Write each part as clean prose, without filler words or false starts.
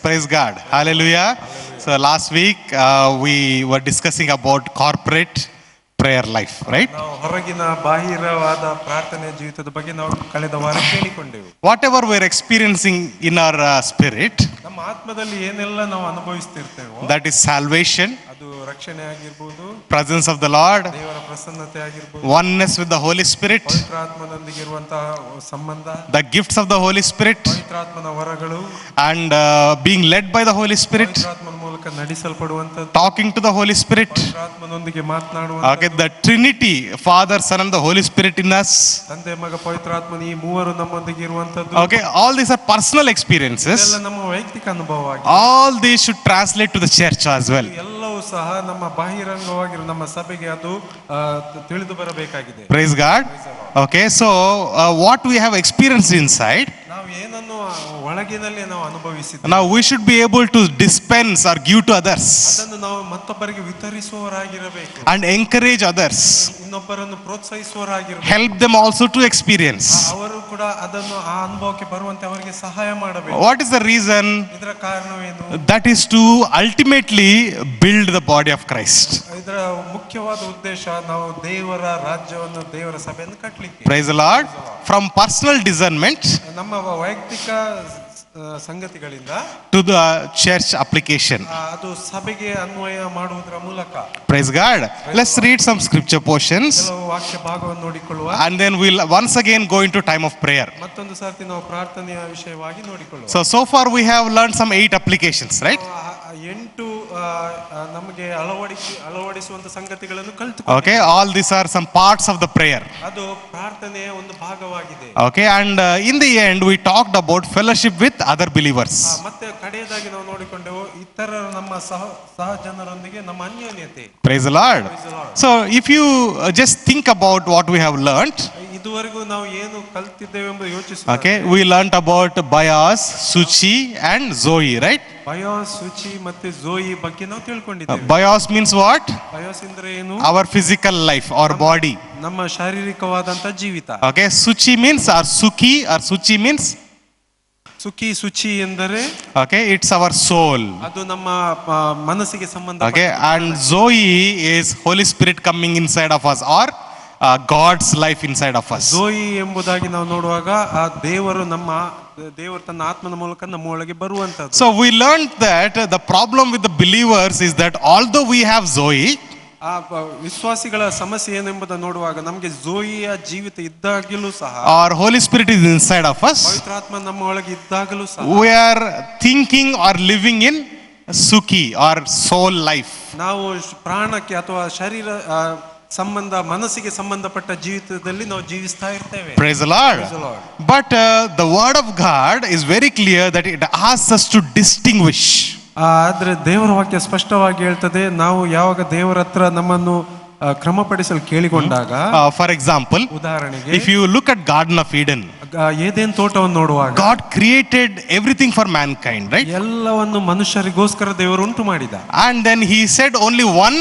Praise God. Hallelujah. So last week we were discussing about corporate prayer life, right? ನಾವು ಹೊರಗಿನ ಬಾಹಿರವಾದ ಪ್ರಾರ್ಥನೆ ಜೀವಿತದ ಬಗ್ಗೆ ನಾವು ಕಳೆದ ವಾರ ಕೇಳಿಕೊಂಡೆವು. Whatever we're experiencing in our spirit, ನಮ್ಮ ಆತ್ಮದಲ್ಲಿ ಏನೆಲ್ಲ ನಾವು ಅನುಭವಿಸ್ತಿರ್ತೇವೋ, that is salvation, ಅದು ರಕ್ಷಣೆ ಆಗಿರಬಹುದು, presence of the Lord, ದೇವರ ಪ್ರಸನ್ನತೆ ಆಗಿರಬಹುದು, oneness with the Holy Spirit, ಪವಿತ್ರ ಆತ್ಮನೊಂದಿಗೆ ಇರುವಂತಹ ಸಂಬಂಧ, the gifts of the Holy Spirit, ಪವಿತ್ರ ಆತ್ಮನ ವರಗಳು, and being led by the Holy Spirit, ಪವಿತ್ರ ಆತ್ಮನ ಮೂಲಕ ನಡೆಸಲ್ಪಡುವಂತದ್ದು, talking to the Holy Spirit. Pavithra ಆತ್ಮನೊಂದಿಗೆ ಮಾತನಾಡುವಂತದ್ದು. Okay, the Trinity, Father, Son, and the Holy Spirit in us. ತಂದೆ, ಮಗ, ಪವಿತ್ರ ಆತ್ಮನ ಈ ಮೂವರು ನಮ್ಮೊಂದಿಗೆ ಇರುವಂತದ್ದು. Okay, all these are personal experiences. ಇದೆಲ್ಲ ನಮ್ಮ ವೈಯಕ್ತಿಕ ಅನುಭವವಾಗಿದೆ. All these should translate to the church as well. ಎಲ್ಲವೂ ಸಹ ನಮ್ಮ ಬಾಹಿರಂಗವಾಗಿರೋ ನಮ್ಮ ಸಭೆಗೆ ಅದು ತಿಳಿದು ಬರಬೇಕಾಗಿದೆ. Praise God. Okay, so what we have experienced inside, ನಾವು ಏನನ್ನು ಒಳಗಿನಲ್ಲಿ ನಾವು ಅನುಭವಿಸಿದ್ದೇವೆ, now we should be able to dispense or give to others ಅದನ್ನು ನಾವು ಮತ್ತೊಬ್ಬರಿಗೆ ವಿತರಿಸುವವರಾಗಿರಬೇಕು, and encourage others, ಇನ್ನೊಬ್ಬರನ್ನು ಪ್ರೋತ್ಸಾಹಿಸುವವರಾಗಿರಬೇಕು, help them also to experience. ಅವರು ಕೂಡ ಅದನ್ನು ಆ ಅನುಭವಕ್ಕೆ ಬರುವಂತೆ ಅವರಿಗೆ ಸಹಾಯ ಮಾಡಬೇಕು. What is the reason? ಇದರ ಕಾರಣವೇನು? That is to ultimately build the body of Christ. ಇದರ ಮುಖ್ಯವಾದ ಉದ್ದೇಶ ನಾವು ದೇವರ ರಾಜ್ಯವನ್ನು, ದೇವರ ಸಭೆಯನ್ನು ಕಟ್ಟಲಿಕ್ಕೆ. Praise the Lord. From personal discernment ನಮ್ಮ ವೈಯಕ್ತಿಕ ಸಂಗತಿಗಳಿಂದ to the church application. ಅದು ಸಭೆಗೆ ಅನ್ವಯ ಮಾಡುವುದರ ಮೂಲಕ. Praise God. Let's read some scripture portions ಕೆಲವು ವಾಕ್ಯ ಭಾಗವನ್ನು ನೋಡಿಕೊಳ್ಳುವ, and then we'll once again go into time of prayer. ಮತ್ತೊಂದು ಸರ್ತಿ ನಾವು ಪ್ರಾರ್ಥನೆಯ ವಿಷಯವಾಗಿ ನೋಡಿಕೊಳ್ಳುವ. So far we have learned some 8 applications, right? 8 ನಮಗೆ ಅಳವಡಿಸುವಂತ ಸಂಗತಿಗಳನ್ನು ಕಲಿತು. Okay, all these are some parts of the prayer. ಅದು ಪ್ರಾರ್ಥನೆಯ ಒಂದು ಭಾಗವಾಗಿದೆ. Okay, and in the end we talked about fellowship with other believers. ಮತ್ತೆ ಕಡೆಯದಾಗಿ ನಾವು ನೋಡಿಕೊಂಡೆವು ಇತರರ ನಮ್ಮ ಸಹ ಜನರೊಂದಿಗೆ ನಮ್ಮ ಅನ್ಯೋನ್ಯತೆ. Praise the Lord. So if you just think about what we have learned, ಇದುವರೆಗೂ ನಾವು ಏನು ಕಲಿತಿದ್ದೇವೆ ಎಂಬುದು ಯೋಚಿಸಿ. okay, we learned about Bias, Suchi and Zoe, right? BIOS, ಶುಚಿ ಮತ್ತೆ ಝೋಯಿ ಬಗ್ಗೆ ನಾವು ತಿಳ್ಕೊಂಡಿದ್ದೇವೆ. Bias means what? ಬಯೋಸ್ ಅಂದ್ರೆ ಏನು? Our physical life, our body. ನಮ್ಮ ಶಾರೀರಿಕವಾದಂತ ಜೀವಿತ. Okay, Suchi means, or Sukhi or Suchi means, ಸುಖಿ, ಶುಚಿ ಎಂದರೆ okay, it's our soul. ಅದು ನಮ್ಮ ಮನಸ್ಸಿಗೆ ಸಂಬಂಧ. Okay, and Zoe is Holy Spirit coming inside of us, or God's life inside of us. ಝೋಯಿ ಎಂಬುದಾಗಿ ನಾವು ನೋಡುವಾಗ ಆ ದೇವರು ತನ್ನ ಆತ್ಮನ ಮೂಲಕ ನಮ್ಮ ಒಳಗೆ ಬರುವಂತದ್ದು. So we learned that the problem with the believers is that although we have Zoe, ಆ ವಿಶ್ವಾಸಿಗಳ ಸಮಸ್ಯೆ ಏನೆಂಬುದನ್ನು ನೋಡುವಾಗ ನಮಗೆ ಝೋಯಿಯ ಜೀವಿತ ಇದ್ದಾಗಲೂ ಸಹ, our Holy Spirit is inside of us, ಪವಿತ್ರಾತ್ಮ ನಮ್ಮ ಒಳಗೆ ಇದ್ದಾಗಲೂ ಸಹ we are thinking or living in Sukhi or soul life. ನಾವು ಪ್ರಾಣಕ್ಕೆ ಅಥವಾ ಶರೀರ ಸಂಬಂಧ, ಮನಸ್ಸಿಗೆ ಸಂಬಂಧಪಟ್ಟ ಜೀವಿತದಲ್ಲಿ ನಾವು ಜೀವಿಸ್ತಾ ಇರ್ತೇವೆ. Praise the Lord. Praise the Lord. But the word of God is very clear that it asks us to distinguish. ಆದ್ರೆ ದೇವರ ವಾಕ್ಯ ಸ್ಪಷ್ಟವಾಗಿ ಹೇಳ್ತದೆ, ನಾವು ಯಾವಾಗ ದೇವರ ಹತ್ರ ನಮ್ಮನ್ನು ಕ್ರಮಪಡಿಸಲು ಕೇಳಿಕೊಂಡಾಗ, For example, ಉದಾಹರಣೆಗೆ if you look at Garden of Eden, Eden ತೋಟವನ್ನು ನೋಡುವಾಗ God created everything for mankind, right? ಎಲ್ಲವನ್ನು ಮನುಷ್ಯರಿಗೋಸ್ಕರ ದೇವರು ಉಂಟು ಮಾಡಿದ. And then he said only one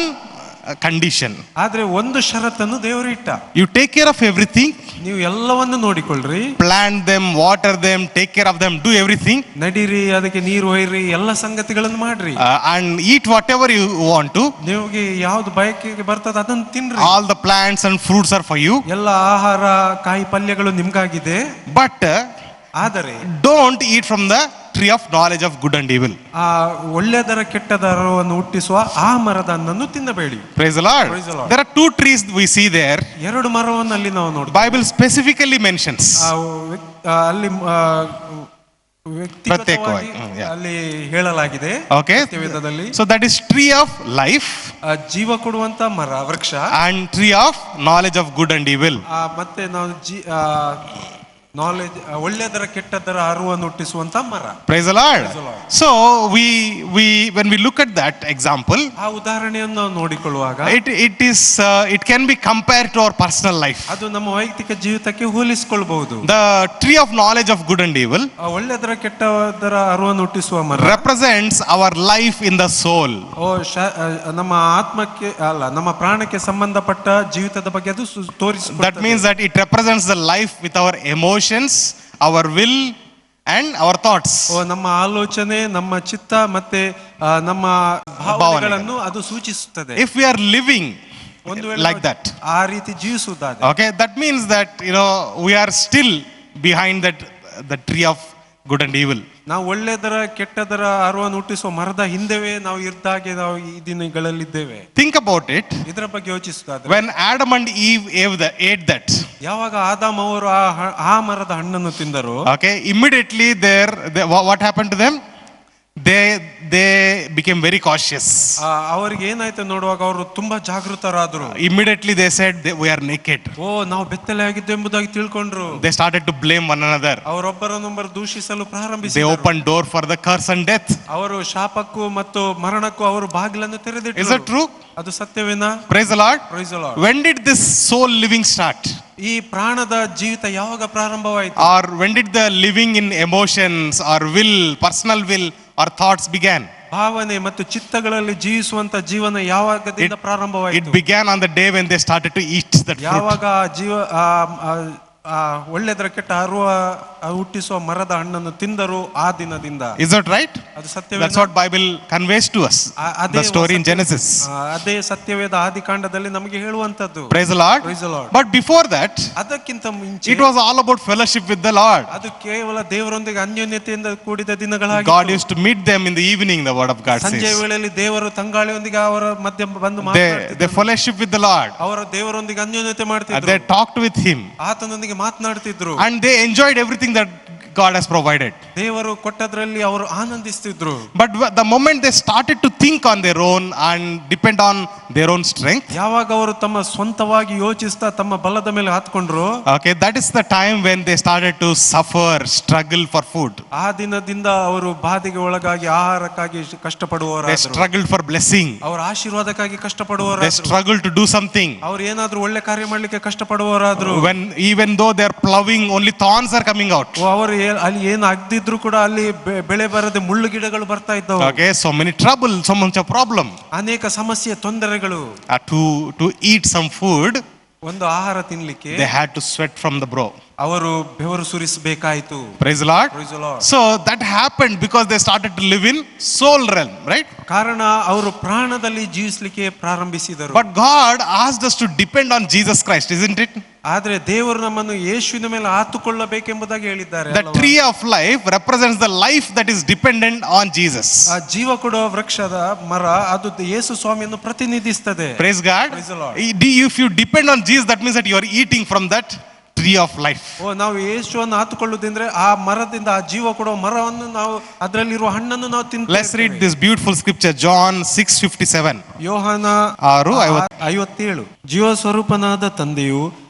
condition. ಆದ್ರೆ ಒಂದು ಷರತ್ತನ್ನು ದೇವರು ಇಟ್ಟ. You take care of everything. ನೀವು ಎಲ್ಲವನ್ನು ನೋಡಿಕೊಳ್ಳ್ರಿ, Plant them, water them, take care of them, do everything. ನಡೀರಿ, ಅದಕ್ಕೆ ನೀರು ಹೊಯ್ರಿ, ಎಲ್ಲ ಸಂಗತಿಗಳನ್ನು ಮಾಡ್ರಿ, And eat whatever you want to. ನಿಮಗೆ ಯಾವ್ದು ಬಯಕೆಗೆ ಬರ್ತದೆ ಅದನ್ನು ತಿನ್ರಿ. All the plants and fruits are for you. ಎಲ್ಲ ಆಹಾರ, ಕಾಯಿ ಪಲ್ಯಗಳು ನಿಮ್ಗಾಗಿದೆ. But ಆದರೆ don't eat from the tree of knowledge of good and evil. ಆ ಒಳ್ಳೆದರ ಕೆಟ್ಟದರವನ್ನು ಹುಟ್ಟಿಸುವ ಆ ಮರದ ಹಣ್ಣನ್ನು ತಿನ್ನಬೇಡಿ. Praise the Lord. Praise the Lord. There are 2 trees we see there. 2 ಮರವನ್ನು ಅಲ್ಲಿ ನಾವು ನೋಡ್ತೀವಿ. Bible specifically mentions. ಅಲ್ಲಿ ವ್ಯಕ್ತಿಗತವಾಗಿ ಅಲ್ಲಿ ಹೇಳಲಾಗಿದೆ. Okay. ವೇದದಲ್ಲಿ. So that is tree of life, ಜೀವ ಕೊಡುವಂತ ಮರ, ವೃಕ್ಷ, and tree of knowledge of good and evil. ಮತ್ತೆ ನಾವು ನಾಲೆಜ್, ಒಳ್ಳೆದರ ಕೆಟ್ಟದರ ಅರಿವನ್ನು ಹುಟ್ಟಿಸುವಂತ ಮರ. Praise the Lord. So we when we look at that example, ಆ ಉದಾಹರಣೆಯನ್ನು ನಾವು ನೋಡಿಕೊಳ್ಳುವಾಗ it can be compared to our personal life. ಅದು ನಮ್ಮ ವೈಯಕ್ತಿಕ ಜೀವಿತಕ್ಕೆ ಹೋಲಿಸಿಕೊಳ್ಳಬಹುದು. The tree of knowledge of good and evil, ಒಳ್ಳೆದರ ಕೆಟ್ಟದರ ಅರಿವನ್ನು ಹುಟ್ಟಿಸುವ ಮರ, represents our life in the soul. ನಮ್ಮ ಆತ್ಮಕ್ಕೆ ಅಲ್ಲ, ನಮ್ಮ ಪ್ರಾಣಕ್ಕೆ ಸಂಬಂಧಪಟ್ಟ ಜೀವಿತದ ಬಗ್ಗೆ ಅದು ತೋರಿಸುತ್ತದೆ. That means that it represents the life with our emotions, our will, and our thoughts. ನಮ್ಮ ಆಲೋಚನೆ, ನಮ್ಮ ಚಿತ್ತ ಮತ್ತೆ ನಮ್ಮ ಭಾವನೆಗಳನ್ನು ಅದು ಸೂಚಿಸುತ್ತದೆ. If we are living ಒಂದು ವೇಳೆ like that, ಆ ರೀತಿ ಜೀವಿಸುವುದಾದ್ರೆ, okay, that means that we are still behind that the tree of good and evil. ನಾವು ಒಳ್ಳೆದರ ಕೆಟ್ಟದರ ಅರಿವನ್ನು ಹುಟ್ಟಿಸುವ ಮರದ ಹಿಂದೆವೇ ನಾವು ಇದ್ದಾಗೆ ನಾವು ಈ ದಿನಗಳಲ್ಲಿದ್ದೇವೆ. Think about it. ಇದರ ಬಗ್ಗೆ ಯೋಚಿಸುವುದಾದ್ರೆ, When Adam and Eve ate that, ಯಾವಾಗ ಆದಾಮ್ ಅವರು ಆ ಮರದ ಹಣ್ಣನ್ನು ತಿಂದರು, okay, immediately what happened to them? They became very cautious. ಅವರಿಗೆ ಏನಾಯ್ತು ನೋಡುವಾಗ ಅವರು ತುಂಬಾ ಜಾಗೃತರಾದರು. Immediately they said we are naked. ನಾವು ಬೆತ್ತಲೆ ಆಗಿದ್ದು ಎಂಬುದಾಗಿ ತಿಳ್ಕೊಂಡ್ರು. They started to blame one another. ಅವರೊಬ್ಬರನ್ನೊಬ್ಬರು ದೂಷಿಸಲು ಪ್ರಾರಂಭಿಸಿದರು. They opened door for the curse and death. ಅವರು ಶಾಪಕ್ಕೂ ಮತ್ತು ಮರಣಕ್ಕೂ ಅವರು ಬಾಗಿಲನ್ನು ತೆರೆದಿಟ್ಟರು. Is that true? ಅದು ಸತ್ಯವೇನಾ? Praise the Lord. Praise the Lord. When did this soul living start? ಈ ಪ್ರಾಣದ ಜೀವಿತ ಯಾವಾಗ ಪ್ರಾರಂಭವಾಯಿತು? Or when did the living in emotions or will, personal will or thoughts began? ಭಾವನೆ ಮತ್ತು ಚಿತ್ತಗಳಲ್ಲಿ ಜೀವಿಸುವಂತ ಜೀವನ ಯಾವಾಗದಿಂದ ಪ್ರಾರಂಭವಾಯಿತು? It began on the day when they started to eat that fruit. ಯಾವಾಗ ಒಳ್ಳೆದರ ಕೆಟ್ಟ ಹುಟ್ಟಿಸುವ ಮರದ ಹಣ್ಣನ್ನು ತಿಂದರು ಆ ದಿನದಿಂದ. Is that right? ಅದು ಸತ್ಯವೇ? That's what Bible conveys to us. The story in Genesis. ಅದೇ ಸತ್ಯವೇದ ಆದಿಕಾಂಡದಲ್ಲಿ ನಮಗೆ ಹೇಳುವಂತದ್ದು. Praise the Lord. Praise the Lord. But before that, ಅದಕ್ಕಿಂತ ಮುಂಚೆ it was all about fellowship with the Lord. ಅದು ಕೇವಲ ದೇವರೊಂದಿಗೆ ಅನ್ಯೋನ್ಯತೆಯಿಂದ ಕೂಡಿದ ದಿನಗಳಾಗಿತ್ತು. God used to meet them in the evening, the word of God says. ಸಂಜೆ ವೇಳೆಯಲ್ಲಿ ದೇವರು ತಂಗಾಳಿಯೊಂದಿಗೆ ಅವರ ಮಧ್ಯೆ ಬಂದು ಮಾತನಾಡುತ್ತಿದ್ದರು. They fellowship with the Lord. ಅವರು ದೇವರೊಂದಿಗೆ ಅನ್ಯೋನ್ಯತೆ ಮಾಡ್ತಿದ್ರು. They talked with him. ಆತನೊಂದಿಗೆ ಮಾತನಾಡುತ್ತಿದ್ರು. And they enjoyed everything that God has provided. ದೇವರು ಕೊಟ್ಟದ್ರಲ್ಲಿ ಅವರು ಆನಂದಿಸುತ್ತಿದ್ರು. But the moment they started to think on their own and depend on their own strength, ಯಾವಾಗ ಅವರು ತಮ್ಮ ಸ್ವಂತವಾಗಿ ಯೋಚಿಸ್ತಾ ತಮ್ಮ ಬಲದ ಮೇಲೆ ಹಾತ್ಕೊಂಡ್ರು, okay, that is the time when they started to suffer, struggle for food. ಆ ದಿನದಿಂದ ಅವರು ಬಾಧೆಗೆ ಒಳಗಾಗಿ ಆಹಾರಕ್ಕಾಗಿ ಕಷ್ಟಪಡುವವರಾದರು. They struggled for blessing. ಅವರು ಆಶೀರ್ವಾದಕ್ಕಾಗಿ They ಕಷ್ಟಪಡುವವರಾದರು. struggled to do something. ಅವರು ಏನಾದ್ರೂ ಒಳ್ಳೆ ಕಾರ್ಯ ಮಾಡ್ಲಿಕ್ಕೆ ಕಷ್ಟಪಡುವವರಾದರು. Even though they are plowing, only thorns are coming out. ಅವರು ಅಲ್ಲಿ ಏನು ಅಗ್ದಿದ್ರು ಕೂಡ ಅಲ್ಲಿ ಬೆಳೆ ಬರದೆ ಮುಳ್ಳು ಗಿಡಗಳು ಬರ್ತಾ ಇದ್ದವು. Okay, so many trouble, so much of problem. ಅನೇಕ ಸಮಸ್ಯೆ, ತೊಂದರೆಗಳು. To eat some food, ಒಂದು ಆಹಾರ ತಿನ್ಲಿಕ್ಕೆ they had to sweat from the brow. ಅವರು ಬೆವರು ಸುರಿಸಬೇಕಾಯಿತು. Praise the Lord. Praise the Lord. So that happened because they started to live in soul realm, right? ಕಾರಣ ಅವರು ಪ್ರಾಣದಲ್ಲಿ ಜೀವಿಸಲಿಕ್ಕೆ ಪ್ರಾರಂಭಿಸಿದರು. But God asked us to depend on Jesus Christ, isn't it? ಆದ್ರೆ ದೇವರು ನಮ್ಮನ್ನು ಯೇಸುವಿನ ಮೇಲೆ ಆತುಕೊಳ್ಳಬೇಕೆಂಬುದಾಗಿ ಹೇಳಿದ್ದಾರೆ. The tree of life represents the life that is dependent on Jesus. ಆ ಜೀವ ಕೊಡುವ ವೃಕ್ಷದ ಮರ ಅದು ಯೇಸು ಸ್ವಾಮಿಯನ್ನು ಪ್ರತಿನಿಧಿಸುತ್ತದೆ. Praise God. Praise the Lord. If you depend on Jesus, that means that you are eating from that tree of life. ನಾವು ಯೇಸುವನ್ನು ಆತುಕೊಳ್ಳುವುದೆಂದ್ರೆ ಆ ಮರದಿಂದ, ಆ ಜೀವ ಕೊಡುವ ಮರವನ್ನು ನಾವು ಅದರಲ್ಲಿರುವ ಹಣ್ಣನ್ನು ನಾವು ತಿಂತೇವೆ. Let's read this beautiful scripture, John 6:57. ಯೋಹಾನ 6:57. ಜೀವ ಸ್ವರೂಪನಾದ ತಂದೆಯು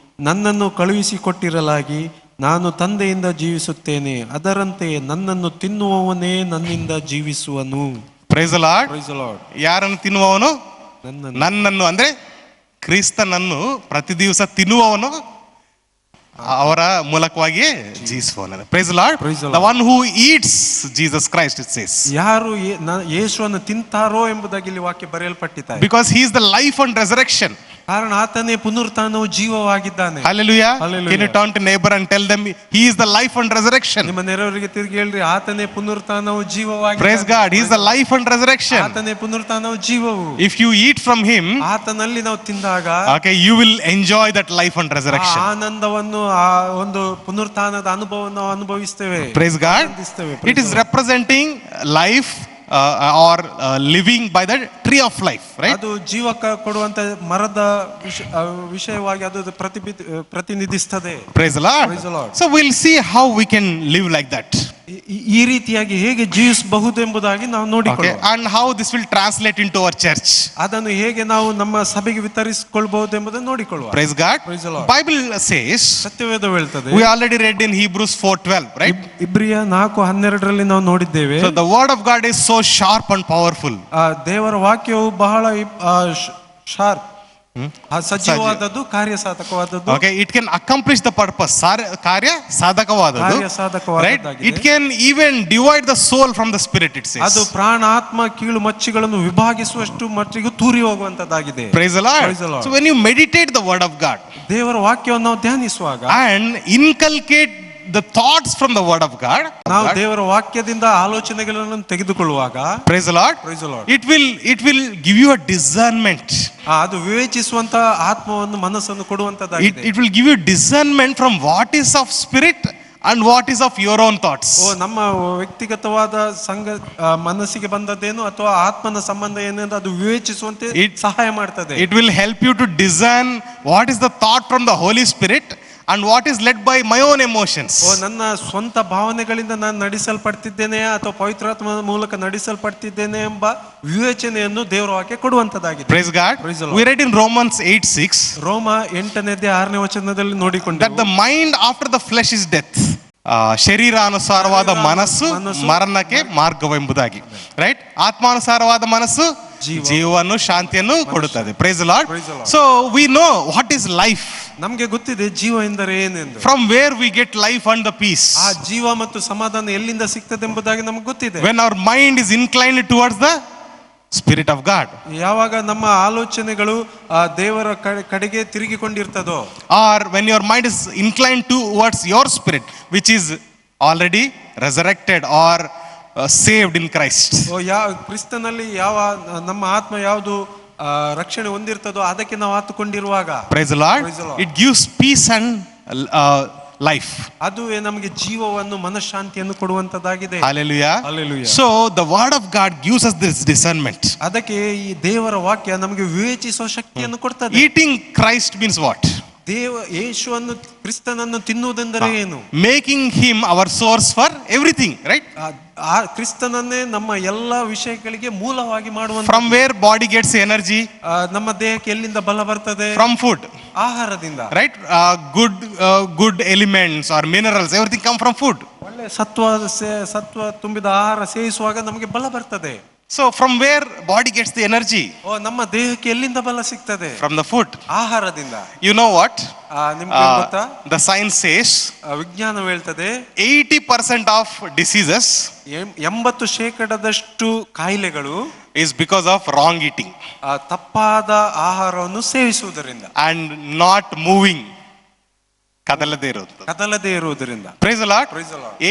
ನನ್ನನ್ನು ಕಳುಹಿಸಿಕೊಟ್ಟಿರಲಾಗಿ ನಾನು ತಂದೆಯಿಂದ ಜೀವಿಸುತ್ತೇನೆ, ಅದರಂತೆ ನನ್ನನ್ನು ತಿನ್ನುವವನೇ ನನ್ನಿಂದ ಜೀವಿಸುವನು. Praise the Lord. Praise the Lord. ಯಾರನ್ನು ತಿನ್ನುವವನು? ನನ್ನನ್ನು ಅಂದ್ರೆ ಕ್ರಿಸ್ತನನ್ನು ಪ್ರತಿ ದಿವಸ ತಿನ್ನುವವನು ಅವರ ಮೂಲಕವಾಗಿ ಜೀವಿಸುವವನು. Praise the Lord. The one who eats Jesus Christ, it says. ಯಾರು ಯೇಸುವನ್ನು ತಿಂತಾರೋ ಎಂಬುದಾಗಿ ಇಲ್ಲಿ ವಾಕ್ಯ ಬರೆಯಲ್ಪಟ್ಟಿದೆ. Because he is the life and resurrection. ಕಾರಣ ಆತನೇ ಪುನರುತ್ಥಾನವು ಜೀವವಾಗಿದ್ದಾನೆ. Hallelujah. Hallelujah. Can you turn to neighbor and tell them he is the life and resurrection? ನಿಮ್ಮ ನೆರೆಯವರಿಗೆ ತಿರುಗಿ ಹೇಳ್ರಿ, ಆತನೇ ಪುನರುತ್ಥಾನವು ಜೀವವಾಗಿದ್ದಾನೆ. Praise God. He is the life and resurrection. ಆತನೇ ಪುನರುತ್ಥಾನವು ಜೀವವು. If you eat from him, ಆತನಲ್ಲಿ ನಾವು ತಿಂದಾಗ, okay, you will enjoy that life and resurrection. ಆನಂದವನ್ನು, ಆ ಒಂದು ಪುನರುತ್ಥಾನದ ಅನುಭವವನ್ನು ನಾವು ಅನುಭವಿಸ್ತೇವೆ. Praise God. It is representing life or living by the tree of life, right? ಅದು ಜೀವ ಕೊಡುವಂತ ಮರದ ವಿಷಯವಾಗಿ ಅದು ಪ್ರತಿನಿಧಿಸುತ್ತದೆ. Praise the Lord. Praise the Lord. So we'll see how we can live like that. ಈ ರೀತಿಯಾಗಿ ಹೇಗೆ ಜೀವಿಸಬಹುದು ಎಂಬುದಾಗಿ ನಾವು ನೋಡಿಕೊಳ್ಳೋಣ. And how this will translate into our church. ಅದನ್ನು ಹೇಗೆ ನಾವು ನಮ್ಮ ಸಭೆಗೆ ವಿತರಿಸಿಕೊಳ್ಳಬಹುದು ಎಂಬುದನ್ನು ನೋಡಿಕೊಳ್ಳುವ. Praise God. Praise the Lord. Bible says, ಸತ್ಯವೇದ ಹೇಳ್ತದೆ, we already read in Hebrews 4:12, right? ಇಬ್ರಿಯ 4:12 ನಾವು ನೋಡಿದ್ದೇವೆ. So the word of God is so sharp and powerful. ದೇವರ ವಾಕ್ಯವು ಬಹಳ sharp, ಸಜೀವವಾದದ್ದು, ಕಾರ್ಯಸಾಧಕವಾದದ್ದು. Okay, it can accomplish the purpose. ಕಾರ್ಯ ಸಾಧಕವಾದದ್ದು, right? It can even divide the soul from the spirit, it says. ಅದು ಪ್ರಾಣ, ಆತ್ಮ, ಕೀಳು ಮಚ್ಚಿಗಳನ್ನು ವಿಭಾಗಿಸುವಷ್ಟು ಮಟ್ಟಿಗೆ ತೂರಿ ಹೋಗುವಂತದ್ದಾಗಿದೆ. Praise the Lord. So when you meditate the word of God, ದೇವರ ವಾಕ್ಯವನ್ನು ನಾವು ಧ್ಯಾನಿಸುವಾಗ and inculcate the thoughts from the word of God, ನಾವು ದೇವರ ವಾಕ್ಯದಿಂದ ಆಲೋಚನೆಗಳನ್ನು ತೆಗೆದುಕೊಳ್ಳುವಾಗ, praise the Lord, Praise the Lord. it will give you a discernment. ಅದು ವಿವೇಚಿಸುವಂತ ಆತ್ಮವನ್ನು, ಮನಸ್ಸನ್ನು ಕೊಡುವಂತದ್ದಾಗಿದೆ. It will give you discernment from what is of spirit and what is of your own thoughts. ನಮ್ಮ ವ್ಯಕ್ತಿಗತವಾದ ಮನಸ್ಸಿಗೆ ಬಂದದ್ದೇನು ಅಥವಾ ಆತ್ಮನ ಸಂಬಂಧ ಏನೆಂದು ಅದು ವಿವೇಚಿಸುವಂತೆ ಸಹಾಯ ಮಾಡ್ತದೆ. It will help you to discern what is the thought from the Holy Spirit and what is led by my own emotions. ನನ್ನ ಸ್ವಂತ ಭಾವನೆಗಳಿಂದ ನಾನು ನಡೆಸಲ್ಪಡ್ತಿದ್ದೇನೆಯಾ ಅಥವಾ ಪವಿತ್ರಾತ್ಮನ ಮೂಲಕ ನಡೆಸಲ್ಪಡ್ತಿದ್ದೇನೆ ಎಂಬ ವಿವೇಚನೆಯನ್ನು ದೇವರ ವಾಕ್ಯ ಕೊಡುವಂತದ್ದಾಗಿದೆ. Praise God. We read in Romans 8:6. ರೋಮ 8:6 ವಚನದಲ್ಲಿ ನೋಡಿಕೊಂಡು, that the mind after the flesh is death. ಶರೀರಾನುಸಾರವಾದ ಮನಸ್ಸು ಮರಣಕ್ಕೆ ಮಾರ್ಗವೆಂಬುದಾಗಿ, ರೈಟ್? ಆತ್ಮಾನುಸಾರವಾದ ಮನಸ್ಸು ಜೀವವನ್ನು, ಶಾಂತಿಯನ್ನು ಕೊಡುತ್ತದೆ. Praise the Lord. So we know what is life. ನಮಗೆ ಗೊತ್ತಿದೆ ಜೀವ ಎಂದರೆ ಏನೆಂದು. From where we get life and the peace. ಆ ಜೀವ ಮತ್ತು ಸಮಾಧಾನ ಎಲ್ಲಿಂದ ಸಿಗ್ತದೆ ಎಂಬುದಾಗಿ ನಮಗೆ ಗೊತ್ತಿದೆ. When our mind is inclined towards the spirit of God, ಯಾವಾಗ ನಮ್ಮ ಆಲೋಚನೆಗಳು ದೇವರ ಕಡೆಗೆ ತಿರುಗಿಕೊಂಡಿರ್ತದೋ, or when your mind is inclined towards your spirit which is already resurrected or saved in Christ. ಕ್ರಿಸ್ತನಲ್ಲಿ ಯಾವ ನಮ್ಮ ಆತ್ಮ ಯಾವುದು ರಕ್ಷಣೆ ಹೊಂದಿರ್ತದೋ ಅದಕ್ಕೆ ನಾವು ಆತುಕೊಂಡಿರುವಾಗ, praise the Lord, it gives peace and life. ಅದುವೇ ನಮಗೆ ಜೀವವನ್ನು, ಮನಃಶಾಂತಿಯನ್ನು ಕೊಡುವಂತದ್ದಾಗಿದೆ. Hallelujah. Hallelujah. So the word of God gives us this discernment. ಅದಕ್ಕೆ ಈ ದೇವರ ವಾಕ್ಯ ನಮಗೆ ವಿವೇಚಿಸುವ ಶಕ್ತಿಯನ್ನು ಕೊಡ್ತದೆ. Eating Christ means what? ಯೇಸುವನ್ನು, ಕ್ರಿಸ್ತನನ್ನು ತಿನ್ನುವುದೆಂದರೆ ಏನು? Making him our source for everything, right? ಕ್ರಿಸ್ತನನ್ನೇ ನಮ್ಮ ಎಲ್ಲ ವಿಷಯಗಳಿಗೆ ಮೂಲವಾಗಿ ಮಾಡುವಂತ. From where body gets energy? ನಮ್ಮ ದೇಹಕ್ಕೆ ಎಲ್ಲಿಂದ ಬಲ ಬರ್ತದೆ? From food. ಆಹಾರದಿಂದ, right? Good elements or minerals, everything come from food. ಒಳ್ಳೆ ಸತ್ವ ತುಂಬಿದ ಆಹಾರ ಸೇವಿಸುವಾಗ ನಮಗೆ ಬಲ ಬರ್ತದೆ. So from where body gets the energy? ನಮ್ಮ ದೇಹಕ್ಕೆ ಎಲ್ಲಿಂದ ಬಲ ಸಿಗ್ತದೆ? From the food. ಆಹಾರದಿಂದ. You know what? ನಿಮಗೆ ಗೊತ್ತಾ? The science says, ವಿಜ್ಞಾನ ಹೇಳ್ತದೆ, 80% of diseases, 80% ಕಾಯಿಲೆಗಳು is because of wrong eating. ತಪ್ಪಾದ ಆಹಾರವನ್ನು ಸೇವಿಸುವುದರಿಂದ and not moving, ಕದಲದೇ ಇರುವುದರಿಂದ. Praise the Lord.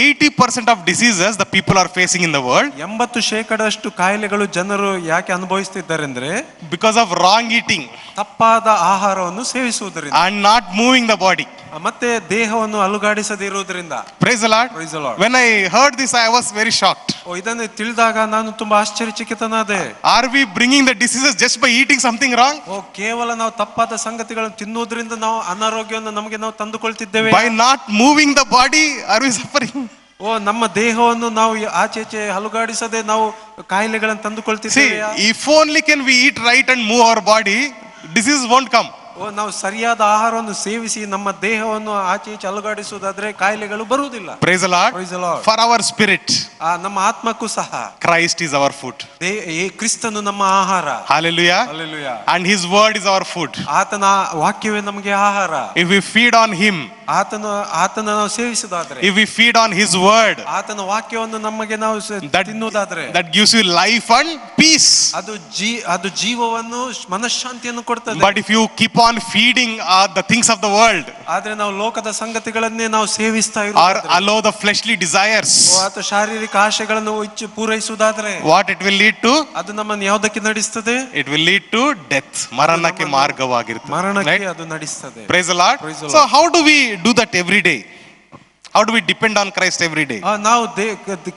80% of diseases the people are facing in the world, 80% ಕಾಯಿಲೆಗಳು ಜನರು ಯಾಕೆ ಅನುಭವಿಸುತ್ತಿದ್ದಾರೆ ಅಂದ್ರೆ because of wrong eating, ತಪ್ಪಾದ ಆಹಾರವನ್ನು ಸೇವಿಸುವುದರಿಂದ and not moving the body, ಮತ್ತೆ ದೇಹವನ್ನು ಅಲುಗಾಡಿಸದಿರುವುದರಿಂದ. Praise the Lord. When I heard this, I was very shocked. ಇದನ್ನು ತಿಳಿದಾಗ ನಾನು ತುಂಬಾ ಆಶ್ಚರ್ಯಚಕಿತನಾದೆ. Are we bringing the diseases just by eating something wrong? ಕೇವಲ ನಾವು ತಪ್ಪಾದ ಸಂಗತಿಗಳನ್ನು ತಿನ್ನುವುದರಿಂದ ನಾವು ಅನಾರೋಗ್ಯವನ್ನು ನಮಗೆ ನಾವು ತಂದುಕೊಳ್ತಿದ್ದೇವೆ. By not moving the body, are we suffering? ನಮ್ಮ ದೇಹವನ್ನು ನಾವು ಆಚೆಚೆ ಹಲುಗಾಡಿಸದೆ ನಾವು ಕಾಯಿಲೆಗಳನ್ನು ತಂದುಕೊಳ್ತಿದ್ದೇವೆ. If only can we eat right and move our body, disease won't come. ನಾವು ಸರಿಯಾದ ಆಹಾರವನ್ನು ಸೇವಿಸಿ ನಮ್ಮ ದೇಹವನ್ನು ಆಚೆ ಈಚೆ ಅಲುಗಾಡಿಸುವುದಾದ್ರೆ ಕಾಯಿಲೆಗಳು ಬರುವುದಿಲ್ಲ. Praise the Lord. Praise the Lord. For our spirit, ನಮ್ಮ ಆತ್ಮಕ್ಕೂ ಸಹ Christ is our food. ಕ್ರಿಸ್ತನು ನಮ್ಮ ಆಹಾರ. Hallelujah. Hallelujah. And his word is our food. ಆತನ ವಾಕ್ಯವೇ ನಮಗೆ ಆಹಾರ. If we feed on him, ಆತನ ನಾವು ಸೇವಿಸುವುದಾದ್ರೆ, if we feed on his word, ಆತನ ವಾಕ್ಯವನ್ನು ನಮಗೆ ನಾವು ತಿನ್ನುವುದಾದ್ರೆ, that gives you life and peace. ಅದು ಜೀವವನ್ನು, ಮನಃಶಾಂತಿಯನ್ನು ಕೊಡ್ತದೆ. But if you keep on feeding the things of the world, ಆದ್ರೆ ನಾವು ಲೋಕದ ಸಂಗತಿಗಳನ್ನೇ ನಾವು ಸೇವಿಸ್ತಾ or ಇರುವುದಾದ್ರೆ, allow the fleshly desires, ಅಥವಾ ಶಾರೀರಿಕ ಆಶೆಗಳನ್ನು ಪೂರೈಸುವುದಾದ್ರೆ, what it will lead to? ಅದು ನಮ್ಮನ್ನು ಯಾವುದಕ್ಕೆ ನಡೆಸುತ್ತದೆ? It will lead to death. ಮರಣಕ್ಕೆ ಮಾರ್ಗವಾಗಿರುತ್ತದೆ. ಮರಣಕ್ಕೆ ಅದು ನಡೆಸುತ್ತದೆ. Praise the Lord. So how do we do that every day? How do we depend on Christ every day? ನಾವು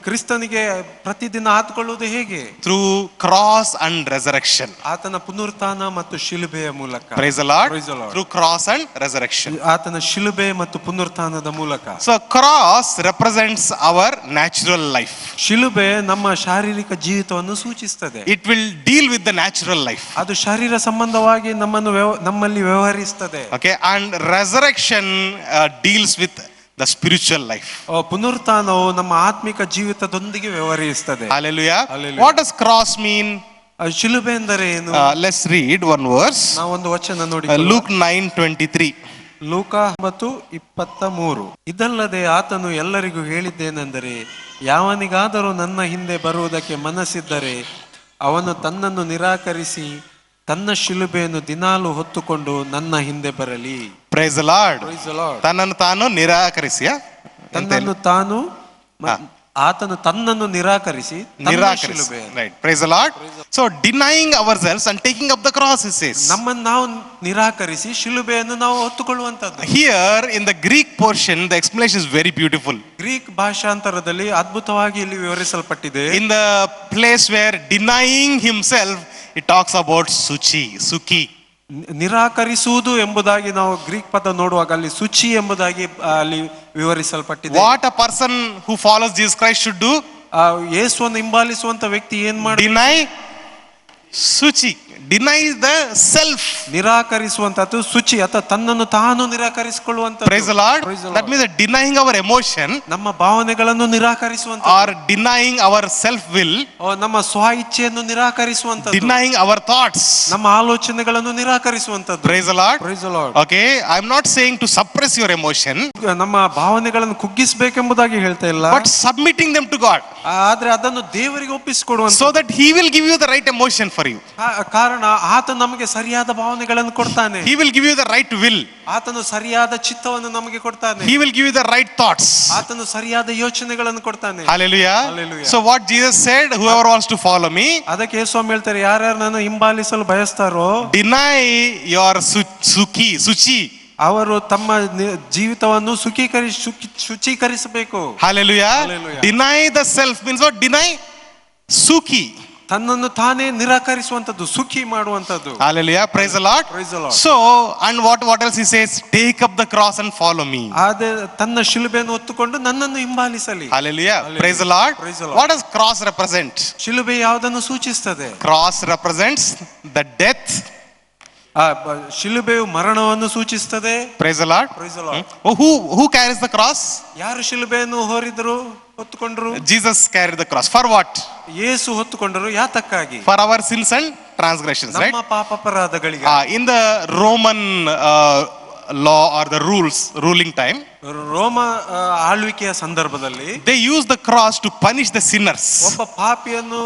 ಕ್ರಿಸ್ತನಿಗೆ ಪ್ರತಿದಿನ ಆತುಕೊಳ್ಳುವುದು ಹೇಗೆ? Through cross and resurrection. ಆತನ ಪುನರುತ್ಥಾನ ಮತ್ತು ಶಿಲುಬೆಯ ಮೂಲಕ. Praise the Lord. Praise the Lord. Through cross and resurrection. ಆತನ ಶಿಲುಬೆ ಮತ್ತು ಪುನರುತ್ಥಾನದ ಮೂಲಕ. So cross represents our natural life. ಶಿಲುಬೆ ನಮ್ಮ ಶಾರೀರಿಕ ಜೀವಿತವನ್ನು ಸೂಚಿಸುತ್ತದೆ. It will deal with the natural life. ಅದು ಶರೀರ ಸಂಬಂಧವಾಗಿ ನಮ್ಮಲ್ಲಿ ವ್ಯವಹರಿಸುತ್ತದೆ. Okay, and resurrection deals with the spiritual life. ಪುನರುತ್ಥಾನವು ನಮ್ಮ ಆತ್ಮಿಕ ಜೀವಿತದೊಂದಿಗೆ ವ್ಯವಹರಿಸುತ್ತದೆ. Hallelujah. What does cross mean? ಶಿಲುಬೆ ಎಂದರೆ ಏನು? Let's read one verse. ನಾವು ಒಂದು ವಚನ ನೋಡಿ. Luke 9:23. ಲೂಕ 9:23. ಇದಲ್ಲದೆ ಆತನು ಎಲ್ಲರಿಗೂ ಹೇಳಿದ್ದೇನೆಂದರೆ, ಯಾವನಿಗಾದರೂ ನನ್ನ ಹಿಂದೆ ಬರುವುದಕ್ಕೆ ಮನಸ್ಸಿದ್ದರೆ ಅವನು ತನ್ನನ್ನು ನಿರಾಕರಿಸಿ ತನ್ನ ಶಿಲುಬೆಯನ್ನು ದಿನಾಲು ಹೊತ್ತುಕೊಂಡು ನನ್ನ ಹಿಂದೆ ಬರಲಿ. Praise the Lord. Praise the Lord. ತನ್ನನ್ನು ತಾನು ನಿರಾಕರಿಸಿ ತನ್ನನ್ನು ತಾನು ಆತನು ತನ್ನನ್ನು ನಿರಾಕರಿಸಿ ಶಿಲುಬೆ. Right. Praise the Lord. So denying ourselves and taking up the cross, it says. ನಮ್ಮನ್ನು ನಾವು ನಿರಾಕರಿಸಿ ಶಿಲುಬೆಯನ್ನು ನಾವು ಹೊತ್ತುಕೊಳ್ಳುವಂತದ್ದು. Here in the Greek portion, the explanation is very beautiful. Greek ಭಾಷಾಂತರದಲ್ಲಿ ಅದ್ಭುತವಾಗಿ ಇಲ್ಲಿ ವಿವರಿಸಲ್ಪಟ್ಟಿದೆ. In the place where denying himself, it talks about suki. ನಿರಾಕರಿಸುವುದು ಎಂಬುದಾಗಿ ನಾವು ಗ್ರೀಕ್ ಪದ ನೋಡುವಾಗ ಅಲ್ಲಿ ಶುಚಿ ಎಂಬುದಾಗಿ ಅಲ್ಲಿ ವಿವರಿಸಲ್ಪಟ್ಟಿದೆ. What a person who follows Jesus Christ should do? ಯೇಸುವನ್ನು ಹಿಂಬಾಲಿಸುವಂತ ವ್ಯಕ್ತಿ ಏನ್ ಮಾಡಿ Deny suchi. Deny the self. ನಿರಾಕರಿಸುವಂತದ್ದು ಶುಚಿ ಅಥವಾ ತನ್ನನ್ನು ತಾನು ನಿರಾಕರಿಸಿಕೊಳ್ಳುವಂತ. Praise the Lord. That means that denying our emotion, ನಮ್ಮ ಭಾವನೆಗಳನ್ನು ನಿರಾಕರಿಸುವಂತ, or denying our self will, ನಮ್ಮ ಸ್ವ ಇಚ್ಛೆಯನ್ನು ನಿರಾಕರಿಸುವಂತ, denying our thoughts, ನಮ್ಮ ಆಲೋಚನೆಗಳನ್ನು ನಿರಾಕರಿಸುವಂತದ್ದು. Praise the Lord. Praise the Lord. Okay, I am not saying to suppress your emotion, ನಮ್ಮ ಭಾವನೆಗಳನ್ನು ಕುಗ್ಗಿಸಬೇಕೆಂಬುದಾಗಿ ಹೇಳ್ತಾ ಇಲ್ಲ, but submitting them to God, ಆದ್ರೆ ಅದನ್ನು ದೇವರಿಗೆ ಒಪ್ಪಿಸಿಕೊಡುವಂತ, so that He will give you the right emotion for you. ಕಾರಣ ಆತ ನಮಗೆ ಸರಿಯಾದ ಭಾವನೆಗಳನ್ನು ಕೊಡ್ತಾನೆ. He will give you the right will. ಆತನು ಸರಿಯಾದ ಚಿತ್ತವನ್ನು ನಮಗೆ ಕೊಡ್ತಾನೆ. He will give you the right thoughts. ಆತನು ಸರಿಯಾದ ಯೋಚನೆಗಳನ್ನು ಕೊಡ್ತಾನೆ. Hallelujah. Hallelujah. So what Jesus said, whoever wants to follow me, ಅದಕ್ಕೆ ಯೇಸು ಹೇಳ್ತಾರೆ, ಯಾರ್ಯಾರು ನನ್ನ ಹಿಂಬಾಲಿಸಲು ಬಯಸ್ತಾರೋ deny your suchi. ಅವರು ತಮ್ಮ ಜೀವಿತವನ್ನು ಶುಚೀಕರಿಸಬೇಕು. Hallelujah. Hallelujah. Deny the self means what? Deny suki. ತನ್ನನ್ನು ತಾನೇ ನಿರಾಕರಿಸುವಂತದ್ದು, ಸುಖಿ ಮಾಡುವಂತದ್ದು. Hallelujah. Praise the Lord. Praise the Lord. So, and what else he says? Take up the cross and follow me. ಅದೇ ತನ್ನ ಶಿಲುಬೆಯನ್ನು ಹೊತ್ತುಕೊಂಡು ನನ್ನನ್ನು ಹಿಂಬಾಲಿಸಲಿ. Hallelujah. Praise the Lord. Praise the Lord. What does cross represent? ಶಿಲುಬೆ ಯಾವುದನ್ನು ಸೂಚಿಸುತ್ತದೆ? Cross represents the death. ಶಿಲುಬೆಯು ಮರಣವನ್ನು ಸೂಚಿಸುತ್ತದೆ. Praise the Lord. Praise the Lord. Who carries the cross? ಯಾರು ಶಿಲುಬೆಯನ್ನು ಹೊತ್ತುಕೊಂಡ್ರು? Jesus carried the cross. For what? Yesu ಹೊತ್ತುಕೊಂಡರು. ಯಾತಕ್ಕಾಗಿ? For our sins and transgressions, right? ನಮ್ಮ ಪಾಪ ಅಪರಾಧಗಳಿಗೆ. In the Roman law or the ruling time, ರೋಮ ಆಳ್ವಿಕೆಯ ಸಂದರ್ಭದಲ್ಲಿ they used the cross to punish the sinners. ಒಬ್ಬ ಪಾಪಿಯನ್ನು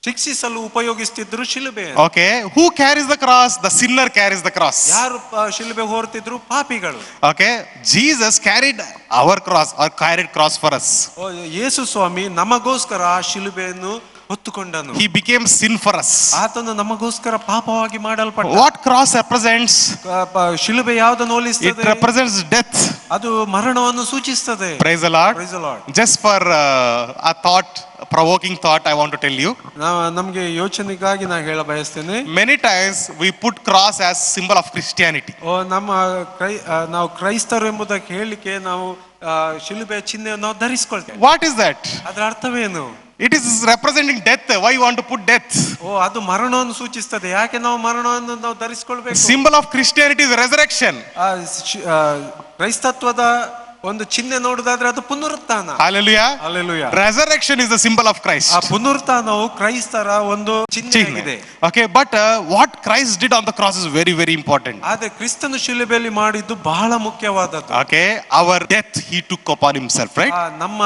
ಶಿಕ್ಷಿಸಲು ಉಪಯೋಗಿಸುತ್ತಿದ್ರು ಶಿಲುಬೆ. Okay, who carries the cross? The sinner carries the cross. ಯಾರು ಶಿಲುಬೆ ಹೊರತಿದ್ರು? ಪಾಪಿಗಳು. Okay, Jesus carried our cross or carried cross for us. ಯೇಸು ಸ್ವಾಮಿ ನಮಗೋಸ್ಕರ ಆ ಶಿಲುಬೆಯನ್ನು ಹೊತ್ತುಕೊಂಡನು. He became sin for us. ಆತನು ನಮಗೋಸ್ಕರ ಪಾಪವಾಗಿ ಮಾಡಲ್ಪಟ್ಟ. What cross represents? ಶಿಲುಬೆ ಯಾವುದನ್ನು ಹೋಲಿಸುತ್ತದೆ? It represents death. ಅದು ಮರಣವನ್ನು ಸೂಚಿಸುತ್ತದೆ. Praise the Lord. Praise the Lord. Just for a provoking thought, I want to tell you. ನಮಗೆ ಯೋಚನೆಗಾಗಿ ನಾನು ಹೇಳ ಬಯಸ್ತೇನೆ. Many times we put cross as symbol of Christianity. ನಾವು ಕ್ರೈಸ್ತರು ಎಂಬುದಕ್ಕೆ ಹೇಳಿಕೆ ನಾವು ಶಿಲುಬೆ ಚಿಹ್ನೆಯನ್ನು ನಾವು ಧರಿಸಿಕೊಳ್ತೇವೆ. What is that? ಅದರ ಅರ್ಥವೇನು? It is representing death. Why you want to put death? ಅದು ಮರಣವನ್ನು ಸೂಚಿಸುತ್ತದೆ. ಯಾಕೆ ನಾವು ಮರಣವನ್ನು ನಾವು ಧರಿಸಿಕೊಳ್ಬೇಕು? Symbol of Christianity is resurrection. ಕ್ರೈಸ್ತತ್ವದ ಒಂದು ಚಿಹ್ನೆ ನೋಡುದಾದ್ರೆ ಅದು ಪುನರುತ್ಥಾನ. Hallelujah. Hallelujah. Resurrection is the symbol of Christ. ಆ ಪುನರುತ್ಥಾನವು ಕ್ರೈಸ್ತರ ಒಂದು ಚಿಹ್ನೆಯಾಗಿದೆ. Okay, but what Christ did on the cross is very, very important. ಆದ್ರೆ ಕ್ರಿಸ್ತನು ಶಿಲುಬೆಯಲ್ಲಿ ಮಾಡಿದ್ದು ಬಹಳ ಮುಖ್ಯವಾದದ್ದು. Okay, our death he took upon himself, right? ನಮ್ಮ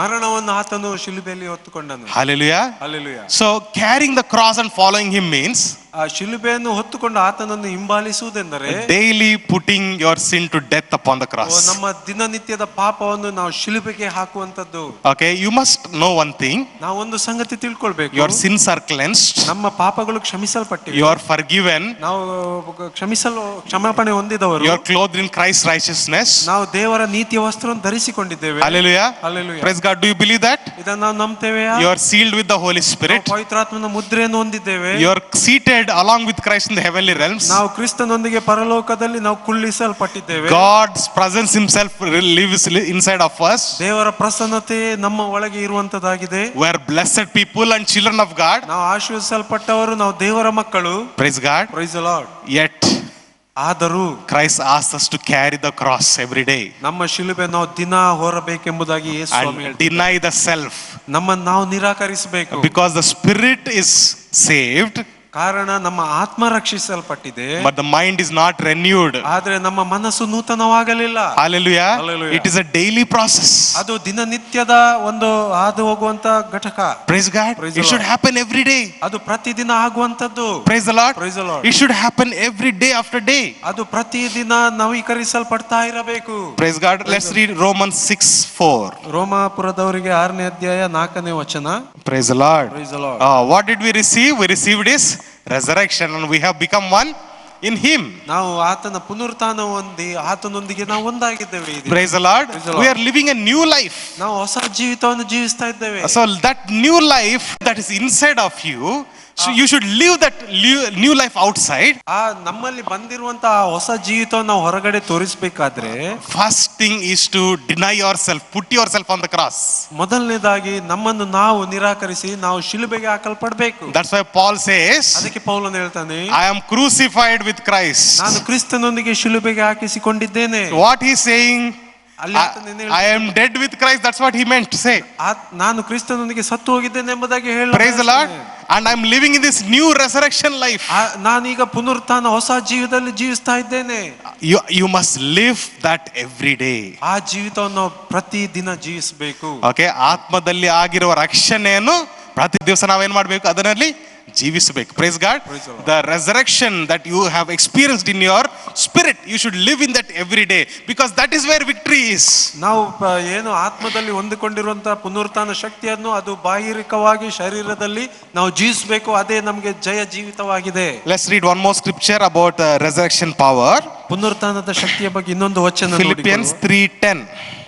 ಮರಣವನ್ನು ಆತನು ಶಿಲುಬೆಯಲ್ಲಿ ಹೊತ್ತುಕೊಂಡನು. Hallelujah. Hallelujah. So carrying the cross and following him means ಆ ಶಿಲುಬೆಯನ್ನು ಹೊತ್ತುಕೊಂಡು ಆತನನ್ನು ಹಿಂಬಾಲಿಸುವುದೆಂದರೆ daily putting your sin to death upon the cross. ನಮ್ಮ ದಿನನಿತ್ಯದ ಪಾಪವನ್ನು ನಾವು ಶಿಲುಬೆಗೆ ಹಾಕುವಂತದ್ದು. Okay, you must know one thing. ನಾವು ಒಂದು ಸಂಗತಿ ತಿಳ್ಕೊಳ್ಬೇಕು. Your sins are cleansed. ನಮ್ಮ ಪಾಪಗಳು ಕ್ಷಮಿಸಲ್ಪಟ್ಟಿವೆ. You are forgiven. ನಾವು ಕ್ಷಮಾಪಣೆ ಹೊಂದಿದವರು. You are clothed in Christ's righteousness. ನಾವು ದೇವರ ನೀತಿಯ ವಸ್ತ್ರವನ್ನು ಧರಿಸಿಕೊಂಡಿದ್ದೇವೆ. Hallelujah. Hallelujah. Praise God. Do you believe that? ಇದನ್ನು ನಾವು ನಂಬ್ತೇವೆಯಾ? You are sealed with the Holy Spirit. ಪವಿತ್ರಾತ್ಮನ ಮುದ್ರೆಯನ್ನು ಹೊಂದಿದ್ದೇವೆ. You are seated along with Christ in the heavenly realms. ನಾವು ಕ್ರಿಸ್ತನೊಂದಿಗೆ ಪರಲೋಕದಲ್ಲಿ ನಾವು ಕುಳ್ಳಿಸಲ್ಪಟ್ಟಿದ್ದೇವೆ. God's presence himself lives inside of us. ದೇವರ ಪ್ರಸನ್ನತೆ ನಮ್ಮ ಒಳಗೆ ಇರುವಂತದಾಗಿದೆ. We are blessed people and children of God. ನಾವು ಆಶೀರ್ವದಿಸಲ್ಪಟ್ಟವರು, ನಾವು ದೇವರ ಮಕ್ಕಳು. Praise God. Praise the Lord. Yet ಆದರೂ Christ asks us to carry the cross every day. ನಮ್ಮ ಶಿಲುಬೆ ನಾವು ದಿನ ಹೊರಬೇಕೆಂಬುದಾಗಿ ಯೇಸು ಸ್ವಾಮಿ And deny the self. ನಮ್ಮನ್ನು ನಾವು ನಿರಾಕರಿಸಬೇಕು. Because the spirit is saved. ಕಾರಣ ನಮ್ಮ ಆತ್ಮ ರಕ್ಷಿಸಲ್ಪಟ್ಟಿದೆ, but the mind is not renewed. ಆದ್ರೆ ನಮ್ಮ ಮನಸ್ಸು ನೂತನವಾಗಲಿಲ್ಲ. Hallelujah. Hallelujah. It is a daily process. ಅದು ದಿನನಿತ್ಯದ ಒಂದು ಹಾದು ಹೋಗುವಂತ ಘಟಕ. Praise God. Praise the It should Lord. happen every day. ಅದು ಪ್ರತಿದಿನ ಆಗುವಂತದ್ದು. Praise the Lord. Praise the Lord. It should happen every day after day. ಅದು ಪ್ರತಿದಿನ ನವೀಕರಿಸಲ್ಪಡ್ತಾ ಇರಬೇಕು. Praise God. Let's read Romans 6:4. ರೋಮಾಪುರದವರಿಗೆ 6ನೇ ಅಧ್ಯಾಯ 4ನೇ ವಚನ. Praise the Lord. Praise the Lord. What did we receive? We received his resurrection and we have become one in him. ನಾವು ಆತನ ಪುನರುತ್ಥಾನ ಹೊಂದಿ ಆತನೊಂದಿಗೆ ನಾವು ಒಂದಾಗಿದ್ದೇವೆ. Praise the Lord. Praise the Lord. We are living a new life. ನಾವು ಹೊಸ ಜೀವಿತವನ್ನು ಜೀವಿಸ್ತಾ ಇದ್ದೇವೆ. So that new life that is inside of you, so you should live that new life outside. ಆ ನಮ್ಮಲ್ಲಿ ಬಂದಿರುವಂತಹ ಹೊಸ ಜೀವಿತವನ್ನು ನಾವು ಹೊರಗಡೆ ತೋರಿಸಬೇಕಾದ್ರೆ First thing is to deny yourself, put yourself on the cross. ಮೊದಲನೇದಾಗಿ ನಮ್ಮನ್ನು ನಾವು ನಿರಾಕರಿಸಿ ನಾವು ಶಿಲುಬೆಗೆ ಹಾಕಲ್ಪಡಬೇಕು. That's why Paul says, ಅದಕ್ಕೆ ಪೌಲನು ಹೇಳ್ತಾನೆ, I am crucified with Christ. ನಾನು ಕ್ರಿಸ್ತನೊಂದಿಗೆ ಶಿಲುಬೆಗೆ ಹಾಕಿಸಿಕೊಂಡಿದ್ದೇನೆ. What he's saying, ಅಲ್ಲಿ I am dead with Christ. That's what he meant to say. ನಾನು ಕ್ರಿಸ್ತನೊಂದಿಗೆ ಸತ್ತು ಹೋಗಿದ್ದೇನೆ ಎಂಬುದಾಗಿ ಹೇಳ. Praise the Lord. And I'm living in this new resurrection life. ನಾನೀಗ ಪುನರುತ್ಥಾನ ಹೊಸ ಜೀವಿತದಲ್ಲಿ ಜೀವಿಸ್ತಾ ಇದ್ದೇನೆ. You must live that every day. ಆ ಜೀವಿತವನ್ನು ಪ್ರತಿ ದಿನ ಜೀವಿಸಬೇಕು. Okay, ಆತ್ಮದಲ್ಲಿ ಆಗಿರುವ ರಕ್ಷಣೆಯನ್ನು ಪ್ರತಿ ದಿವಸ ನಾವೇನ್ ಮಾಡಬೇಕು, ಅದರಲ್ಲಿ ಜೀವಿಸಬೇಕು. Praise God. The resurrection that you have experienced in your spirit, you should live in that every day, because that is where victory is. ನಾವು ಏನು ಆತ್ಮದಲ್ಲಿ ಹೊಂದಿಕೊಂಡಿರುವಂತಹ ಪುನರುತ್ಥಾನ ಶಕ್ತಿಯನ್ನು ಅದು ಬಾಹಿರಿಕವಾಗಿ ಶರೀರದಲ್ಲಿ ನಾವು ಜೀವಿಸಬೇಕು. ಅದೇ ನಮಗೆ ಜಯ ಜೀವಿತವಾಗಿದೆ. Let's read one more scripture about resurrection power. ಪುನರುತ್ಥಾನದ ಶಕ್ತಿಯ ಬಗ್ಗೆ ಇನ್ನೊಂದು ವಚನ. Philippians 3:10.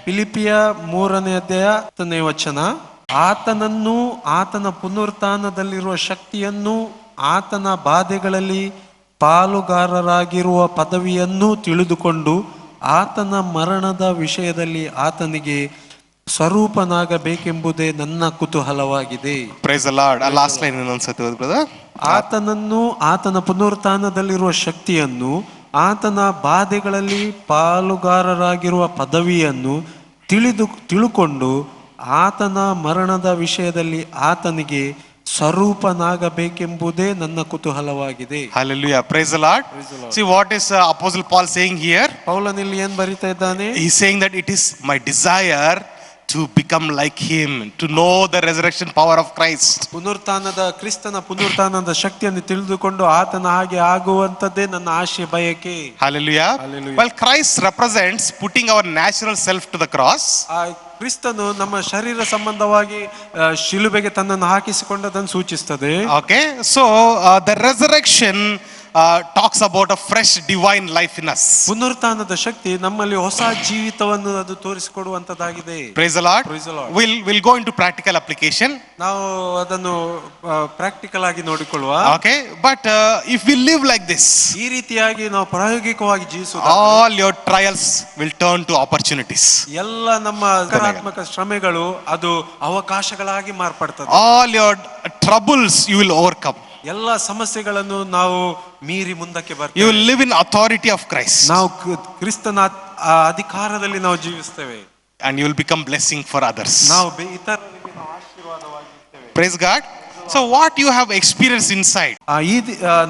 ಫಿಲಿಪಿಯ 3ನೇ ಅಧ್ಯಾಯ 10ನೇ ವಚನ. ಆತನನ್ನು, ಆತನ ಪುನರುತ್ಥಾನದಲ್ಲಿರುವ ಶಕ್ತಿಯನ್ನು, ಆತನ ಬಾಧೆಗಳಲ್ಲಿ ಪಾಲುಗಾರರಾಗಿರುವ ಪದವಿಯನ್ನು ತಿಳಿದುಕೊಂಡು ಆತನ ಮರಣದ ವಿಷಯದಲ್ಲಿ ಆತನಿಗೆ ಸ್ವರೂಪನಾಗಬೇಕೆಂಬುದೇ ನನ್ನ ಕುತೂಹಲವಾಗಿದೆ. Praise the Lord. Last line ಇನ್ನೊಂದ್ಸತಿ ಓದಿ brother. ಆತನನ್ನು, ಆತನ ಪುನರುತ್ಥಾನದಲ್ಲಿರುವ ಶಕ್ತಿಯನ್ನು, ಆತನ ಬಾಧೆಗಳಲ್ಲಿ ಪಾಲುಗಾರರಾಗಿರುವ ಪದವಿಯನ್ನು ತಿಳುಕೊಂಡು ಆತನ ಮರಣದ ವಿಷಯದಲ್ಲಿ ಆತನಿಗೆ ಸ್ವರೂಪನಾಗಬೇಕೆಂಬುದೇ ನನ್ನ ಕುತೂಹಲವಾಗಿದೆ. Hallelujah. Praise the Lord. See what is Apostle Paul saying here? ಪೌಲನಲ್ಲಿ ಏನ್ ಬರೀತಾ ಇದ್ದಾನೆ? He is saying that it is my desire to become like him, to know the resurrection power of Christ. ಕ್ರಿಸ್ತನ ಪುನರುತ್ಥಾನದ ಶಕ್ತಿಯನ್ನು ತಿಳಿದುಕೊಂಡು ಆತನ ಹಾಗೆ ಆಗುವಂತದ್ದೇ ನನ್ನ ಆಶೆ, ಬಯಕೆ. Hallelujah. Well, Christ represents putting our natural self to the cross. ಕ್ರಿಸ್ತನು ನಮ್ಮ ಶರೀರ ಸಂಬಂಧವಾಗಿ ಶಿಲುಬೆಗೆ ತನ್ನನ್ನು ಹಾಕಿಸಿಕೊಂಡದನ್ನು ಸೂಚಿಸುತ್ತದೆ. Okay, so the resurrection talks about a fresh divine life in us. ಪುನರುತ್ಥಾನದ ಶಕ್ತಿ ನಮ್ಮಲ್ಲಿ ಹೊಸ ಜೀವಿತವನ್ನು ಅದು ತೋರಿಸಿಕೊಡುವಂತದ್ದಾಗಿದೆ. Praise the Lord. Praise the Lord. We'll go into practical application. ನಾವು ಅದನ್ನು ಪ್ರಾಕ್ಟಿಕಲ್ ಆಗಿ ನೋಡಿಕೊಳ್ಳುವ. Okay, but if we live like this, ಈ ರೀತಿಯಾಗಿ ನಾವು ಪ್ರಾಯೋಗಿಕವಾಗಿ ಜೀವಿಸುವುದು, all your trials will turn to opportunities. ಎಲ್ಲ ನಮ್ಮ ಸಕಾರಾತ್ಮಕ ಶ್ರಮೆಗಳು ಅದು ಅವಕಾಶಗಳಾಗಿ ಮಾರ್ಪಡ್ತದೆ. All your troubles you will overcome. ಎಲ್ಲ ಸಮಸ್ಯೆಗಳನ್ನು ನಾವು ಮೀರಿ ಮುಂದಕ್ಕೆ ಬರ್ತೇವೆ. You will live in authority of Christ. ನಾವು ಕ್ರಿಸ್ತನ ಅಧಿಕಾರದಲ್ಲಿ ನಾವು ಜೀವಿಸ್ತೇವೆ. And you will become blessing for others. ನಾವು ಇತರರಿಗೆ ನಾವು ಆಶೀರ್ವಾದವಾಗಿರ್ತೇವೆ. Praise God. So what you have experienced inside,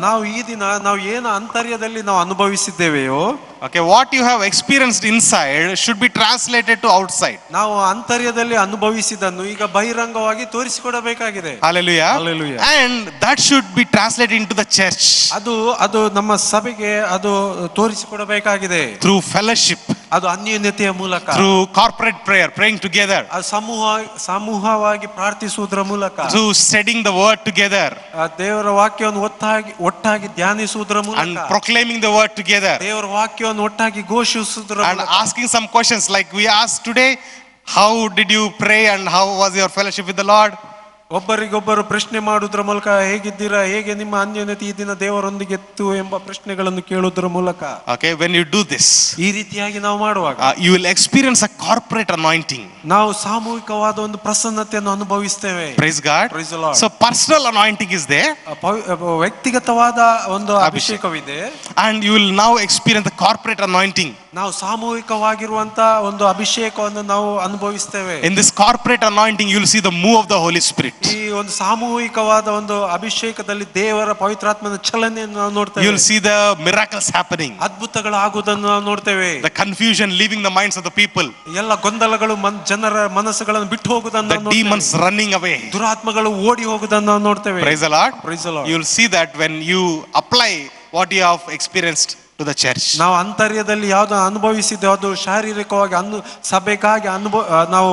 ನಾವು ಈ ದಿನ ನಾವು ಏನು ಅಂತರ್ಯದಲ್ಲಿ ನಾವು ಅನುಭವಿಸಿದ್ದೇವೆಯೋ, okay, what you have experienced inside should be translated to outside. ನಾವು ಅಂತರ್ಯದಲ್ಲಿ ಅನುಭವಿಸಿದನ್ನು ಈಗ ಬಹಿರಂಗವಾಗಿ ತೋರಿಸಿಕೊಡಬೇಕಾಗಿದೆ. Hallelujah. Hallelujah. And that should be translated into the church. ಅದು ನಮ್ಮ ಸಭೆಗೆ ಅದು ತೋರಿಸಿಕೊಡಬೇಕಾಗಿದೆ. Through fellowship, ಅದು ಅನ್ಯೋನ್ಯತೆಯ ಮೂಲಕ, through corporate prayer, praying together, ಅದು ಸಮೂಹವಾಗಿ ಪ್ರಾರ್ಥಿಸುವುದರ ಮೂಲಕ, through studying the word together, ದೇವರ ವಾಕ್ಯವನ್ನು ಒಟ್ಟಾಗಿ ಧ್ಯಾನಿಸುವುದರ ಮೂಲಕ, and proclaiming the word together, ದೇವರ ವಾಕ್ಯವನ್ನು ಒಟ್ಟಾಗಿ ಘೋಷಿಸುವುದರ and ಮೂಲಕ, asking some questions like we asked today, how did you pray and how was your fellowship with the Lord? ಒಬ್ಬರಿಗೊಬ್ಬರು ಪ್ರಶ್ನೆ ಮಾಡುವುದರ ಮೂಲಕ, ಹೇಗಿದ್ದೀರಾ, ಹೇಗೆ ನಿಮ್ಮ ಅನ್ಯೋನ್ಯತೆ ಈ ದಿನ ದೇವರೊಂದಿಗೆ ಇತ್ತು ಎಂಬ ಪ್ರಶ್ನೆಗಳನ್ನು ಕೇಳುವುದರ ಮೂಲಕ. Okay, when you do this, ಈ ರೀತಿಯಾಗಿ ನಾವು ಮಾಡುವಾಗ you will experience a corporate anointing. ನಾವು ಸಾಮೂಹಿಕವಾದ ಒಂದು ಪ್ರಸನ್ನತೆಯನ್ನು ಅನುಭವಿಸ್ತೇವೆ. Praise God. Praise the Lord. So personal anointing is there, ವ್ಯಕ್ತಿಗತವಾದ ಒಂದು ಅಭಿಷೇಕವಿದೆ, and you will now experience the corporate anointing. ನಾವು ಸಾಮೂಹಿಕವಾಗಿರುವಂತ ಒಂದು ಅಭಿಷೇಕವನ್ನು ನಾವು ಅನುಭವಿಸ್ತೇವೆ. In this corporate anointing you will see the move of the Holy Spirit. ಈ ಒಂದು ಸಾಮೂಹಿಕವಾದ ಒಂದು ಅಭಿಷೇಕದಲ್ಲಿ ದೇವರ ಪವಿತ್ರಾತ್ಮನ ಚಲನೆಯನ್ನು ನಾವು ನೋಡ್ತೇವೆ. You will see the miracles happening. ಅದ್ಭುತಗಳು ಆಗುವುದನ್ನು ನಾವು ನೋಡ್ತೇವೆ. The confusion leaving the minds of the people. ಎಲ್ಲ ಗೊಂದಲಗಳು ಜನರ ಮನಸ್ಸುಗಳನ್ನು ಬಿಟ್ಟು ಹೋಗುವುದನ್ನು The demons running away. ದುರಾತ್ಮಗಳು ಓಡಿ ಹೋಗುವುದನ್ನು ನಾವು ನೋಡ್ತೇವೆ. Praise the Lord. Praise the Lord. You will see that when you apply what you have experienced to the church. ನಾವು ಅಂತರ್ಯದಲ್ಲಿ ಯಾವುದು ಅನುಭವಿಸಿದ್ದೇವೆ ಅದು ಶಾರೀರಿಕವಾಗಿ ಸಭೆಗಾಗಿ ನಾವು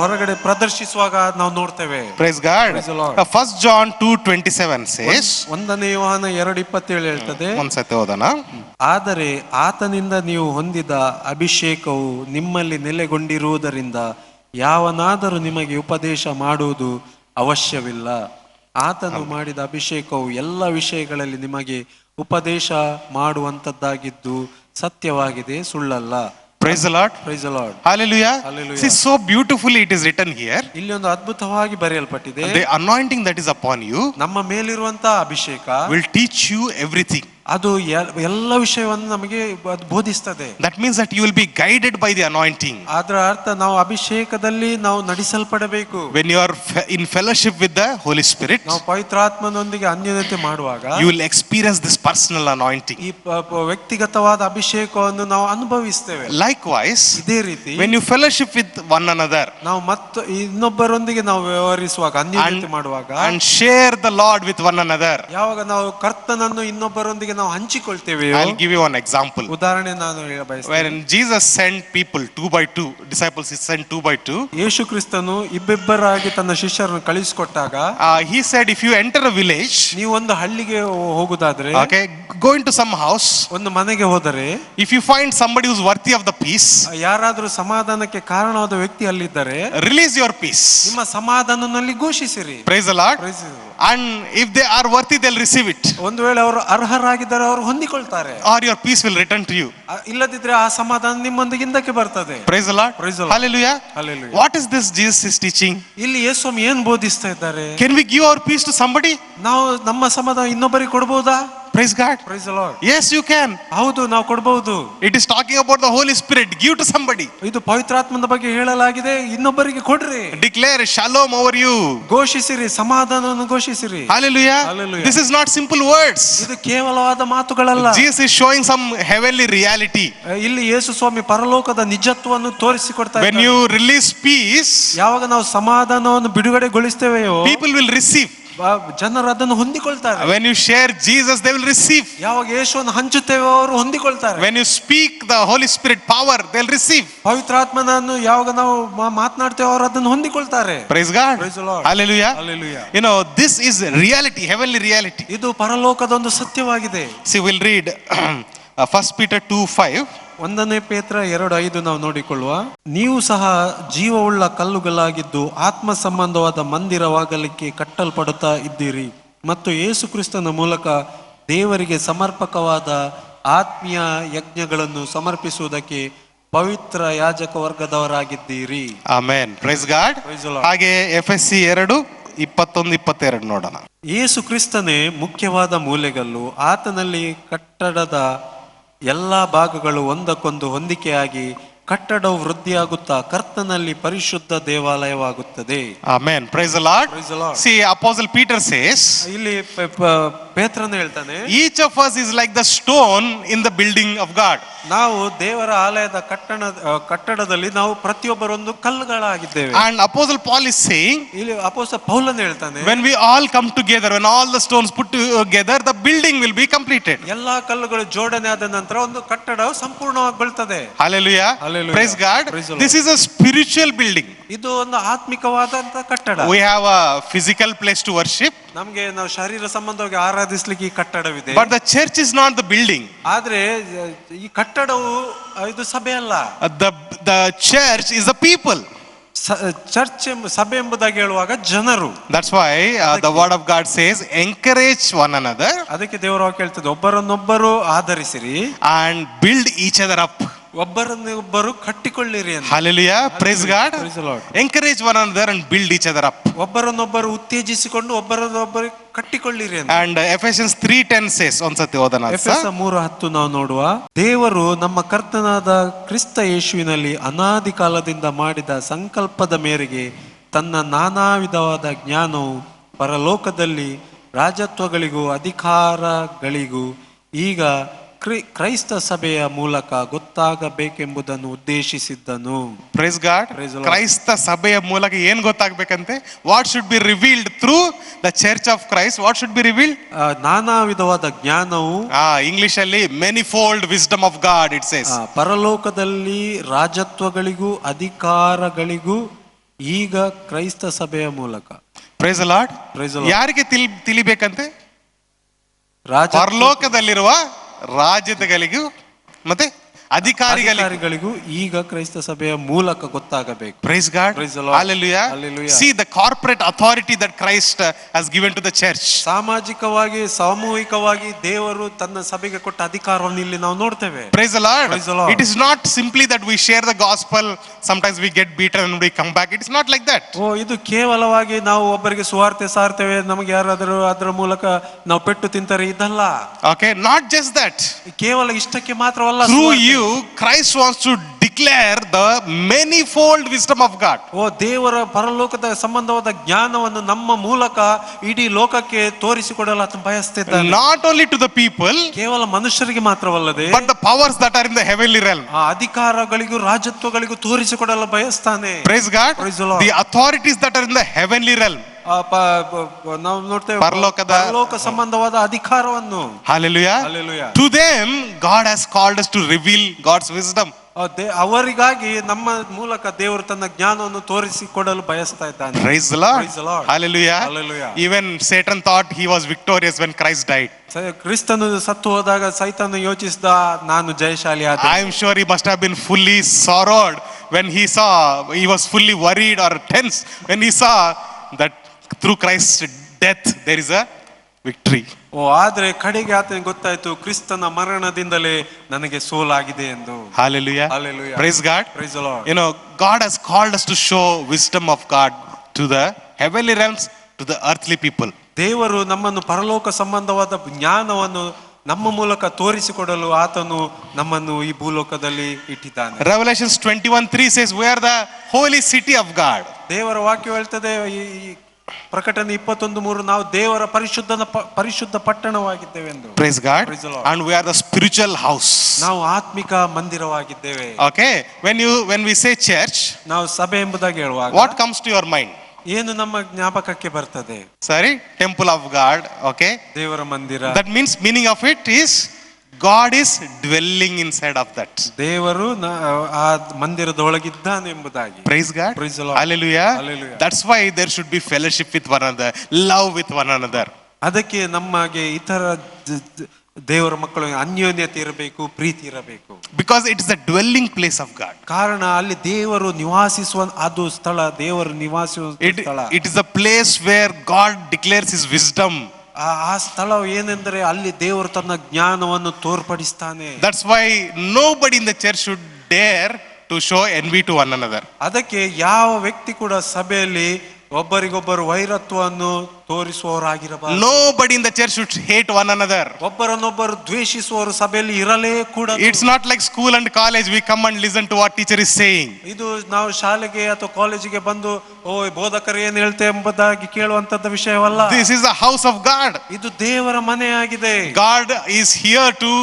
ಹೊರಗಡೆ ಪ್ರದರ್ಶಿಸುವಾಗ ನಾವು ನೋಡ್ತೇವೆ. Praise God. Praise the Lord. 1 John 2:27 says, 1 ಯೋಹಾನ 2:27 ಹೇಳ್ತದೆ, ಒಂದ್ಸತಿ ಓದೋಣ. ಆದರೆ ಆತನಿಂದ ನೀವು ಹೊಂದಿದ ಅಭಿಷೇಕವು ನಿಮ್ಮಲ್ಲಿ ನೆಲೆಗೊಂಡಿರುವುದರಿಂದ ಯಾವನಾದರೂ ನಿಮಗೆ ಉಪದೇಶ ಮಾಡುವುದು ಅವಶ್ಯವಿಲ್ಲ. ಆತನು ಮಾಡಿದ ಅಭಿಷೇಕವು ಎಲ್ಲ ವಿಷಯಗಳಲ್ಲಿ ನಿಮಗೆ ಉಪದೇಶ ಮಾಡುವಂತದ್ದಾಗಿದ್ದು ಸತ್ಯವಾಗಿದೆ, ಸುಳ್ಳಲ್ಲ. Praise the Lord. Praise the Lord. Hallelujah. Hallelujah. See, so beautifully it is written here. ಇಲ್ಲಿ ಒಂದು ಅದ್ಭುತವಾಗಿ ಬರೆಯಲ್ಪಟ್ಟಿದೆ, The anointing that is upon you ನಮ್ಮ ಮೇಲಿರುವಂತ ಅಭಿಷೇಕ will teach you everything. ಅದು ಎಲ್ಲ ವಿಷಯವನ್ನು ನಮಗೆ ಅದು ಬೋಧಿಸ್ತದೆ. That means that you will be guided by the anointing. ಅದರ ಅರ್ಥ ನಾವು ಅಭಿಷೇಕದಲ್ಲಿ ನಾವು ನಡೆಸಲ್ಪಡಬೇಕು. When you are in fellowship with the Holy Spirit, ನಾವು ಪವಿತ್ರಾತ್ಮನೊಂದಿಗೆ ಅನ್ಯೋನ್ಯತೆ ಮಾಡುವಾಗ you will experience this personal anointing. ಈ ವ್ಯಕ್ತಿಗತವಾದ ಅಭಿಷೇಕವನ್ನು ನಾವು ಅನುಭವಿಸ್ತೇವೆ. Likewise, ಇದೇ ರೀತಿ when you fellowship with one another ನಾವು ಮತ್ತು ಇನ್ನೊಬ್ಬರೊಂದಿಗೆ ನಾವು ವ್ಯವಹರಿಸುವಾಗ, ಅನ್ಯೋನ್ಯತೆ ಮಾಡುವಾಗ, and share the Lord with one another, ಯಾವಾಗ ನಾವು ಕರ್ತನನ್ನು ಇನ್ನೊಬ್ಬರೊಂದಿಗೆ ನಾವು ಹಂಚಿಕೊಳ್ತೇವೆ. I'll give you one example. ಉದಾಹರಣೆ ನಾನು ಹೇಳಬಯಸ್ತೇನೆ. When Jesus sent people 2 by 2, disciples he sent 2 by 2. ಯೇಸು ಕ್ರಿಸ್ತನು ಇಬ್ಬಿಬ್ಬರಾಗಿ ತನ್ನ ಶಿಷ್ಯರನ್ನು ಕಳಿಸಿಕೊಟ್ಟಾಗ He said, if you enter a village, ನೀವು ಒಂದು ಹಳ್ಳಿಗೆ ಹೋಗುದಾದ್ರೆ, okay, go into some house. ಒಂದು ಮನೆಗೆ ಹೋದರೆ, If you find somebody who's worthy of the peace, ಯಾರಾದ್ರೂ ಸಮಾಧಾನಕ್ಕೆ ಕಾರಣವಾದ ವ್ಯಕ್ತಿ ಅಲ್ಲಿದ್ದರೆ, release your peace. ನಿಮ್ಮ ಸಮಾಧಾನನಲ್ಲಿ ಘೋಷಿಸಿರಿ. Praise the Lord. Praise the Lord. And if they are worthy, they'll receive it. ಒಂದು ವೇಳೆ ಅವರು ಅರ್ಹರಾಗಿದ್ದರೆ ಅವರು ಹೊಂದಿಕೊಳ್ತಾರೆ, Or your peace will return to you. ಇಲ್ಲದಿದ್ರೆ ಆ ಸಮಾಧಾನ ನಿಮ್ಮೊಂದಿಗೆ ಹಿಂದಕ್ಕೆ ಬರ್ತದೆ. Praise the Lord. Praise the Lord. Hallelujah. Hallelujah. What is this Jesus is teaching? ಇಲ್ಲಿ ಯೇಸು ಏನ್ ಬೋಧಿಸ್ತಾ ಇದ್ದಾರೆ? Can we give our peace to somebody? ನಾವು ನಮ್ಮ ಸಮಾಧಾನ ಇನ್ನೊಬ್ಬರಿಗೆ ಕೊಡಬಹುದಾ? Praise God. Praise the Lord. Yes, you can. ಹೌದು, ನಾವು ಕೊಡಬಹುದು. It is talking about the Holy Spirit. Give to somebody. ಇದು ಪವಿತ್ರಾತ್ಮದ ಬಗ್ಗೆ ಹೇಳಲಾಗಿದೆ, ಇನ್ನೊಬ್ಬರಿಗೆ ಕೊಡ್ರಿ. Declare shalom over you. ಘೋಷಿಸಿರಿ, ಸಮಾಧಾನವನ್ನು ಘೋಷಿಸಿರಿ. Hallelujah. Hallelujah. This is not simple words. ಇದು ಕೇವಲವಾದ ಮಾತುಗಳಲ್ಲ. Jesus is showing some heavenly reality. ಇಲ್ಲಿ ಯೇಸು ಸ್ವಾಮಿ ಪರಲೋಕದ ನಿಜತ್ವವನ್ನು ತೋರಿಸಿಕೊಡ್ತಾ When ಇದ್ದಾರೆ. you release peace, ಯಾವಾಗ ನಾವು ಸಮಾಧಾನವನ್ನು ಬಿಡುಗಡೆಗೊಳಿಸ್ತೇವೆಯೋ, people will receive. ಜನರು ಅದನ್ನು ಹೊಂದಿಕೊಳ್ತಾರೆ. When you share Jesus, they will receive. ಯಾವಾಗ ಯೇಸುವನ್ನು ಹಂಚುತ್ತೇವೆ ಅವರು ಹೊಂದಿಕೊಳ್ತಾರೆ. When you speak the Holy Spirit power, they'll receive. ಪವಿತ್ರಾತ್ಮನನ್ನು ಯಾವಾಗ ನಾವು ಮಾತನಾಡ್ತೇವೆ ಅವರು ಅದನ್ನು ಹೊಂದಿಕೊಳ್ತಾರೆ. Praise God. Praise the Lord. Hallelujah. Hallelujah. You know, this is reality, heavenly reality. ಇದು ಪರಲೋಕದ ಒಂದು ಸತ್ಯವಾಗಿದೆ. See, we'll read 1 Peter 2:5. 1 ಪೇತ್ರ 2:5 ನಾವು ನೋಡಿಕೊಳ್ಳುವ. ನೀವು ಸಹ ಜೀವವುಳ್ಳ ಕಲ್ಲುಗಳಾಗಿದ್ದು ಆತ್ಮ ಸಂಬಂಧವಾದ ಮಂದಿರವಾಗಲಿಕ್ಕೆ ಕಟ್ಟಲ್ಪಡುತ್ತಾ ಇದ್ದೀರಿ ಮತ್ತು ಯೇಸು ಕ್ರಿಸ್ತನ ಮೂಲಕ ದೇವರಿಗೆ ಸಮರ್ಪಕವಾದ ಆತ್ಮೀಯ ಯಜ್ಞಗಳನ್ನು ಸಮರ್ಪಿಸುವುದಕ್ಕೆ ಪವಿತ್ರ ಯಾಜಕ ವರ್ಗದವರಾಗಿದ್ದೀರಿ. Amen. Praise God. Praise the Lord. ಹಾಗೆ ಎಫೆಸಿ 2:21-22 ನೋಡೋಣ. ಯೇಸು ಕ್ರಿಸ್ತನೇ ಮುಖ್ಯವಾದ ಮೂಲೆಗಲ್ಲು, ಆತನಲ್ಲಿ ಕಟ್ಟಡದ ಎಲ್ಲಾ ಭಾಗಗಳು ಒಂದಕ್ಕೊಂದು ಹೊಂದಿಕೆಯಾಗಿ ಕಟ್ಟಡವು ವೃದ್ಧಿಯಾಗುತ್ತಾ ಕರ್ತನಲ್ಲಿ ಪರಿಶುದ್ಧ ದೇವಾಲಯವಾಗುತ್ತದೆ. Amen. Praise the Lord. Praise the Lord. See, Apostle Peter says, ಇಲ್ಲಿ ಪೇತ್ರನು ಹೇಳ್ತಾನೆ, each of us is like the stone in the building of God. ನಾವು ದೇವರ ಆಲಯದ ಕಟ್ಟಡದಲ್ಲಿ ನಾವು ಪ್ರತಿಯೊಬ್ಬರೊಂದು ಕಲ್ಲುಗಳಾಗಿದ್ದೇವೆ. And Apostle Paul is saying, ಇಲ್ಲಿ ಅಪೊಸ್ತಲ ಪೌಲನು ಹೇಳ್ತಾನೆ, when we all come together, when all the stones put together, the building will be completed. ಎಲ್ಲಾ ಕಲ್ಲುಗಳು ಜೋಡಣೆ ಆದ ನಂತರ ಒಂದು ಕಟ್ಟಡವು ಸಂಪೂರ್ಣವಾಗಿ ಬೀಳ್ತದೆ. Hallelujah. Hallelujah. Praise God. Praise the Lord. This is a spiritual building. ಇದು ಒಂದು ಆತ್ಮಿಕವಾದಂತ ಕಟ್ಟಡ. We have a physical place to worship, ನಮ್ಗೆ ನಾವು ಶರೀರ ಸಂಬಂಧವಾಗಿ ಆರಾಧಿಸ್ಲಿಕ್ಕೆ ಈ ಕಟ್ಟಡವಿದೆ. but the church is not the building. ಆದ್ರೆ ಈ ಕಟ್ಟಡವು ಇದು ಸಭೆ ಅಲ್ಲ. The church is the people. Church ಸಭೆ ಎಂಬುದಾಗಿ ಹೇಳುವಾಗ ಜನರು. That's why the word of God says, encourage one another. ಅದಕ್ಕೆ ದೇವರ ವಾಕ್ಯ ಹೇಳ್ತದೆ, ಒಬ್ಬರನ್ನೊಬ್ಬರು ಆಧರಿಸಿರಿ and build each other up. ಒಬ್ಬರನ್ನೊಬ್ಬರು ಕಟ್ಟಿಕೊಳ್ಳಿರಿ ಅಂತ. Hallelujah. Praise God. Praise the Lord. Encourage one another and build each other up. ಒಬ್ಬರನ್ನೊಬ್ಬರು ಉತ್ತೇಜಿಸಿಕೊಂಡು ಒಬ್ಬರನ್ನೊಬ್ಬರು ಕಟ್ಟಿಕೊಳ್ಳಿರಿ ಅಂತ. And Ephesians 3:10 says, ಒಂದ್ಸತಿ ಓದೋಣ. ಎಫೆಸ 3:10 ನಾವು ನೋಡುವ, ದೇವರು ನಮ್ಮ ಕರ್ತನಾದ ಕ್ರಿಸ್ತ ಯೇಸುವಿನಲ್ಲಿ ಅನಾದಿ ಕಾಲದಿಂದ ಮಾಡಿದ ಸಂಕಲ್ಪದ ಮೇರೆಗೆ ತನ್ನ ನಾನಾ ವಿಧವಾದ ಜ್ಞಾನವು ಪರಲೋಕದಲ್ಲಿ ರಾಜತ್ವಗಳಿಗೂ ಅಧಿಕಾರಗಳಿಗೂ ಈಗ ಕ್ರೈಸ್ತ ಸಭೆಯ ಮೂಲಕ ಗೊತ್ತಾಗಬೇಕೆಂಬುದನ್ನು ಉದ್ದೇಶಿಸಿದ್ದನು. Praise God. Praise the Lord. ಕ್ರೈಸ್ತ ಸಭೆಯ ಮೂಲಕ ಏನ್ ಗೊತ್ತಾಗ್ಬೇಕಂತೆ? What should be revealed through the church of Christ? What should be revealed? ನಾನಾ ವಿಧವಾದ ಜ್ಞಾನವು, ಇಂಗ್ಲಿಷ್ ಅಲ್ಲಿ manifold wisdom of God it says. ಪರಲೋಕದಲ್ಲಿ ರಾಜತ್ವಗಳಿಗೂ ಅಧಿಕಾರಗಳಿಗೂ ಈಗ ಕ್ರೈಸ್ತ ಸಭೆಯ ಮೂಲಕ. Praise the Lord. Praise the Lord. ಯಾರಿಗೆ ತಿಳಿಬೇಕಂತೆ? ರಾಜ ಪರಲೋಕದಲ್ಲಿರುವ ರಾಜ್ಯಗಳಿಗೂ ಮತ್ತೆ ಅಧಿಕಾರಿಗಳಿಗೂ ಈಗ ಕ್ರೈಸ್ತ ಸಭೆಯ ಮೂಲಕ ಗೊತ್ತಾಗಬೇಕು. Praise God. Praise the Lord. Hallelujah. Hallelujah. See the corporate authority that Christ has given to the church. ಸಾಮಾಜಿಕವಾಗಿ ಸಾಮೂಹಿಕವಾಗಿ ದೇವರು ತನ್ನ ಸಭೆಗೆ ಕೊಟ್ಟ ಅಧಿಕಾರವನ್ನು ಇಲ್ಲಿ ನಾವು ನೋಡ್ತೇವೆ. Praise the Lord. Praise the Lord. It is not simply that we share the gospel, sometimes we get beaten and we come back. It is not like that. ಇದು ಕೇವಲವಾಗಿ ನಾವು ಒಬ್ಬರಿಗೆ ಸುವಾರ್ತೆ ಸಾರ್ತೇವೆ, ನಮಗೆ ಯಾರಾದರೂ ಅದರ ಮೂಲಕ ನಾವು ಪೆಟ್ಟು ತಿಂತಾರೆ, ಇದಲ್ಲ. Okay, not just that. ಕೇವಲ ಇಷ್ಟಕ್ಕೆ ಮಾತ್ರವಲ್ಲ. Through you Christ wants to declare the manifold wisdom of God. ದೇವರ ಪರಲೋಕದ ಸಂಬಂಧವಾದ ಜ್ಞಾನವನ್ನು ನಮ್ಮ ಮೂಲಕ ಇಡೀ ಲೋಕಕ್ಕೆ ತೋರಿಸಿಕೊಡಲು ಆತನು ಬಯಸ್ತಿದ್ದಾನೆ. Not only to the people, ಕೇವಲ ಮನುಷ್ಯರಿಗೆ ಮಾತ್ರವಲ್ಲದೆ, but the powers that are in the heavenly realm. ಅಧಿಕಾರಗಳಿಗೂ ರಾಜತ್ವಗಳಿಗೂ ತೋರಿಸಿಕೊಡಲು ಬಯಸ್ತಾನೆ. Praise God. Praise the Lord. The authorities that are in the heavenly realm. ನಾವು ನೋಡ್ತೇವೆ ಪರಲೋಕ ಸಂಬಂಧವಾದ ಅಧಿಕಾರವನ್ನು. Hallelujah. Hallelujah. To them God has called us to reveal God's wisdom. ಅವರಿಗಾಗಿ ನಮ್ಮ ಮೂಲಕ ದೇವರು ತನ್ನ ಜ್ಞಾನವನ್ನು ತೋರಿಸಿಕೊಡಲು ಬಯಸ್ತಾ ಇದ್ದಾನೆ. Praise the Lord. Praise the Lord. Hallelujah. Hallelujah. Even Satan thought he was victorious when Christ died. ಕ್ರಿಸ್ತನು ಸತ್ತು ಹೋದಾಗ ಸೈತಾನ ಯೋಚಿಸಿದ, ನಾನು ಜಯಶಾಲಿ ಆದ. I am sure he must have been fully sorrowed when he was fully worried or tense when he saw that through Christ's death there is a victory. ಆದ್ರೆ ಕಡೆಗೆ ಆತನಿಗೆ ಗೊತ್ತಾಯ್ತು, ಕ್ರಿಸ್ತನ ಮರಣದಿಂದಲೇ ನನಗೆ ಸೋಲಾಗಿದೆ ಎಂದು. Hallelujah. Hallelujah. Praise God. Praise the Lord. You know, God has called us to show wisdom of God to the heavenly realms, to the earthly people. ದೇವರು ನಮ್ಮನ್ನು ಪರಲೋಕ ಸಂಬಂಧವಾದ ಜ್ಞಾನವನ್ನು ನಮ್ಮ ಮೂಲಕ ತೋರಿಸಿಕೊಡಲು ಆತನು ನಮ್ಮನ್ನು ಈ ಭೂಲೋಕದಲ್ಲಿ ಇಟ್ಟಿದ್ದಾನೆ. Revelations 21:3 says we are the holy city of God. ದೇವರ ವಾಕ್ಯ ಹೇಳ್ತದೆ, ಈ ಪ್ರಕಟಣೆ 21:3, ನಾವು ದೇವರ ಪರಿಶುದ್ಧ ಪಟ್ಟಣವಾಗಿದ್ದೇವೆ ಎಂದು. Praise God. Praise the Lord. And we are the spiritual house. ನಾವು ಆತ್ಮಿಕ ಮಂದಿರವಾಗಿದ್ದೇವೆ. Okay, when we say church, ನಾವು ಸಭೆ ಎಂಬುದಾಗಿ ಹೇಳುವಾಗ what comes to your mind? ಏನು ನಮ್ಮ ಜ್ಞಾಪಕಕ್ಕೆ ಬರ್ತದೆ? Sorry, temple of God. Okay, ದೇವರ ಮಂದಿರ. that meaning of it is God is dwelling inside of that. ದೇವರು ಆ ಮಂದಿರದೊಳಗಿದ್ದಾನೆ ಎಂಬುದಾಗಿ. Praise God. Praise the Lord. Hallelujah. Hallelujah. That's why there should be fellowship with one another, love with one another. ಅದಕ್ಕೆ ನಮಗೆ ಇತರ ದೇವರ ಮಕ್ಕಳು ಅನ್ಯೋನ್ಯತೆ ಇರಬೇಕು, ಪ್ರೀತಿ ಇರಬೇಕು. Because it is the dwelling place of God. ಕಾರಣ ಅಲ್ಲಿ ದೇವರು ನಿವಾಸಿಸುವ ಅದು ಸ್ಥಳ, ದೇವರು ನಿವಾಸಿಸುವ ಸ್ಥಳ. It is the place where God declares his wisdom. ಆ ಸ್ಥಳ ಏನೆಂದರೆ ಅಲ್ಲಿ ದೇವರು ತನ್ನ ಜ್ಞಾನವನ್ನು ತೋರ್ಪಡಿಸ್ತಾನೆ. That's why nobody in the church should dare to show envy to one another. ಅದಕ್ಕೆ ಯಾವ ವ್ಯಕ್ತಿ ಕೂಡ ಸಭೆಯಲ್ಲಿ ಒಬ್ಬರಿಗೊಬ್ಬರು ವೈರತ್ವವನ್ನು ತೋರಿಸುವವರಾಗಿರಬಾರದು. Nobody in the church should hate one another. ಒಬ್ಬರನ್ನೊಬ್ಬರು ದ್ವೇಷಿಸುವವರು ಸಭೆಯಲ್ಲಿ ಇರಲೇ ಕೂಡ. It's not like school and college we come and listen to what teacher is saying. ಇದು ನಾವು ಶಾಲೆಗೆ ಅಥವಾ ಕಾಲೇಜಿಗೆ ಬಂದು ಬೋಧಕರು ಏನು ಹೇಳ್ತೆ ಎಂಬುದಾಗಿ ಕೇಳುವಂತದ್ದು ವಿಷಯವಲ್ಲ. This is the house of God. ಇದು ದೇವರ ಮನೆಯಾಗಿದೆ. God is here to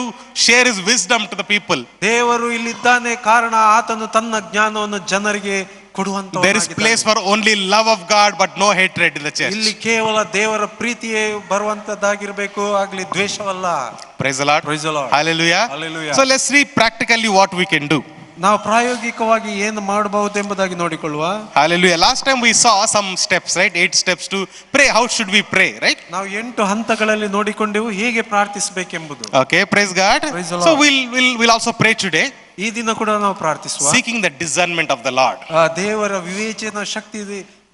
share his wisdom to the people. ದೇವರು ಇಲ್ಲಿದ್ದಾನೆ, ಕಾರಣ ಆತನು ತನ್ನ ಜ್ಞಾನವನ್ನು ಜನರಿಗೆ ಕೊಡುವಂತ. There is place for only love of God but no hatred in the church. ಇಲ್ಲಿ ಕೇವಲ ದೇವರ ಪ್ರೀತಿಯೇ ಬರುವಂತದ್ದಾಗಿರಬೇಕು, ಆಗ್ಲಿ ದ್ವೇಷವಲ್ಲ. Praise the Lord. Praise the Lord. Hallelujah. Hallelujah. So let's see practically what we can do. ನಾವು ಪ್ರಾಯೋಗಿಕವಾಗಿ ಏನು ಮಾಡಬಹುದು ಎಂಬುದಾಗಿ ನೋಡಿಕೊಳ್ಳುವ. Hallelujah. Last time we saw some steps, right? 8 steps to pray. How should we pray, right? ನಾವು 8 ಹಂತಗಳಲ್ಲಿ ನೋಡಿಕೊಂಡೆವು ಹೇಗೆ ಪ್ರಾರ್ಥಿಸಬೇಕೆಂಬುದು. Okay, praise God. Praise the Lord. So we'll also pray today. ಈ ದಿನ ಕೂಡ ನಾವು ಪ್ರಾರ್ಥಿಸುವ, seeking the discernment of the Lord. ದೇವರ ವಿವೇಚನಾ ಶಕ್ತಿ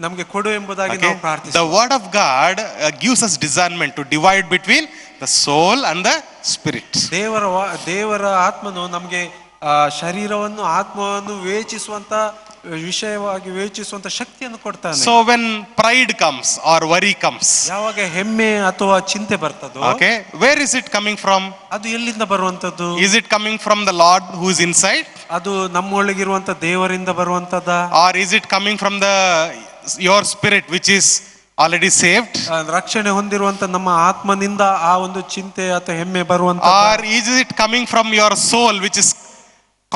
ನಮಗೆ ಕೊಡು ಎಂಬುದಾಗಿ ನಾವು ಪ್ರಾರ್ಥಿಸುವ. The word of God gives us discernment to divide between the soul and the spirit. ದೇವರ ಆತ್ಮನು ನಮಗೆ ಶರೀರವನ್ನು ಆತ್ಮವನ್ನು ವಿವೇಚಿಸುವಂತ ವಿಷಯವಾಗಿ ವಿವೇಚಿಸುವಂತ ಶಕ್ತಿಯನ್ನು ಕೊಡ್ತಾನೆ. So when pride comes or worry comes, ಯಾವಾಗ ಹೆಮ್ಮೆ ಅಥವಾ ಚಿಂತೆ ಬರ್ತದೋ, okay, where is it coming from? ಅದು ಎಲ್ಲಿಂದ ಬರುವಂತದ್ದು? Is it coming from the Lord who is inside? ಅದು ನಮ್ಮೊಳಗಿರುವಂತ ದೇವರಿಂದ ಬರುವಂತದ? Or is it coming from the your spirit which is already saved, ರಕ್ಷಣೆ ಹೊಂದಿರುವಂತ ನಮ್ಮ ಆತ್ಮನಿಂದ ಆ ಒಂದು ಚಿಂತೆ ಅಥವಾ ಹೆಮ್ಮೆ ಬರುವಂತ, or is it coming from your soul which is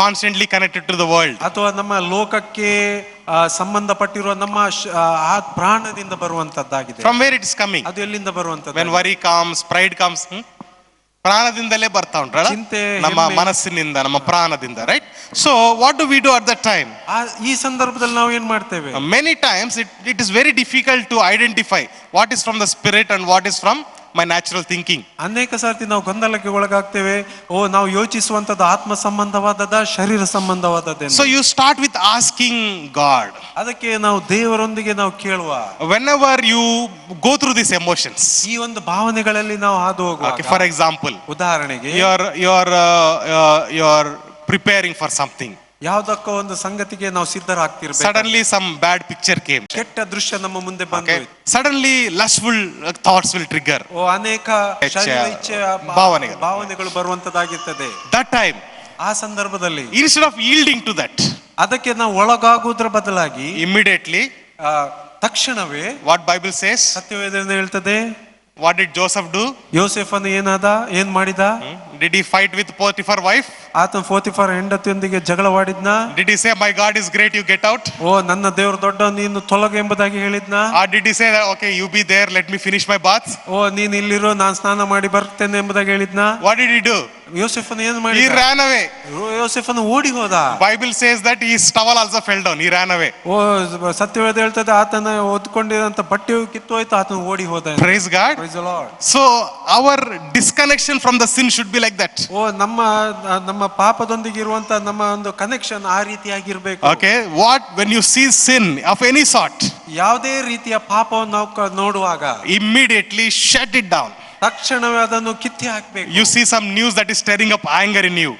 constantly connected to the world? ಅಥವಾ ನಮ್ಮ ಲೋಕಕ್ಕೆ ಸಂಬಂಧಪಟ್ಟಿರುವ ನಮ್ಮ ಆ ಪ್ರಾಣದಿಂದ ಬರುವಂತದ್ದಾಗಿದೆ. From where it is coming? ಅದು ಎಲ್ಲಿಂದ ಬರುವಂತದ್ದು? When worry comes, pride comes, ಪ್ರಾಣದಿಂದಲೇ ಬರ್ತಾ ಉಂಟಲ್ಲ, ಚಿಂತೆ, ನಮ್ಮ ಮನಸ್ಸಿನಿಂದ, ನಮ್ಮ ಪ್ರಾಣದಿಂದ, right? So what do we do at that time? ಈ ಸಂದರ್ಭದಲ್ಲಿ ನಾವು ಏನ್ ಮಾಡ್ತೇವೆ? Many times it is very difficult to identify what is from the spirit and what is from my natural thinking. ಅನೇಕ ಸರ್ತಿ ನಾವು ಗೊಂದಲಕ್ಕೆ ಒಳಗಾಗ್ತೇವೆ. ನಾವು ಯೋಚಿಸುವಂತದ್ದು ಆತ್ಮ ಸಂಬಂಧವಾದದ, ಶರೀರ ಸಂಬಂಧವಾದದ್ದು. So you start with asking God. ಅದಕ್ಕೆ ನಾವು ದೇವರೊಂದಿಗೆ ನಾವು ಕೇಳುವ. whenever you go through these emotions, ಈ ಒಂದು ಭಾವನೆಗಳಲ್ಲಿ ನಾವು ಹಾದು ಹೋಗುವಾಗ, for example, ಉದಾಹರಣೆಗೆ you are preparing for something, ಯಾವುದಕ್ಕೋ ಒಂದು ಸಂಗತಿಗೆ ನಾವು ಸಿದ್ಧರಾಗ್ತಿರ್ಬೇಕು. suddenly some bad picture came, ಕೆಟ್ಟ ದೃಶ್ಯ ನಮ್ಮ ಮುಂದೆ ಬಂತು. suddenly lustful thoughts will trigger, ಅನೇಕ ಇಚ್ಛೆ ಭಾವನೆಗಳು ಬರುವಂತದ್ದಾಗಿರ್ತದೆ. that time, ಆ ಸಂದರ್ಭದಲ್ಲಿ instead of yielding to that, ಅದಕ್ಕೆ ನಾವು ಒಳಗಾಗುವುದರ ಬದಲಾಗಿ immediately, ತಕ್ಷಣವೇ, what Bible says, ಸತ್ಯವೇದ ಹೇಳ್ತದೆ, what did Joseph do? ಯೋಸೆಫನು ಏನ್ ಮಾಡಿದ? Did he fight with Potiphar wife? ಆತನ ಪೋತಿಫರ್ ಹೆಂಡತಿಯೊಂದಿಗೆ ಜಗಳವಾಡಿದ್ನ? Did he say my God is great, you get out? ನನ್ನ ದೇವರು ದೊಡ್ಡ, ನೀನು ತೊಲಗು ಎಂಬುದಾಗಿ ಹೇಳಿದ್ನ? Or did he say okay, you be there, let me finish my bath? ನೀನ್ ಇಲ್ಲಿರೋ, ನಾನು ಸ್ನಾನ ಮಾಡಿ ಬರ್ತೇನೆ ಎಂಬುದಾಗಿ ಹೇಳಿದ್ನ? What did he do? ಯೋಸೆಫನು ಏನ್ ಮಾಡಿದ? He ran away. ಯೋಸೆಫನು ಓಡಿ ಹೋದ. Bible says that his towel also fell down, he ran away. ಸತ್ಯವೇದ ಹೇಳ್ತದೆ, ಆತನ ಒದ್ಕೊಂಡಿರಂತ ಬಟ್ಟೆಯು ಕಿತ್ತು ಹೋಯ್ತು, ಆತನ ಓಡಿ ಹೋದ. Praise God. Praise the Lord. So our disconnection from the sin should be like that. ನಮ್ಮ ಪಾಪದೊಂದಿಗೆ ಇರುವಂತ ನಮ್ಮ ಒಂದು ಕನೆಕ್ಷನ್ ಆ ರೀತಿಯಾಗಿರ್ಬೇಕು. Okay, when you see sin of any sort, ಯಾವುದೇ ರೀತಿಯ ಪಾಪವನ್ನು ನಾವು ನೋಡುವಾಗ immediately shut it down. ತಕ್ಷಣವೇ ಅದನ್ನು ಕಿತ್ತಿ ಹಾಕ್ಬೇಕು. You see some news that is stirring up anger in you.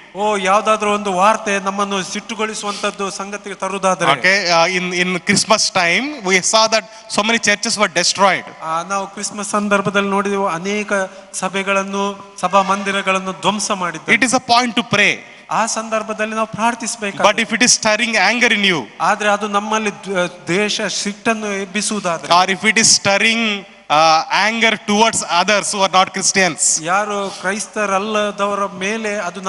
ಯಾವ್ದಾದ್ರು ಒಂದು ವಾರ್ತೆ ನಮ್ಮನ್ನು ಸಿಟ್ಟುಗೊಳಿಸುವಂತದ್ದು ಸಂಗತಿ ತರುವುದಾದ್ರೆ, okay, in Christmas time we saw that so many churches were destroyed. ನಾವು ಕ್ರಿಸ್ಮಸ್ ಸಂದರ್ಭದಲ್ಲಿ ನೋಡಿದೆವು, ಅನೇಕ ಸಭೆಗಳನ್ನು, ಸಭಾ ಮಂದಿರಗಳನ್ನು ಧ್ವಂಸ ಮಾಡಿದ್ದಾರೆ. It is a point to pray. ಆ ಸಂದರ್ಭದಲ್ಲಿ ನಾವು ಪ್ರಾರ್ಥಿಸಬೇಕು. But if it is stirring anger in you, ಆದ್ರೆ ಅದು ನಮ್ಮಲ್ಲಿ ದ್ವೇಷ, ಸಿಟ್ಟನ್ನು ಎಬ್ಬಿಸುವುದಾದ್ರೆ, or if it is stirring anger towards others who are not Christians, ಯಾರು ಕ್ರೈಸ್ತರಲ್ಲದವರ ಮೇಲೆ ಅದು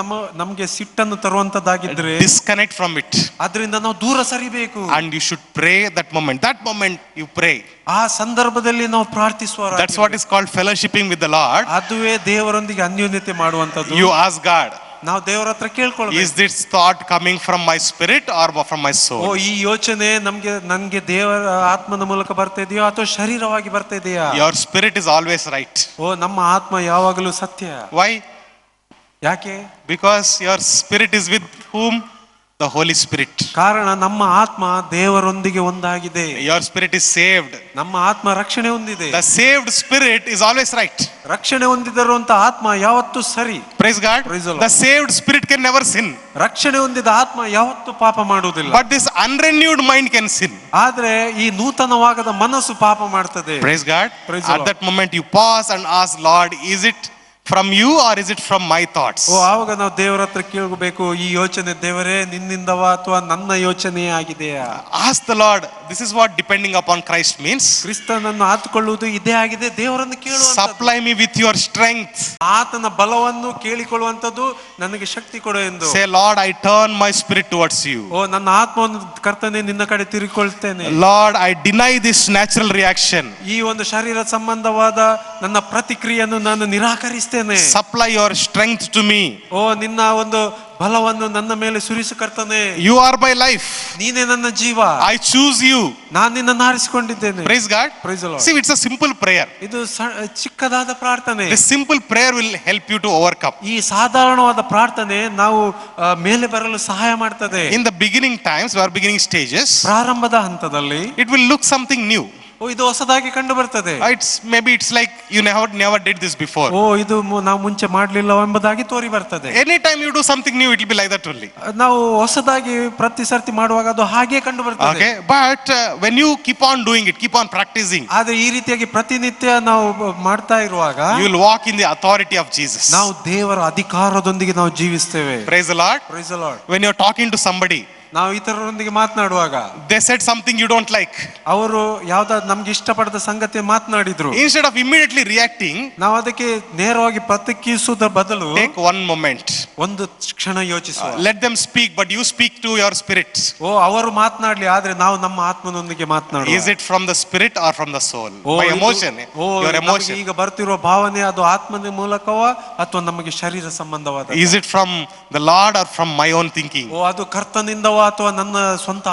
ನಮಗೆ ಸಿಟ್ಟನ್ನು ತರುವಂತದ್ದಾಗಿದ್ರೆ, disconnect from it. ಅದರಿಂದ ನಾವು ದೂರ ಸರಿಬೇಕು. And you should pray that moment you pray. ಆ ಸಂದರ್ಭದಲ್ಲಿ ನಾವು ಪ್ರಾರ್ಥಿಸುವ. That's what is called fellowshipping with the Lord. ಅದುವೇ ದೇವರೊಂದಿಗೆ ಅನ್ಯೋನ್ಯತೆ ಮಾಡುವಂತದ್ದು. You ask God, ನಾವು ದೇವರ ಹತ್ರ ಕೇಳ್ಕೊಳ್ಬೇಕು, is this thought coming from my spirit or from my soul? ಈ ಯೋಚನೆ ನನ್ಗೆ ದೇವರ ಆತ್ಮನ ಮೂಲಕ ಬರ್ತಾ ಇದೆಯೋ ಅಥವಾ ಶರೀರವಾಗಿ ಬರ್ತಾ ಇದೆಯಾ? Your spirit is always right. ನಮ್ಮ ಆತ್ಮ ಯಾವಾಗಲೂ ಸತ್ಯ. Why? ಯಾಕೆ? Because your spirit is with whom? The Holy Spirit. ಕಾರಣ ನಮ್ಮ ಆತ್ಮ ದೇವರೊಂದಿಗೆ ಒಂದಾಗಿದೆ. Your spirit is saved. ನಮ್ಮ ಆತ್ಮ ರಕ್ಷಣೆ ಹೊಂದಿದೆ. The saved spirit is always right. ರಕ್ಷಣೆ ಹೊಂದಿದರುವಂತ ಆತ್ಮ ಯಾವತ್ತೂ ಸರಿ. Praise God. The saved spirit can never sin. ರಕ್ಷಣೆ ಹೊಂದಿದ ಆತ್ಮ ಯಾವತ್ತೂ ಪಾಪ ಮಾಡುವುದಿಲ್ಲ. But this unrenewed mind can sin. ಆದ್ರೆ ಈ ನೂತನವಾಗದ ಮನಸ್ಸು ಪಾಪ ಮಾಡ್ತದೆ. Praise God. At that moment you pause and ask, Lord, is it from you or is it from my thoughts? ಆವಾಗ ನಾವು ದೇವರ ಹತ್ರ ಕೇಳಬೇಕು, ಈ ಯೋಚನೆ ದೇವರೇ ನಿನ್ನಿಂದವಾ ಅಥವಾ ನನ್ನ ಯೋಚನೆ ಆಗಿದೆಯಾ? Ask the Lord. This is what depending upon Christ means. ಕ್ರಿಸ್ತನನ್ನು ಆತುಕೊಳ್ಳುವುದು ಇದೇ ಆಗಿದೆ. ದೇವರನ್ನು ಕೇಳುವಂತದ್ದು. Supply me with your strength. ಆತನ ಬಲವನ್ನು ಕೇಳಿಕೊಳ್ಳುವಂತದ್ದು, ನನಗೆ ಶಕ್ತಿ ಕೊಡು ಎಂದು. Say, Lord, I turn my spirit towards you. ನನ್ನ ಆತ್ಮವನ್ನು ಕರ್ತನೆ ನಿನ್ನ ಕಡೆ ತಿರುಗಿಕೊಳ್ತೇನೆ. Lord, I deny this natural reaction. ಈ ಒಂದು ಶರೀರ ಸಂಬಂಧವಾದ ನನ್ನ ಪ್ರತಿಕ್ರಿಯೆಯನ್ನು ನಾನು ನಿರಾಕರಿಸ್ತೇನೆ. Supply your strength to me. ನಿನ್ನ ಒಂದು ಬಲವನ್ನು ನನ್ನ ಮೇಲೆ ಸುರಿಸು ಕರ್ತನೆ. You are my life. ನೀನೇ ನನ್ನ ಜೀವ. I choose you. ನಾನು ನಿನ್ನನ್ನು ಆರಿಸಿಕೊಂಡಿದ್ದೇನೆ. Praise God. Praise the Lord. See, it's a simple prayer. ಇದು ಚಿಕ್ಕದಾದ ಪ್ರಾರ್ಥನೆ. This simple prayer will help you to overcome. ಈ ಸಾಧಾರಣವಾದ ಪ್ರಾರ್ಥನೆ ನಾವು ಮೇಲೆ ಬರಲು ಸಹಾಯ ಮಾಡ್ತದೆ. In the beginning times, or beginning stages, ಪ್ರಾರಂಭದ ಹಂತದಲ್ಲಿ it will look something new. ಇದು ಹೊಸದಾಗಿ ಕಂಡು ಬರ್ತದೆ. It's like you never did this before. ಇದು ನಾವು ಮುಂಚೆ ಮಾಡ್ಲಿಲ್ಲ ಎಂಬುದಾಗಿ ತೋರಿ ಬರ್ತದೆ. Anytime you do something new, it will be like that only. ನಾವು ಹೊಸದಾಗಿ ಪ್ರತಿ ಸರ್ತಿ ಮಾಡುವಾಗ ಅದು ಹಾಗೆ ಕಂಡು ಬರ್ತದೆ. Okay, but when you keep on doing it, keep on practicing, ಆದ್ರೆ ಈ ರೀತಿಯಾಗಿ ಪ್ರತಿನಿತ್ಯ ನಾವು ಮಾಡ್ತಾ ಇರುವಾಗ, you will walk in the authority of Jesus. ನಾವು ದೇವರ ಅಧಿಕಾರದೊಂದಿಗೆ ನಾವು ಜೀವಿಸ್ತೇವೆ. Praise the Lord. Praise the Lord. When you're talking to somebody, ನಾವು ಇತರರೊಂದಿಗೆ ಮಾತನಾಡುವಾಗ they said something you don't like. ಅವರು ಯಾವ್ದಾದ್ರು ನಮ್ಗೆ ಇಷ್ಟಪಡದ ಸಂಗತಿ ಮಾತನಾಡಿದ್ರು. Instead of immediately reacting, ನಾವು ಅದಕ್ಕೆ ನೇರವಾಗಿ ಪ್ರತಿಕ್ರಿಯಿಸುವುದರ ಬದಲು take one moment. ಒಂದು ಕ್ಷಣ ಯೋಚಿಸುವ. Let them speak, but you speak to your spirit. ಅವರು ಮಾತನಾಡ್ಲಿ, ಆದ್ರೆ ನಾವು ನಮ್ಮ ಆತ್ಮನೊಂದಿಗೆ ಮಾತನಾಡುವ. Is it from the spirit or from the soul? By emotion, your emotion. ಈಗ ಬರ್ತಿರುವ ಭಾವನೆ ಅದು ಆತ್ಮನ ಮೂಲಕವ ಅಥವಾ ನಮಗೆ ಶರೀರ ಸಂಬಂಧವಾದ? Is it from the Lord or from my own thinking? ಅದು ಕರ್ತನಿಂದವ ಅಥವಾ ನನ್ನ ಸ್ವಂತ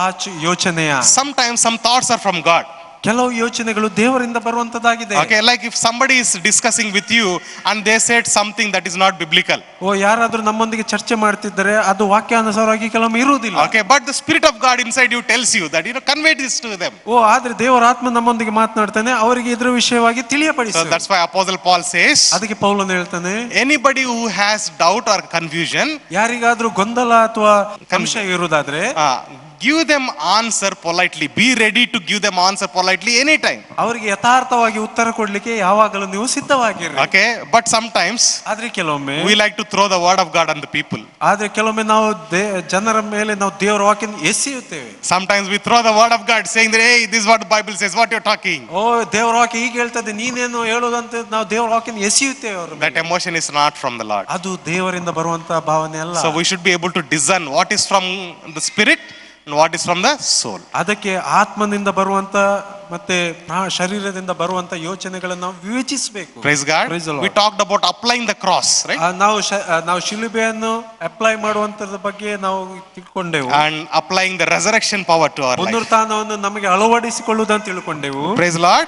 ಯೋಚನೆಯ? Sometimes some thoughts are from God. ಕೆಲವು ಯೋಚನೆಗಳು ದೇವರಿಂದ ಬರುವಂತದ್ದಾಗಿದೆ. Okay, like if somebody is discussing with you and they said something that is not biblical. ಯಾರಾದ್ರೂ ನಮ್ಮೊಂದಿಗೆ ಚರ್ಚೆ ಮಾಡ್ತಿದ್ದಾರೆ, ಅದು ವಾಕ್ಯಾನುಸಾರವಾಗಿ ಕೆಲವೊಮ್ಮೆ ಇರುವುದಿಲ್ಲ. Okay, but the spirit of God inside you tells you that, convey this to them. ಆದ್ರೆ ದೇವರ ಆತ್ಮ ನಮ್ಮೊಂದಿಗೆ ಮಾತನಾಡ್ತಾನೆ, ಅವರಿಗೆ ಇದರ ವಿಷಯವಾಗಿ ತಿಳಿಯಪಡಿಸಿ. So that's why Apostle Paul says, ಅದಕ್ಕೆ ಪೌಲನು ಹೇಳ್ತಾನೆ, anybody who has doubt or confusion, ಯಾರಿಗಾದ್ರೂ ಗೊಂದಲ ಅಥವಾ ಸಂಶಯ ಇರುವುದಾದ್ರೆ give them answer politely. Be ready to give them answer politely anytime. ಅವರಿಗೆ ಯಥಾರ್ಥವಾಗಿ ಉತ್ತರ ಕೊಡ್ಲಿಕ್ಕೆ ಯಾವಾಗಲೂ ನೀವು ಸಿದ್ಧವಾಗಿರಿ. Okay, but sometimes ಆದ್ರೆ ಕೆಲವೊಮ್ಮೆ we like to throw the word of God on the people. ಆದ್ರೆ ಕೆಲವೊಮ್ಮೆ ನಾವು ಜನರ ಮೇಲೆ ನಾವು ದೇವರ ವಾಕ್ಯವನ್ನು ಎಸೆಯುತ್ತೇವೆ. Sometimes we throw the word of God saying that, hey, this is what the Bible says, what you're talking. ದೇವರ ವಾಕ್ಯ ಹೀಗೆ ಹೇಳ್ತದೆ, ನೀನೇನು ಹೇಳೋದಂತ ನಾವು ದೇವರ ವಾಕ್ಯವನ್ನು ಎಸೆಯುತ್ತೇವೆ ಅವರ ಮೇಲೆ. That emotion is not from the Lord. ಅದು ದೇವರಿಂದ ಬರುವಂತ ಭಾವನೆ ಅಲ್ಲ. So we should be able to discern what is from the spirit and what is from the soul. ಅದಕ್ಕೆ ಆತ್ಮನಿಂದ ಬರುವಂತ ಮತ್ತೆ ಶರೀರದಿಂದ ಬರುವಂತ ಯೋಚನೆಗಳನ್ನು ನಾವು ವಿವೇಚಿಸಬೇಕು. Praise God. We talked about applying the cross, right? ನಾವು ಶಿಲುಬೆಯನ್ನು ಅಪ್ಲೈ ಮಾಡುವಂತದ ಬಗ್ಗೆ ನಾವು ತಿಳ್ಕೊಂಡೆವು. And applying the resurrection power to our life. ಪುನರುತ್ಥಾನವನ್ನು ನಮಗೆ ಅಳವಡಿಸಿಕೊಳ್ಳುವುದನ್ನು ತಿಳ್ಕೊಂಡೆವು. Praise Lord.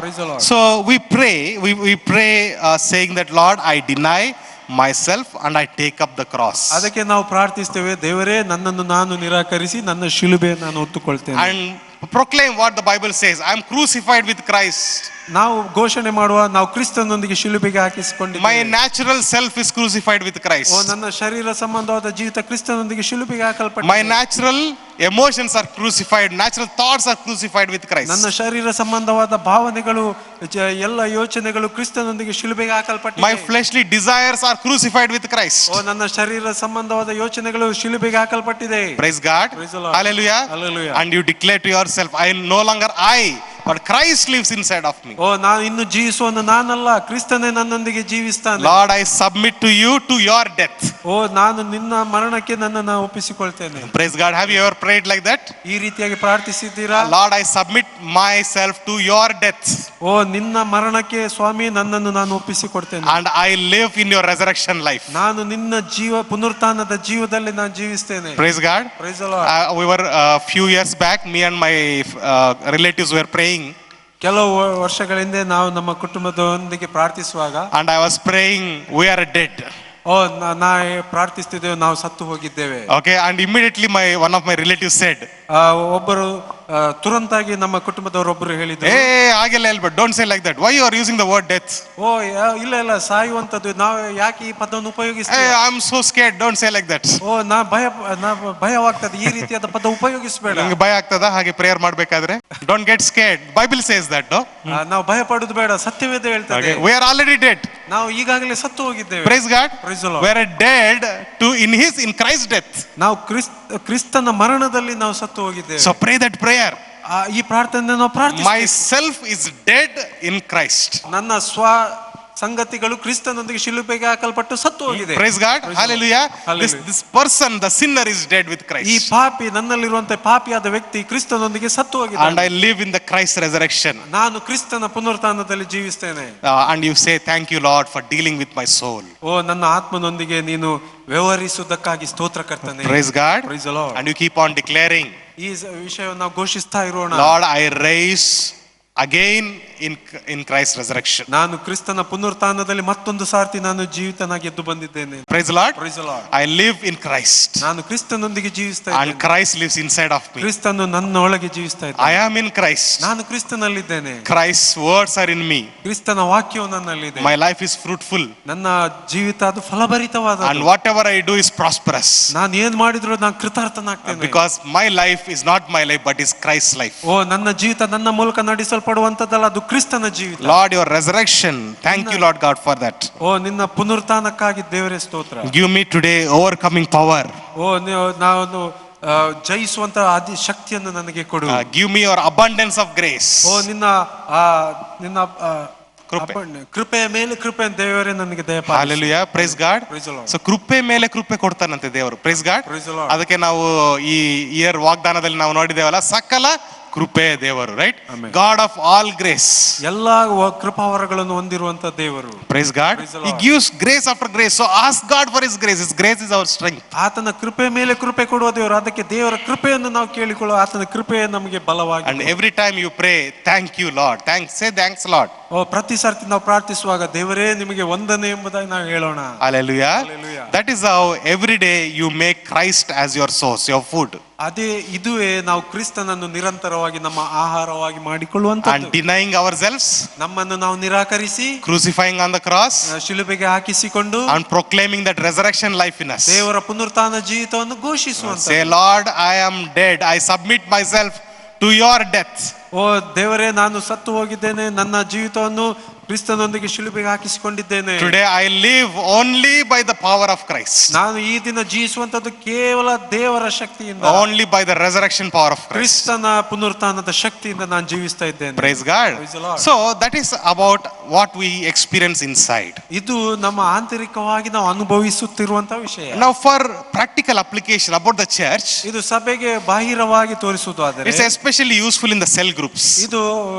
So we pray saying that, Lord, I deny myself and I take up the cross. ಅದಕ್ಕೆ ನಾವು ಪ್ರಾರ್ಥಿಸ್ತೇವೆ, ದೇವರೇ ನನ್ನನ್ನು ನಾನು ನಿರಾಕರಿಸಿ ನನ್ನ ಶಿಲುಬೆಯನ್ನು ನಾನು ಹೊತ್ತುಕೊಳ್ತೇನೆ. And proclaim what the Bible says, I am crucified with Christ. ನಾವು ಘೋಷಣೆ ಮಾಡುವ, ನಾವು ಕ್ರಿಸ್ತನೊಂದಿಗೆ ಶಿಲುಬೆಗೆ ಹಾಕಿಸಿಕೊಂಡಿದ್ದೇವೆ. My natural self is crucified with Christ. ನನ್ನ ಶರೀರ ಸಂಬಂಧವಾದ ಜೀವಿತ ಕ್ರಿಸ್ತನೊಂದಿಗೆ ಶಿಲುಬೆಗೆ ಹಾಕಲ್ಪಟ್ಟಿದೆ. My natural emotions are crucified, natural thoughts are crucified with Christ. ನನ್ನ ಶರೀರ ಸಂಬಂಧವಾದ ಭಾವನೆಗಳು ಎಲ್ಲ ಯೋಚನೆಗಳು ಕ್ರಿಸ್ತನೊಂದಿಗೆ ಶಿಲುಬೆಗೆ ಹಾಕಲ್ಪಟ್ಟಿದೆ. My fleshly desires are crucified with Christ. ನನ್ನ ಶರೀರ ಸಂಬಂಧವಾದ ಯೋಚನೆಗಳು ಶಿಲುಬೆಗೆ ಹಾಕಲ್ಪಟ್ಟಿದೆ. Praise God. Hallelujah. Hallelujah. And you declare to yourself, I no longer I, but Christ lives inside of me. ನಾನು ಇನ್ನು ಜೀವಿಸುವನು ನಾನಲ್ಲ, ಕ್ರಿಸ್ತನೇ ನನ್ನೊಂದಿಗೆ ಜೀವಿಸ್ತಾನೆ. Lord, I submit to you to your death. ನಾನು ನಿನ್ನ ಮರಣಕ್ಕೆ ನನ್ನನ್ನು ಒಪ್ಪಿಸಿಕೊಳ್ತೇನೆ. Praise God. Have you ever prayed like that? ಈ ರೀತಿಯಾಗಿ ಪ್ರಾರ್ಥಿಸಿದ್ದೀರಾ? Lord, I submit myself to your death. ನಿನ್ನ ಮರಣಕ್ಕೆ ಸ್ವಾಮಿ ನನ್ನನ್ನು ನಾನು ಒಪ್ಪಿಸಿಕೊಡ್ತೇನೆ. And I live in your resurrection life. ನಾನು ನಿನ್ನ ಪುನರುತ್ಥಾನದ ಜೀವದಲ್ಲಿ ನಾನು ಜೀವಿಸ್ತೇನೆ. Praise God. Praise the Lord. We were few years back, me and my relatives were praying. ಕೆಲವು ವರ್ಷಗಳ ಹಿಂದೆ ನಾವು ನಮ್ಮ ಕುಟುಂಬದೊಂದಿಗೆ ಪ್ರಾರ್ಥಿಸುವಾಗ, and I was praying, we are dead. ನಾ ಪ್ರಾರ್ಥಿಸ್ತಿದ್ದೇವೆ, ನಾವು ಸತ್ತು ಹೋಗಿದ್ದೇವೆ. Okay, and immediately one of my relatives said, ಒಬ್ಬರು ತುರಂತಾಗಿ ನಮ್ಮ ಕುಟುಂಬದವರೊಬ್ಬರು ಹೇಳಿದ್ರು, ಹಾಗೆಲ್ಲ ಹೇಳ್ಬೇಡ, don't say like that, why you are using the word death? ಇಲ್ಲ ಸಾಯುವಂತದ್ದು ನಾವು ಯಾಕೆ ಈ ಪದವನ್ನು ಉಪಯೋಗಿಸ್ತೀವಿ? I am so scared, don't say like that. ನಾ ಭಯವಾಗ್ತದೆ, ಈ ರೀತಿಯಾದ ಪದ ಉಪಯೋಗಿಸಬೇಡ. ನಿಮಗೆ ಭಯ ಆಗ್ತದ ಹಾಗೆ ಪ್ರೇಯರ್ ಮಾಡಬೇಕಾದ್ರೆ? Don't get scared, Bible says that. ನಾವು ಭಯ ಪಡುದು ಬೇಡ, ಸತ್ಯವೇದ ಹೇಳ್ತದೆ. ವಿ ಆರ್ ಆಲ್ರೆಡಿ ಡೆಡ್, ನಾವು ಈಗಾಗಲೇ ಸತ್ತು ಹೋಗಿದ್ದೇವೆ. Praise God. We are dead to in Christ death. ನಾವು ಕ್ರಿಸ್ತನ ಮರಣದಲ್ಲಿ ನಾವು ಸತ್ತು ಹೋಗಿದ್ದೇವೆ. So pray that prayer. ಈ ಪ್ರಾರ್ಥನೆ ನಾವು ಪ್ರಾರ್ಥಿಸಿ, my self is dead in Christ. ನನ್ನ ಸಂಗತಿಗಳು ಕ್ರಿಸ್ತನೊಂದಿಗೆ ಶಿಲುಬೆಗೆ ಹಾಕಲ್ಪಟ್ಟು ಸತ್ತು ಹೋಗಿದೆ. Praise God. Hallelujah. This person, the sinner, is dead with Christ. ಈ ಪಾಪಿ, ನನ್ನಲ್ಲಿರುವಂತ ಪಾಪಿಯಾದ ವ್ಯಕ್ತಿ ಕ್ರಿಸ್ತನೊಂದಿಗೆ ಸತ್ತು ಹೋಗಿದ್ದಾನೆ. And I live in the Christ resurrection. ನಾನು ಕ್ರಿಸ್ತನ ಪುನರುತ್ಥಾನದಲ್ಲಿ ಜೀವಿಸ್ತೇನೆ. And you say, thank you Lord for dealing with my soul. ನನ್ನ ಆತ್ಮನೊಂದಿಗೆ ನೀನು ವ್ಯವಹರಿಸುವುದಕ್ಕಾಗಿ ಸ್ತೋತ್ರ ಕರ್ತನೆ. Praise God. Praise the Lord. And you keep on declaring, ಈ ವಿಷಯವನ್ನು ನಾವು ಘೋಷಿಸ್ತಾ ಇರೋಣ. Lord, I rise again in Christ's resurrection. ನಾನು ಕ್ರಿಸ್ತನ ಪುನರುತ್ಥಾನದಲ್ಲಿ ಮತ್ತೊಂದು ಸಾರ್ತಿ ನಾನು ಜೀವಿತನಾಗಿ ಎದ್ದು ಬಂದಿದ್ದೇನೆ. Praise the Lord. Praise the Lord. I live in Christ. ನಾನು ಕ್ರಿಸ್ತನೊಂದಿಗೆ ಜೀವಿಸ್ತಾ ಇದ್ದೇನೆ. And Christ lives inside of me. ಕ್ರಿಸ್ತನು ನನ್ನ ಒಳಗೆ ಜೀವಿಸ್ತಾ ಇದ್ದಾನೆ. I am in Christ. ನಾನು ಕ್ರಿಸ್ತನಲ್ಲಿದ್ದೇನೆ. Christ's words are in me. ಕ್ರಿಸ್ತನ ವಾಕ್ಯವು ನನ್ನಲ್ಲಿದೆ. My life is fruitful. ನನ್ನ ಜೀವಿತ ಅದು ಫಲಭರಿತವಾದದ್ದು. And whatever I do is prosperous. ನಾನು ಏನು ಮಾಡಿದ್ರು ನಾನು ಕೃತಾರ್ಥನಾಗ್ತೇನೆ. Because my life is not my life but is Christ's life. ನನ್ನ ಜೀವಿತ ನನ್ನ ಮೂಲಕ ನಡೆಸಲ್ಪಡುವಂತದ್ದಲ್ಲ, ಅದು ಕ್ರಿಸ್ತನ ಜೀವಿತ. Lord, your resurrection, thank you Lord God for that. ನಿನ್ನ ಪುನರುತ್ಥಾನಕ್ಕಾಗಿ ದೇವರೇ ಸ್ತೋತ್ರ. Give me today overcoming power. ನಾನು ಜಯಿಸುವಂತ ಆದಿ ಶಕ್ತಿಯನ್ನು ನನಗೆ ಕೊಡು. Give me your abundance of grace. ಓ ನಿನ್ನ ನಿನ್ನ ಕೃಪೆಯ ಮೇಲೆ ಕೃಪೆ ದೇವರೇ ನನಗೆ ದಯಪಾಲಿಸು. Hallelujah, praise God. ಸೊ ಕೃಪೆ ಮೇಲೆ ಕೃಪೆ ಕೊಡ್ತಾನಂತೆ ದೇವರು. Praise God. ಅದಕ್ಕೆ ನಾವು ಈ ಇಯರ್ ವಾಗ್ದಾನದಲ್ಲಿ ನಾವು ನೋಡಿದೇವಲ್ಲ, ಸಕಲ ಕೃಪೆ ದೇವರು, right? God of all grace, ಎಲ್ಲಾ ಕೃಪಾವರಗಳನ್ನು ಹೊಂದಿರುವಂತ ದೇವರು. Praise God. He gives grace after grace. So ask God for his grace. His grace is our strength. ಆತನ ಕೃಪೆ ಮೇಲೆ ಕೃಪೆ ಕೊಡುವ ದೇವರು. ಅದಕ್ಕೆ ದೇವರ ಕೃಪೆಯನ್ನು ನಾವು ಕೇಳಿಕೊಳ್ಳುವ. ಆತನ ಕೃಪೆ ನಮಗೆ ಬಲವಾಗಿ. And every time you pray, thank you Lord. Say thanks Lord. ಓ ಪ್ರತಿ ಸರ್ತಿ ನಾವು ಪ್ರಾರ್ಥಿಸುವಾಗ ದೇವರೇ ನಿಮಗೆ ವಂದನೆ ಎಂಬುದಾಗಿ ನಾವು ಹೇಳೋಣ. Hallelujah. That is how every day you make Christ as your source, your food. ಅದೇ ಇದುವೇ ನಾವು ಕ್ರಿಸ್ತನನ್ನು ನಿರಂತರವಾಗಿ ನಮ್ಮ ಆಹಾರವಾಗಿ ಮಾಡಿಕೊಳ್ಳುವಂತ. And denying ourselves, ನಮ್ಮನ್ನು ನಾವು ನಿರಾಕರಿಸಿ, crucifying on the cross, ಶಿಲುಬೆಗೆ ಹಾಕಿಸಿಕೊಂಡು, and proclaiming that resurrection life in us. ದೇವರ ಪುನರುತ್ಥಾನ ಜೀವಿತವನ್ನು ಘೋಷಿಸುವಂತ. Say Lord, I am dead. I submit myself to your death. ಓ ದೇವರೇ, ನಾನು ಸತ್ತು ಹೋಗಿದ್ದೇನೆ, ನನ್ನ ಜೀವಿತವನ್ನು ಕ್ರಿಸ್ತನೊಂದಿಗೆ ಶಿಲುಬೆಗೆ ಹಾಕಿಸಿಕೊಂಡಿದ್ದೇನೆ. Today I live only by the power of Christ. ನಾನು ಈ ದಿನ ಜೀವಿಸುವಂತದ್ದು ಕೇವಲ ದೇವರ ಶಕ್ತಿಯಿಂದ, only by the resurrection power of Christ. ಕ್ರಿಸ್ತನ ಪುನರುತ್ಥಾನದ ಶಕ್ತಿಯಿಂದ ನಾನು ಜೀವಿಸ್ತಾ ಇದ್ದೇನೆ. Praise God. So that is about what we experience inside. ಇದು ನಮ್ಮ ಆಂತರಿಕವಾಗಿ ನಾವು ಅನುಭವಿಸುತ್ತಿರುವಂತಹ ವಿಷಯ. Now for practical application about the church, ಇದು ಸಭೆಗೆ ಬಾಹಿರವಾಗಿ ತೋರಿಸುವುದು ಆದರೆ it's especially useful in the cell groups. ಇದು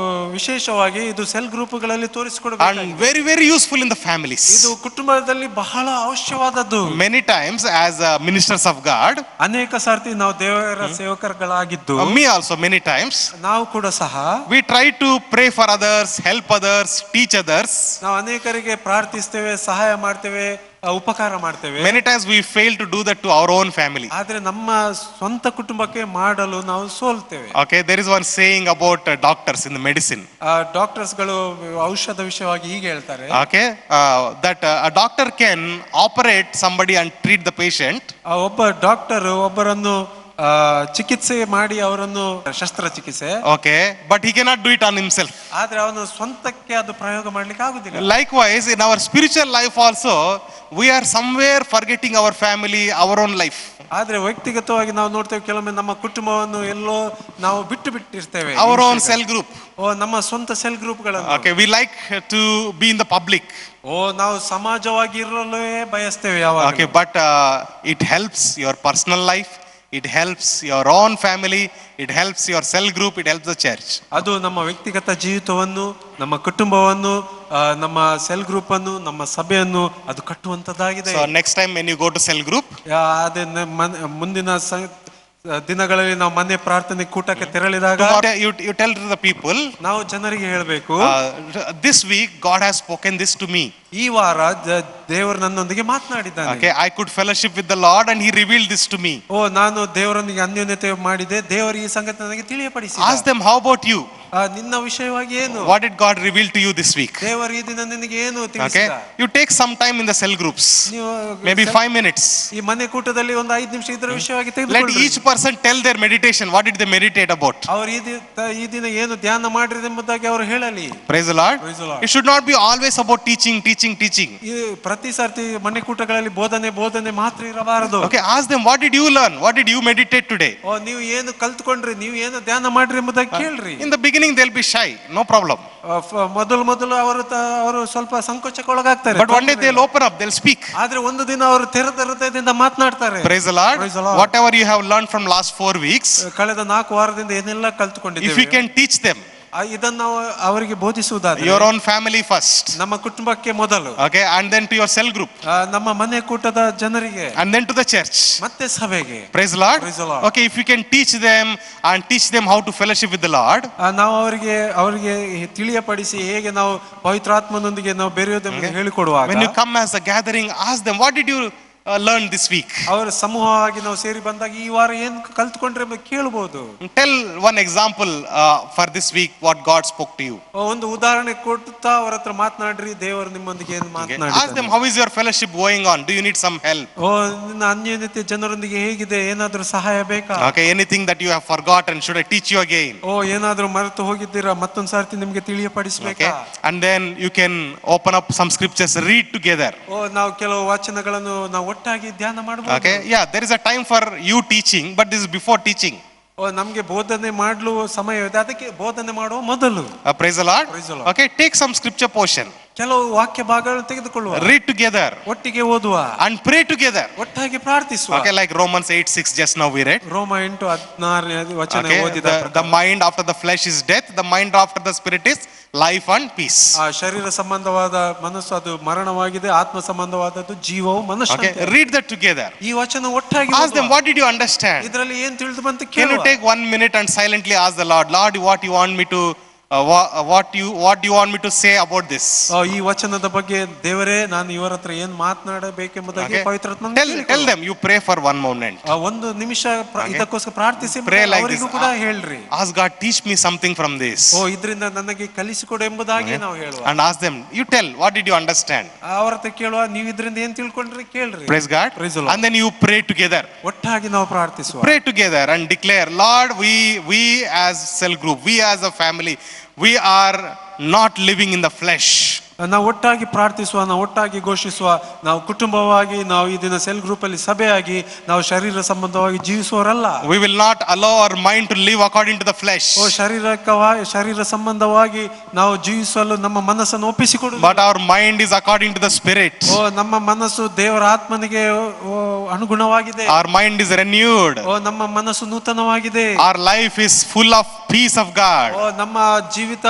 ವಿಶೇಷವಾಗಿ ಇದು cell ಗ್ರೂಪ್ಗಳಲ್ಲಿ ತೋರಿಸಿಕೊಡಬೇಕು. And very very useful in the families. ಇದು ಕುಟುಂಬದಲ್ಲಿ ಬಹಳ ಅವಶ್ಯವಾದದ್ದು. Many times as ministers of God, ಅನೇಕ ಸಾರ್ತಿ ನಾವು ದೇವರ ಸೇವಕರುಗಳಾಗಿದ್ದು, me also many times, ನಾವು ಕೂಡ ಸಹ we try to pray for others, help others, teach others. ನಾವು ಅನೇಕರಿಗೆ ಪ್ರಾರ್ಥಿಸ್ತೇವೆ, ಸಹಾಯ ಮಾಡ್ತೇವೆ, ಉಪಕಾರ ಮಾಡ್ತೇವೆ. Many times we fail to do that to our own family. ಆದ್ರೆ ನಮ್ಮ ಸ್ವಂತ ಕುಟುಂಬಕ್ಕೆ ಮಾಡಲು ನಾವು ಸೋಲ್ತೇವೆ. Okay, there is one saying about doctors in the medicine. Doctors ಗಳು ಔಷಧ ವಿಷಯವಾಗಿ ಹೀಗೆ ಹೇಳ್ತಾರೆ. Okay, that a doctor can operate somebody and treat the patient. ಒಬ್ಬ ಡಾಕ್ಟರ್ ಒಬ್ಬರನ್ನು ಚಿಕಿತ್ಸೆ ಮಾಡಿ ಅವರನ್ನು ಶಸ್ತ್ರಚಿಕಿತ್ಸೆ. Okay, but he cannot do it on himself. ಆದ್ರೆ ಅವನು ಸ್ವಂತಕ್ಕೆ ಅದು ಪ್ರಯೋಗ ಮಾಡ್ಲಿಕ್ಕೆ ಆಗುದಿಲ್ಲ. Likewise in our spiritual life also we are somewhere forgetting our family, our own life. ಆದ್ರೆ ವ್ಯಕ್ತಿಗತವಾಗಿ ನಾವು ನೋಡ್ತೇವೆ, ಕೆಲವೊಮ್ಮೆ ನಮ್ಮ ಕುಟುಂಬವನ್ನು ಎಲ್ಲೋ ನಾವು ಬಿಟ್ಟಿರ್ತೇವೆ. Our own cell group. ನಮ್ಮ ಸ್ವಂತ ಸೆಲ್ ಗ್ರೂಪ್ ಗಳನ್ನು. Okay, we like to be in the public. ನಾವು ಸಮಾಜವಾಗಿ ಇರಲು ಬಯಸ್ತೇವೆ ಯಾವಾಗ. Okay, but it helps your personal life, it helps your own family, it helps your cell group, it helps the church. ಅದು ನಮ್ಮ ವ್ಯಕ್ತಿಗತ ಜೀವಿತವನ್ನು, ನಮ್ಮ ಕುಟುಂಬವನ್ನು, ನಮ್ಮ ಸೆಲ್ ಗ್ರೂಪ್ ಅನ್ನು, ನಮ್ಮ ಸಭೆಯನ್ನು ಅದು ಕಟ್ಟುವಂತದ್ದಾಗಿದೆ. So next time when you go to cell group, ಅದೇ ಮುಂದಿನ ದಿನಗಳಲ್ಲಿ ನಾವು ಮನೆ ಪ್ರಾರ್ಥನೆ ಕೂಟಕ್ಕೆ ತೆರಳಿದಾಗ you tell to the people, ನಾವು ಜನರಿಗೆ ಹೇಳಬೇಕು, this week God has spoken this to me. ಈ ವಾರ ದೇವರು ನನ್ನೊಂದಿಗೆ ಮಾತನಾಡಿದ್ದಾನೆ. Okay, I could fellowship with the Lord and he revealed this to me. ನಾನು ದೇವರೊಂದಿಗೆ ಅನ್ಯೋನ್ಯತೆ ಮಾಡಿದೆ, ದೇವರು ಈ ಸಂಗತಿ ನನಗೆ ತಿಳಿಯಪಡಿಸಿದ. Ask them, how about you? ನಿನ್ನ ವಿಷಯವಾಗಿ ಏನು? What did God reveal to you this week? ದೇವರು ಈ ದಿನ ನಿನಗೆ ಏನು ತಿಳಿಸಿದ? Okay, you take some time in the cell groups, maybe 5 minutes. ಈ ಮನೆ ಕೂಟದಲ್ಲಿ ಒಂದು 5 ನಿಮಿಷ ಇದರ ವಿಷಯವಾಗಿ Let ತೆಗೆದುಕೊಳ್ಳಿ. each person tell their meditation. What did they meditate about? ಅವರು ಈ ದಿನ ಏನು ಧ್ಯಾನ ಮಾಡಿದ್ರು ಎಂಬುದಾಗಿ ಅವರು ಹೇಳಲಿ. Praise the Lord. It should not be always about teaching. ಈ ಪ್ರತಿ ಸರ್ತಿ ಮನೆ ಕೂಟಗಳಲ್ಲಿ ಬೋಧನೆ ಮಾತ್ರ ಇರಬಾರದು. Okay, ask them, what did you learn? What did you meditate today? ನೀವು ಏನು ಕಲ್ತ್ಕೊಂಡ್ರಿ, ನೀವು ಏನು ಧ್ಯಾನ ಮಾಡ್ರಿ ಎಂಬುದಾಗಿ ಕೇಳ್ರಿ. In the beginning they'll be shy, no problem. ಮೊದಲು ಅವರು ಸ್ವಲ್ಪ ಸಂಕೋಚಕ್ಕೊಳಗಾಗ್ತಾರೆ. But one day they'll open up, they'll speak. ಆದ್ರೆ ಒಂದು ದಿನ ಅವರು ತೆರೆದ ಹೃದಯದಿಂದ ಮಾತನಾಡ್ತಾರೆ. Praise the Lord. Whatever you have learned from last 4 weeks, ಕಳೆದ 4 ವಾರದಿಂದ ಏನೆಲ್ಲ ಕಲ್ತ್ಕೊಂಡಿದ್ದೇವೆ, if you can teach them, ಇದನ್ನು ನಾವು ಅವರಿಗೆ ಬೋಧಿಸುವುದಾದ್ರೆ, your own family first, ನಮ್ಮ ಕುಟುಂಬಕ್ಕೆ ಮೊದಲು, okay, and then to your cell group, ನಮ್ಮ ಮನೆ ಕೂಟದ ಜನರಿಗೆ, and then to the church, ಮತ್ತೆ ಸಭೆಗೆ. Praise the Lord. Okay, if you can teach them and teach them how to fellowship with the Lord, ನಾವು ಅವರಿಗೆ ತಿಳಿಯಪಡಿಸಿ ಹೇಗೆ ನಾವು ಪವಿತ್ರಾತ್ಮನೊಂದಿಗೆ ನಾವು ಬೆರೆಯುವುದೆಂಬುದನ್ನು ಹೇಳಿಕೊಡುವಾಗ, when you come as a gathering, ask them, what did you learn this week? ಅವರ ಸಮೂಹವಾಗಿ ನಾವು ಸೇರಿ ಬಂದಾಗ ಈ ವಾರ ಏನು ಕಲ್ತ್ಕೊಂಡ್ರೆ ಅಂತ ಕೇಳಬಹುದು. Tell one example for this week what God spoke to you. ಒಂದು ಉದಾಹರಣೆ ಕೊಡುತ್ತಾ ಅವರ ಹತ್ರ ಮಾತನಾಡ್ರಿ, ದೇವರು ನಿಮ್ಮೊಂದಿಗೆ ಏನು ಮಾತನಾಡಿದ್ದಾನೆ. Ask them, how is your fellowship going on? Do you need some help? ನಿನ್ನ ಅನ್ಯೋನ್ಯತೆ ಜನರೊಂದಿಗೆ ಹೇಗಿದೆ, ಏನಾದರೂ ಸಹಾಯ ಬೇಕಾ? Okay, anything that you have forgotten, should I teach you again? ಏನಾದರೂ ಮರೆತು ಹೋಗಿದ್ದೀರಾ, ಮತ್ತೊಂದು ಸಾರ್ತಿ ನಿಮಗೆ ತಿಳಿಯಪಡಿಸಬೇಕಾ? And then you can open up some scriptures, read together. ನಾವು ಕೆಲವು ವಚನಗಳನ್ನು ನಾವು ಒಟ್ಟಾಗಿ ಧ್ಯಾನ ಮಾಡಬಹುದು. Okay, yeah, there is a time for you teaching, but this is before teaching. ನಮ್ಗೆ ಬೋಧನೆ ಮಾಡಲು ಸಮಯ ಇದೆ, ಅದಕ್ಕೆ ಬೋಧನೆ ಮಾಡುವ ಮೊದಲು. Praise the Lord. Praise the Lord. Okay, take some scripture portion, ಕೆಲವು ವಾಕ್ಯ ಭಾಗಗಳನ್ನು ತೆಗೆದುಕೊಳ್ಳುವ, read together ಒಟ್ಟಿಗೆ ಓದುವ, and pray together. ಒಟ್ಟಾಗಿ ಪ್ರಾರ್ಥಿಸುವ. Okay, like Romans 8:6 just now we read. ರೋಮ 8:16 ವಚನ Okay, ಓದಿದ the mind after the flesh is death, the mind after the spirit is life and peace. ಆ ಶರೀರ ಸಂಬಂಧವಾದ ಮನಸ್ಸು ಅದು ಮರಣವಾಗಿದೆ, ಆತ್ಮ ಸಂಬಂಧವಾದದ್ದು ಜೀವವು ಮನಸ್ಸು. Okay, read that together. ಈ ವಚನ ಒಟ್ಟಾಗಿ Ask them, what did you understand? ಇದರಲ್ಲಿ ಏನ್ ತಿಳಿದು ಬಂತು Can you ಕೇಳುವ. take 1 minute and silently ask the Lord, Lord, what you want me to what do you want me to say about this? ಈ ವಚನದ ಬಗ್ಗೆ ದೇವರೇ ನಾನು ಇವರ ಹತ್ರ ಏನ್ ಮಾತನಾಡಬೇಕೆಂಬುದಾಗಿ Okay. ಪವಿತ್ರಾತ್ಮನ Tell them, you pray for 1 moment. ಒಂದು ನಿಮಿಷ ಇದಕ್ಕೋಸ್ಕರ ಪ್ರಾರ್ಥಿಸಿ Pray like ಅವರಿಗೂ this. ಕೂಡ ಹೇಳ್ರಿ. Ask God, teach me something from this. ಇದರಿಂದ ನನಗೆ ಕಲಿಸಿಕೊಡು ಎಂಬುದಾಗಿ ನಾವು ಹೇಳುವ. And ask them, you tell, what did you understand? ಅವರ ಹತ್ರ ಕೇಳುವ, ನೀವು ಇದರಿಂದ ಏನ್ ತಿಳ್ಕೊಂಡ್ರಿ ಕೇಳ್ರಿ. Praise God. Praise the Lord. And then you pray together. ಒಟ್ಟಾಗಿ ನಾವು ಪ್ರಾರ್ಥಿಸುವ. Pray together and declare, Lord, we as cell group, we as a family, we are not living in the flesh. ನಾವು ಒಟ್ಟಾಗಿ ಪ್ರಾರ್ಥಿಸುವ, ನಾವು ಒಟ್ಟಾಗಿ ಘೋಷಿಸುವ, ನಾವು ಕುಟುಂಬವಾಗಿ, ನಾವು ಈ ದಿನ ಸೆಲ್ ಗ್ರೂಪ್ ಅಲ್ಲಿ ಸಭೆಯಾಗಿ ನಾವು ಶರೀರ ಸಂಬಂಧವಾಗಿ ಜೀವಿಸುವವರಲ್ಲ. We will not allow our mind to live according to the flesh. ಶರೀರ ಸಂಬಂಧವಾಗಿ ನಾವು ಜೀವಿಸಲು ನಮ್ಮ ಮನಸ್ಸನ್ನು ಒಪ್ಪಿಸಿಕೊಡು. But our mind is according to the spirit. ನಮ್ಮ ಮನಸ್ಸು ದೇವರ ಆತ್ಮನಿಗೆ ಅನುಗುಣವಾಗಿದೆ. Our mind is renewed. ನಮ್ಮ ಮನಸ್ಸು ನೂತನವಾಗಿದೆ. Our life is full of peace of God. ನಮ್ಮ ಜೀವಿತ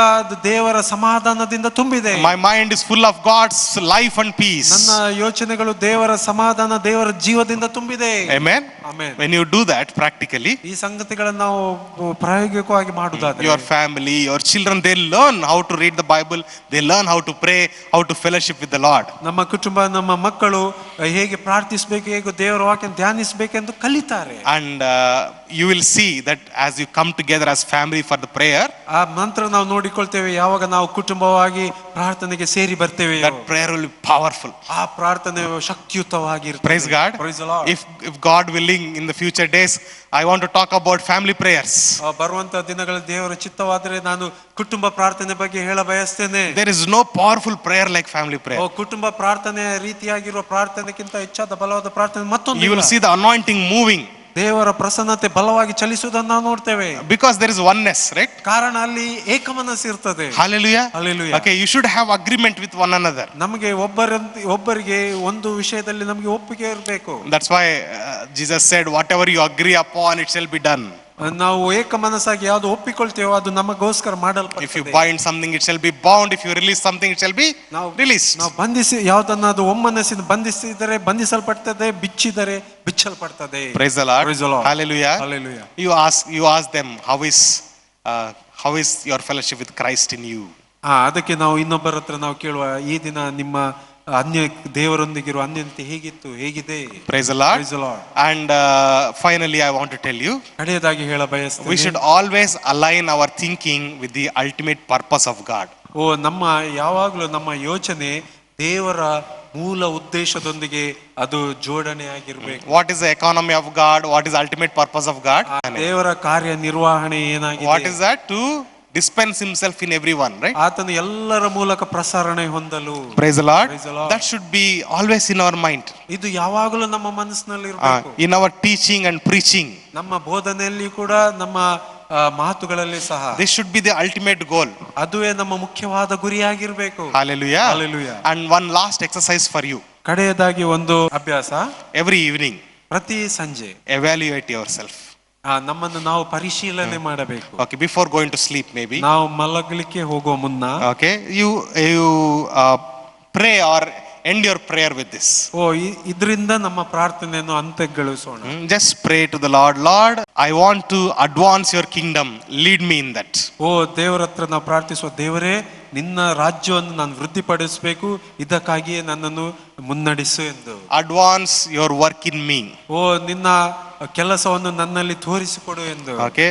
ದೇವರ ಸಮಾಧಾನದಿಂದ ತುಂಬಿದೆ. My mind is full of God's life and peace. ನನ್ನ ಯೋಚನೆಗಳು ದೇವರ ಸಮಾಧಾನ, ದೇವರ ಜೀವದಿಂದ ತುಂಬಿದೆ. Amen. Amen. When you do that practically, ಈ ಸಂಗತಿಗಳನ್ನು ನಾವು ಪ್ರಾಯೋಗಿಕವಾಗಿ ಮಾಡುವುದಾದ್ರೆ, your family, your children, they learn how to read the Bible, they learn how to pray, how to fellowship with the Lord. ನಮ್ಮ ಕುಟುಂಬ, ನಮ್ಮ ಮಕ್ಕಳು ಹೇಗೆ ಪ್ರಾರ್ಥಿಸಬೇಕು, ಹೇಗೆ ದೇವರ ವಾಕ್ಯ ಧ್ಯಾನಿಸಬೇಕೆಂದು ಕಲಿತಾರೆ. And you will see that as you come together as family for the prayer, ಆ ನಂತರ ನಾವು ನೋಡಿಕೊಳ್ತೇವೆ, ಯಾವಾಗ ನಾವು ಕುಟುಂಬವಾಗಿ ಪ್ರಾರ್ಥನೆಗೆ ಸೇರಿ ಬರ್ತೇವೆ, that prayer will be powerful. ಆ ಪ್ರಾರ್ಥನೆ ಶಕ್ತಿಯುತವಾಗಿರುತ್ತದೆ. Praise God. Praise the Lord. If God willing, in the future days I want to talk about family prayers. ಬರುವಂತ ದಿನಗಳ ದೇವರ ಚಿತ್ತವಾದರೆ ನಾನು ಕುಟುಂಬ ಪ್ರಾರ್ಥನೆ ಬಗ್ಗೆ ಹೇಳ ಬಯಸ್ತೇನೆ. There is no powerful prayer like family prayer. ಕುಟುಂಬ ಪ್ರಾರ್ಥನೆ ರೀತಿಯಾಗಿರುವ ಪ್ರಾರ್ಥನೆಗಿಂತ ಹೆಚ್ಚಾದ ಬಲವಾದ ಪ್ರಾರ್ಥನೆ ಮತ್ತೊಂದು. You will see the anointing moving. ದೇವರ ಪ್ರಸನ್ನತೆ ಬಲವಾಗಿ ಚಲಿಸುವುದನ್ನು ನಾವು ನೋಡ್ತೇವೆ. Because there is oneness, right? ಕಾರಣ ಅಲ್ಲಿ ಏಕಮನಸ್ಸು ಇರ್ತದೆ. Hallelujah. Hallelujah. Okay, you should have agreement with one another. ನಮಗೆ ಒಬ್ಬರಿಗೆ ಒಂದು ವಿಷಯದಲ್ಲಿ ನಮಗೆ ಒಪ್ಪಿಗೆ ಇರಬೇಕು. That's why Jesus said, whatever you agree upon, it shall be done. ನಾವು ಏಕ ಮನಸ್ಸಾಗಿ ಯಾವುದು ಒಪ್ಪಿಕೊಳ್ತೇವೋ ಅದು ನಮಗೋಸ್ಕರ ಮಾಡಲ್ಪಡುತ್ತದೆ. If you bind something, it shall be bound. If you release something, it shall be released. ನಾವು ಬಂಧಿಸಿ ಯಾವುದನ್ನಾದರೂ ಒಮ್ಮನಸ್ಸಿನ ಬಂಧಿಸಿದರೆ ಬಂಧಿಸಲ್ಪಡ್ತದೆ, ಬಿಚ್ಚಿದರೆ ಬಿಚ್ಚಲ್ಪಡ್ತದೆ. Praise the Lord. Praise the Lord. Hallelujah. Hallelujah. You ask them, how is your fellowship with Christ in you? ಅದಕ್ಕೆ ನಾವು ಇನ್ನೊಬ್ಬರ ಹತ್ರ ನಾವು ಕೇಳುವ, ಈ ದಿನ ನಿಮ್ಮ ಅನ್ಯ ದೇವರೊಂದಿಗಿರುವ ಅನ್ಯತೆ ಹೇಗಿದೆ? Praise the Lord. Praise the Lord. And finally I want to tell you, ಕಡೆಯದಾಗಿ ಹೇಳ ಬಯಸ್ತೇನೆ, we should always align our thinking with the ultimate purpose of God. ನಮ್ಮ ಯಾವಾಗಲೂ ನಮ್ಮ ಯೋಚನೆ ದೇವರ ಮೂಲ ಉದ್ದೇಶದೊಂದಿಗೆ ಅದು ಜೋಡಣೆ ಆಗಿರಬೇಕು. What is the economy of God? What is the ultimate purpose of God? ದೇವರ ಕಾರ್ಯ ನಿರ್ವಹಣೆ ಏನಾಗಿದೆ? What is that? To dispense himself in everyone, right? ಆತನು ಎಲ್ಲರ ಮೂಲಕ ಪ್ರಸಾರಣೆ ಹೊಂದಲು. Praise the Lord. Praise the Lord. That should be always in our mind. ಇದು ಯಾವಾಗಲೂ ನಮ್ಮ ಮನಸ್ಸಿನಲ್ಲಿ ಇರಬೇಕು. In our teaching and preaching, ನಮ್ಮ ಬೋಧನೆಯಲ್ಲಿ ಕೂಡ, ನಮ್ಮ ಮಾತುಗಳಲ್ಲಿ ಸಹ this should be the ultimate goal. ಅದುವೇ ನಮ್ಮ ಮುಖ್ಯವಾದ ಗುರಿಯಾಗಿರಬೇಕು. Hallelujah. Hallelujah. And one last exercise for you. ಕಡೆಯದಾಗಿ ಒಂದು ಅಭ್ಯಾಸ, every evening ಪ್ರತಿ ಸಂಜೆ evaluate yourself. ನಮ್ಮನ್ನು ನಾವು ಪರಿಶೀಲನೆ ಮಾಡಬೇಕು. Okay, before going to sleep maybe. ನಾವು ಮಲಗಲಿಕ್ಕೆ ಹೋಗುವ ಮುನ್ನ, okay, you pray or end your prayer with this. ಇದರಿಂದ ನಮ್ಮ ಪ್ರಾರ್ಥನೆಯನ್ನು ಅಂತ್ಯಗೊಳಿಸೋಣ. Just pray to the Lord. Lord, I want to advance your kingdom. Lead me in that. ದೇವರ ಹತ್ರ ನಾವು ಪ್ರಾರ್ಥಿಸುವ, ದೇವರೇ ನಿನ್ನ ರಾಜ್ಯವನ್ನು ನಾನು ವೃದ್ಧಿಪಡಿಸಬೇಕು, ಇದಕ್ಕಾಗಿಯೇ ನನ್ನನ್ನು ಮುನ್ನಡೆಸು ಎಂದು. Advance your work in me. ನಿನ್ನ ಕೆಲಸವನ್ನು ನನ್ನಲ್ಲಿ ತೋರಿಸಿಕೊಡು ಎಂದು. Okay,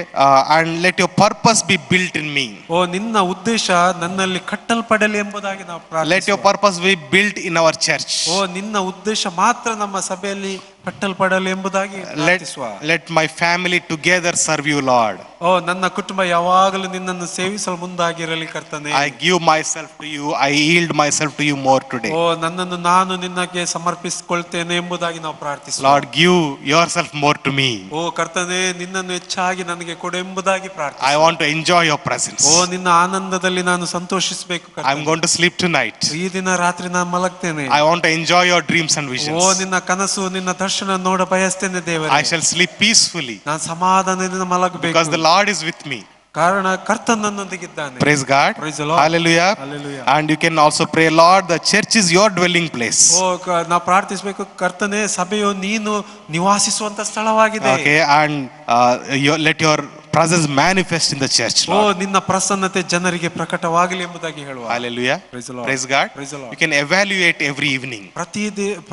and let your purpose be built in me. ನಿನ್ನ ಉದ್ದೇಶ ನನ್ನಲ್ಲಿ ಕಟ್ಟಲ್ಪಡಲಿ ಎಂಬುದಾಗಿ ನಾವು ಪ್ರಾರ್ಥಿಸುವ. Let your purpose be built in our church. ನಿನ್ನ ಉದ್ದೇಶ ಮಾತ್ರ ನಮ್ಮ ಸಭೆಯಲ್ಲಿ ಕಟ್ಟಲ್ಪಡಲಿ ಎಂಬುದಾಗಿ ಪ್ರಾರ್ಥಿಸುವ. let my family together serve you, Lord. ಓ ನನ್ನ ಕುಟುಂಬ ಯಾವಾಗಲೂ ನಿನ್ನನ್ನು ಸೇವಿಸಲು ಮುಂದಾಗಿರಲಿ ಕರ್ತನೆ. I give myself to you, I yield myself to you more today. ಓ ನನ್ನನ್ನು ನಾನು ನಿನ್ನಗೆ ಸಮರ್ಪಿಸಿಕೊಳ್ತೇನೆ ಎಂಬುದಾಗಿ ನಾವು ಪ್ರಾರ್ಥಿಸುವ. Lord, give yourself more to me. ಓ ಕರ್ತನೆ ನಿನ್ನನ್ನು ಹೆಚ್ಚಾಗಿ ನನಗೆ ಕೊಡು ಎಂಬುದಾಗಿ ಪ್ರಾರ್ಥಿಸುವ. I want to enjoy your presence. ಓ ನಿನ್ನ ಆನಂದದಲ್ಲಿ ನಾನು ಸಂತೋಷಿಸಬೇಕು I'm ಕರ್ತನೆ. going to sleep tonight. ಈ ದಿನ ರಾತ್ರಿ ನಾನು ಮಲಗ್ತೇನೆ. I want to enjoy your dreams and O visions. ನಿನ್ನ ಕನಸು ನಿನ್ನ ದರ್ಶನ ನೋಡ ಬಯಸ್ತೇನೆ ದೇವರೇ. I shall sleep peacefully ನಾನು ಸಮಾಧಾನದಿಂದ ಮಲಗಬೇಕು. because the Lord is with me. ಕಾರಣ ಕರ್ತನ ನನ್ನೊಂದಿಗಿದ್ದಾನೆ. Praise God. Praise the Lord. Hallelujah. Hallelujah. And you can also pray, Lord, the church is your dwelling place. ಓ ನಾವು ಪ್ರಾರ್ಥಿಸಬೇಕು ಕರ್ತನೆ ಸಭೆಯು ನೀನು ನಿವಾಸಿಸುವಂತ ಸ್ಥಳವಾಗಿದೆ. Okay, and let your presence manifest in the church, O Lord. ನಿನ್ನ ಪ್ರಸನ್ನತೆ ಜನರಿಗೆ ಪ್ರಕಟವಾಗಲಿ ಎಂಬುದಾಗಿ ಹೇಳುವ. Hallelujah. Praise the Lord. Praise God. Praise the Lord. You can evaluate every evening.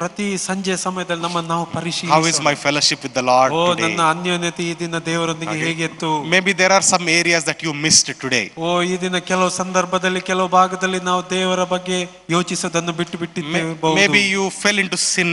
ಪ್ರತಿ ಸಂಜೆ ಸಮಯದಲ್ಲಿ ನಮ್ಮನ್ನು ನಾವು How is ಪರಿಶೀಲಿಸೋಣ. my fellowship with the Lord O today? ನನ್ನ ಅನ್ಯೋನ್ಯತೆ ಈ ದಿನ ದೇವರೊಂದಿಗೆ ಹೇಗಿತ್ತು. Maybe there are some areas that you missed today. ಓ ಈ ದಿನ ಕೆಲವು ಸಂದರ್ಭದಲ್ಲಿ ಕೆಲವು ಭಾಗದಲ್ಲಿ ನಾವು ದೇವರ ಬಗ್ಗೆ ಯೋಚಿಸೋದನ್ನು ಬಿಟ್ಟು ಬಿಟ್ಟಿದ್ದೇವೆ. Maybe you fell into sin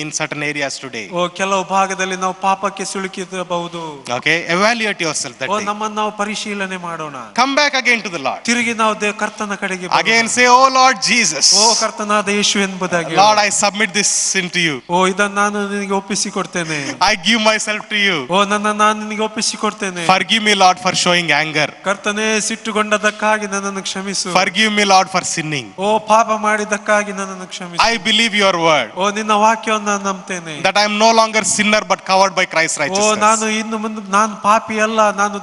in certain areas today. ಓ ಕೆಲವು ಭಾಗದಲ್ಲಿ ನಾವು ಪಾಪಕ್ಕೆ ಸಿಲುಕಿರಬಹುದು. Okay, evaluate yourself that O day. ನಮ್ಮನ್ನು ನಾವು ಪರಿಶೀಲನೆ ಮಾಡೋಣ. Come back again to the Lord. ತಿರುಗಿ ನಾವು ಕರ್ತನ ಕಡೆಗೆ ಬರೋಣ. Again say, oh Lord Jesus. ಓ ಕರ್ತನಾದ ಯೇಸು ಎಂಬುದಾಗಿ Lord, I submit this into you. ಓ ಇದನ್ನು ನಾನು ನಿನಗೆ ಒಪ್ಪಿಸಿಕೊಡ್ತೇನೆ. I give myself to you. ಓ ನಾನು ನಿನಗೆ ಒಪ್ಪಿಸಿಕೊಡ್ತೇನೆ. Forgive me, Lord, for showing anger. ಕರ್ತನೇ ಸಿಟ್ಟುಗೊಂಡದಕ್ಕಾಗಿ ನನ್ನನ್ನು ಕ್ಷಮಿಸು. Forgive me, Lord, for sinning. ಓ ಪಾಪ ಮಾಡಿದ್ದಕ್ಕಾಗಿ ನನ್ನನ್ನು ಕ್ಷಮಿಸು. I believe your word. ಓ ನಿನ್ನ ವಾಕ್ಯವನ್ನು ನಾನು ನಂಬ್ತೇನೆ. That I am no longer sinner but covered by Christ's O righteousness. ನಾನು ಇನ್ನು ಮುಂದೆ ನಾನು ಪಾಪಿ ಅಲ್ಲ, ನಾನು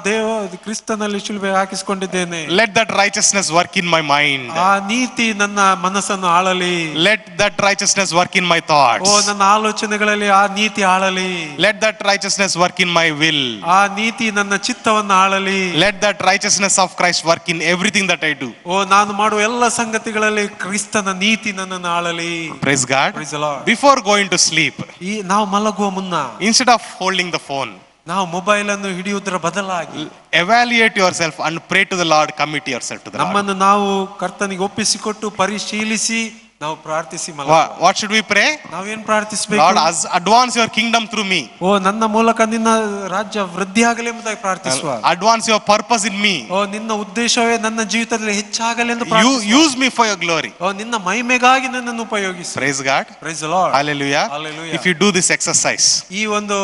ಕ್ರಿಸ್ತನಲ್ಲಿ ಶಿಲುಬೆ ಹಾಕಿಸಿಕೊಂಡಿದ್ದೇನೆ. Let that righteousness work in my mind. ಆ ನೀತಿ ನನ್ನ ಮನಸ್ಸನ್ನು ಆಳಲಿ. Let that righteousness work in my thoughts. ಓ ನನ್ನ ಆಲೋಚನೆಗಳಲ್ಲಿ ಆ ನೀತಿ ಆಳಲಿ. Let that righteousness work in my will. ಆ ನೀತಿ ನನ್ನ ಚಿತ್ತವನ್ನು ಆಳಲಿ. Let that righteousness of Christ work in everything that I do. ಓ ನಾನು ಮಾಡುವ ಎಲ್ಲ ಸಂಗತಿಗಳಲ್ಲಿ ಕ್ರಿಸ್ತನ ನೀತಿ ನನ್ನನ್ನು ಆಳಲಿ. Praise God. Praise the Lord. Before going to sleep, ಈ ನಾವು ಮಲಗುವ ಮುನ್ನ instead of holding the phone, ನಾವು ಮೊಬೈಲ್ ಅನ್ನು ಹಿಡಿಯುವುದರ ಬದಲಾಗಿ evaluate yourself and pray to the Lord. Commit yourself to the Lord. ನಮ್ಮನ್ನು ನಾವು ಕರ್ತನಿಗೆ ಒಪ್ಪಿಸಿಕೊಟ್ಟು ಪರಿಶೀಲಿಸಿ ನಾವು ಪ್ರಾರ್ಥಿಸಿ ಮಲಗುವ. What should we pray? ನಾವೇನ್ ಪ್ರಾರ್ಥಿಸಬೇಕು? Lord, advance your kingdom through me. ಓ ನನ್ನ ಮೂಲಕ ನಿನ್ನ ರಾಜ್ಯ ವೃದ್ಧಿಯಾಗಲಿ ಎಂಬುದಾಗಿ ಪ್ರಾರ್ಥಿಸುವ. Advance your purpose in me. ಓ ನಿನ್ನ ಉದ್ದೇಶವೇ ನನ್ನ ಜೀವಿತದಲ್ಲಿ ಹೆಚ್ಚಾಗಲಿ ಎಂದು You ಪ್ರಾರ್ಥಿಸುವ. use me for your glory. ಓ ನಿನ್ನ ಮಹಿಮೆಗಾಗಿ ನನ್ನನ್ನು ಉಪಯೋಗಿಸು. Praise God. Praise the Lord. Hallelujah. Hallelujah. If you do this exercise, ಈ ಒಂದು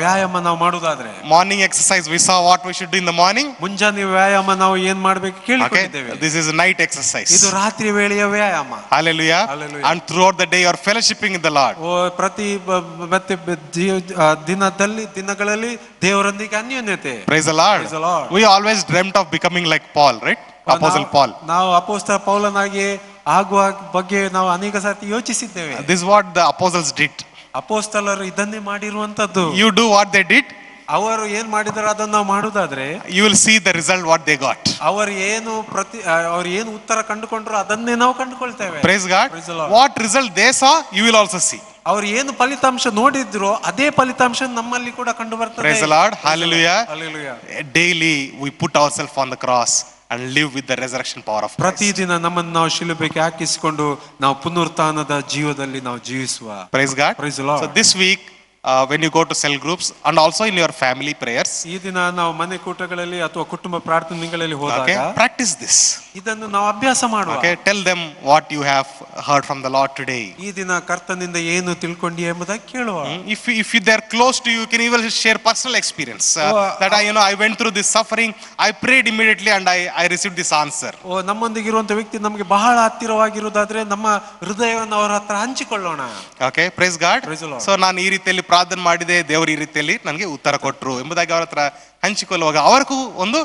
ವ್ಯಾಯಾಮ ನಾವು ಮಾಡುವುದಾದ್ರೆ, morning exercise, we saw what we should do in the morning. ಮುಂಜಾನೆ ವ್ಯಾಯಾಮ ನಾವು ಏನ್ ಮಾಡ್ಬೇಕು Okay. ಕೇಳಿಕೊಂಡಿದ್ದೇವೆ. This is a night exercise. ಇದು ರಾತ್ರಿ ವೇಳೆಯ ವ್ಯಾಯಾಮ. Hallelujah. Hallelujah. And throughout the day you are fellowshipping with the Lord. ಓ ಪ್ರತಿ ಮತ್ತೆ ದಿನಗಳಲ್ಲಿ ದೇವರೊಂದಿಗೆ ಅನ್ಯೋನ್ಯತೆ. Praise the Lord. Praise the Lord. We always dreamt of becoming like Paul, right? Apostle Paul. ನಾವು ಅಪೊಸ್ತಲ ಪೌಲನಾಗಿ ಆಗುವ ಬಗ್ಗೆ ನಾವು ಅನೇಕ ಸಾರಿ ಯೋಚಿಸಿದ್ದೇವೆ. This is what the apostles did. ಅಪೊಸ್ತಲರು ಇದನ್ನೇ ಮಾಡಿರುವಂತದ್ದು. You do what they did, ಅವರು ಏನ್ ಮಾಡಿದಾರೆ ಅದನ್ನ ನಾವು ಮಾಡುದಾದ್ರೆ you will see the result what they got. ಅವರು ಏನು ಉತ್ತರ ಕಂಡುಕೊಂಡ್ರು ಅದನ್ನೇ ನಾವು ಕಂಡುಕೊಳ್ತೇವೆ. Praise God. Praise the Lord. What result they saw, you will also see. ಅವ್ರು ಏನು ಫಲಿತಾಂಶ ನೋಡಿದ್ರು ಅದೇ ಫಲಿತಾಂಶ ನಮ್ಮಲ್ಲಿ ಕೂಡ ಕಂಡು ಬರ್ತದೆ. Praise the Lord. Hallelujah. Hallelujah. Daily we put ourselves on the cross and live with the resurrection power of Christ. ಪ್ರತಿದಿನ ನಮ್ಮನ್ನು ನಾವು ಶಿಲುಬೆಗೆ ಹಾಕಿಸಿಕೊಂಡು ನಾವು ಪುನರುತ್ಥಾನದ ಜೀವದಲ್ಲಿ ನಾವು ಜೀವಿಸುವ. Praise God. Praise the Lord. So this week when you go to cell groups and also in your family prayers, ಈ ದಿನ ನಾವು ಮನೆ ಕೂಟಗಳಲ್ಲಿ ಅಥವಾ ಕುಟುಂಬ ಪ್ರಾರ್ಥನೆಗಳಲ್ಲಿ ಹೋದಾಗ okay, practice this. ಇದನ್ನು ನಾವು ಅಭ್ಯಾಸ ಮಾಡುವ. Okay, tell them what you have heard from the Lord today. ಈ ದಿನ ಕರ್ತನಿಂದ ಏನು ತಿಳ್ಕೊಂಡಿ ಎಂಬುದಾಗಿ ಕೇಳುವ. If they are close to you, you can even share personal experience that I went through this suffering, I prayed immediately and I received this answer. ಓ ನಮ್ಮೊಂದಿಗಿರುವಂತ ವ್ಯಕ್ತಿ ನಮಗೆ ಬಹಳ ಹತ್ತಿರವಾಗಿರುವುದಾದ್ರೆ ನಮ್ಮ ಹೃದಯವನ್ನು ಅವರ ಹತ್ರ ಹಂಚಿಕೊಳ್ಳೋಣ. Okay, praise God. Praise the Lord. So ನಾನು ಈ ರೀತಿಯಲ್ಲಿ ಪ್ರಾರ್ಥನೆ ಮಾಡಿದೆ, ದೇವರು ಈ ರೀತಿಯಲ್ಲಿ ನನಗೆ ಉತ್ತರ ಕೊಟ್ಟರು ಎಂಬುದಾಗಿ ಅವರ ಹತ್ರ ಹಂಚಿಕೊಳ್ಳುವಾಗ ಅವರಿಗೂ ಒಂದು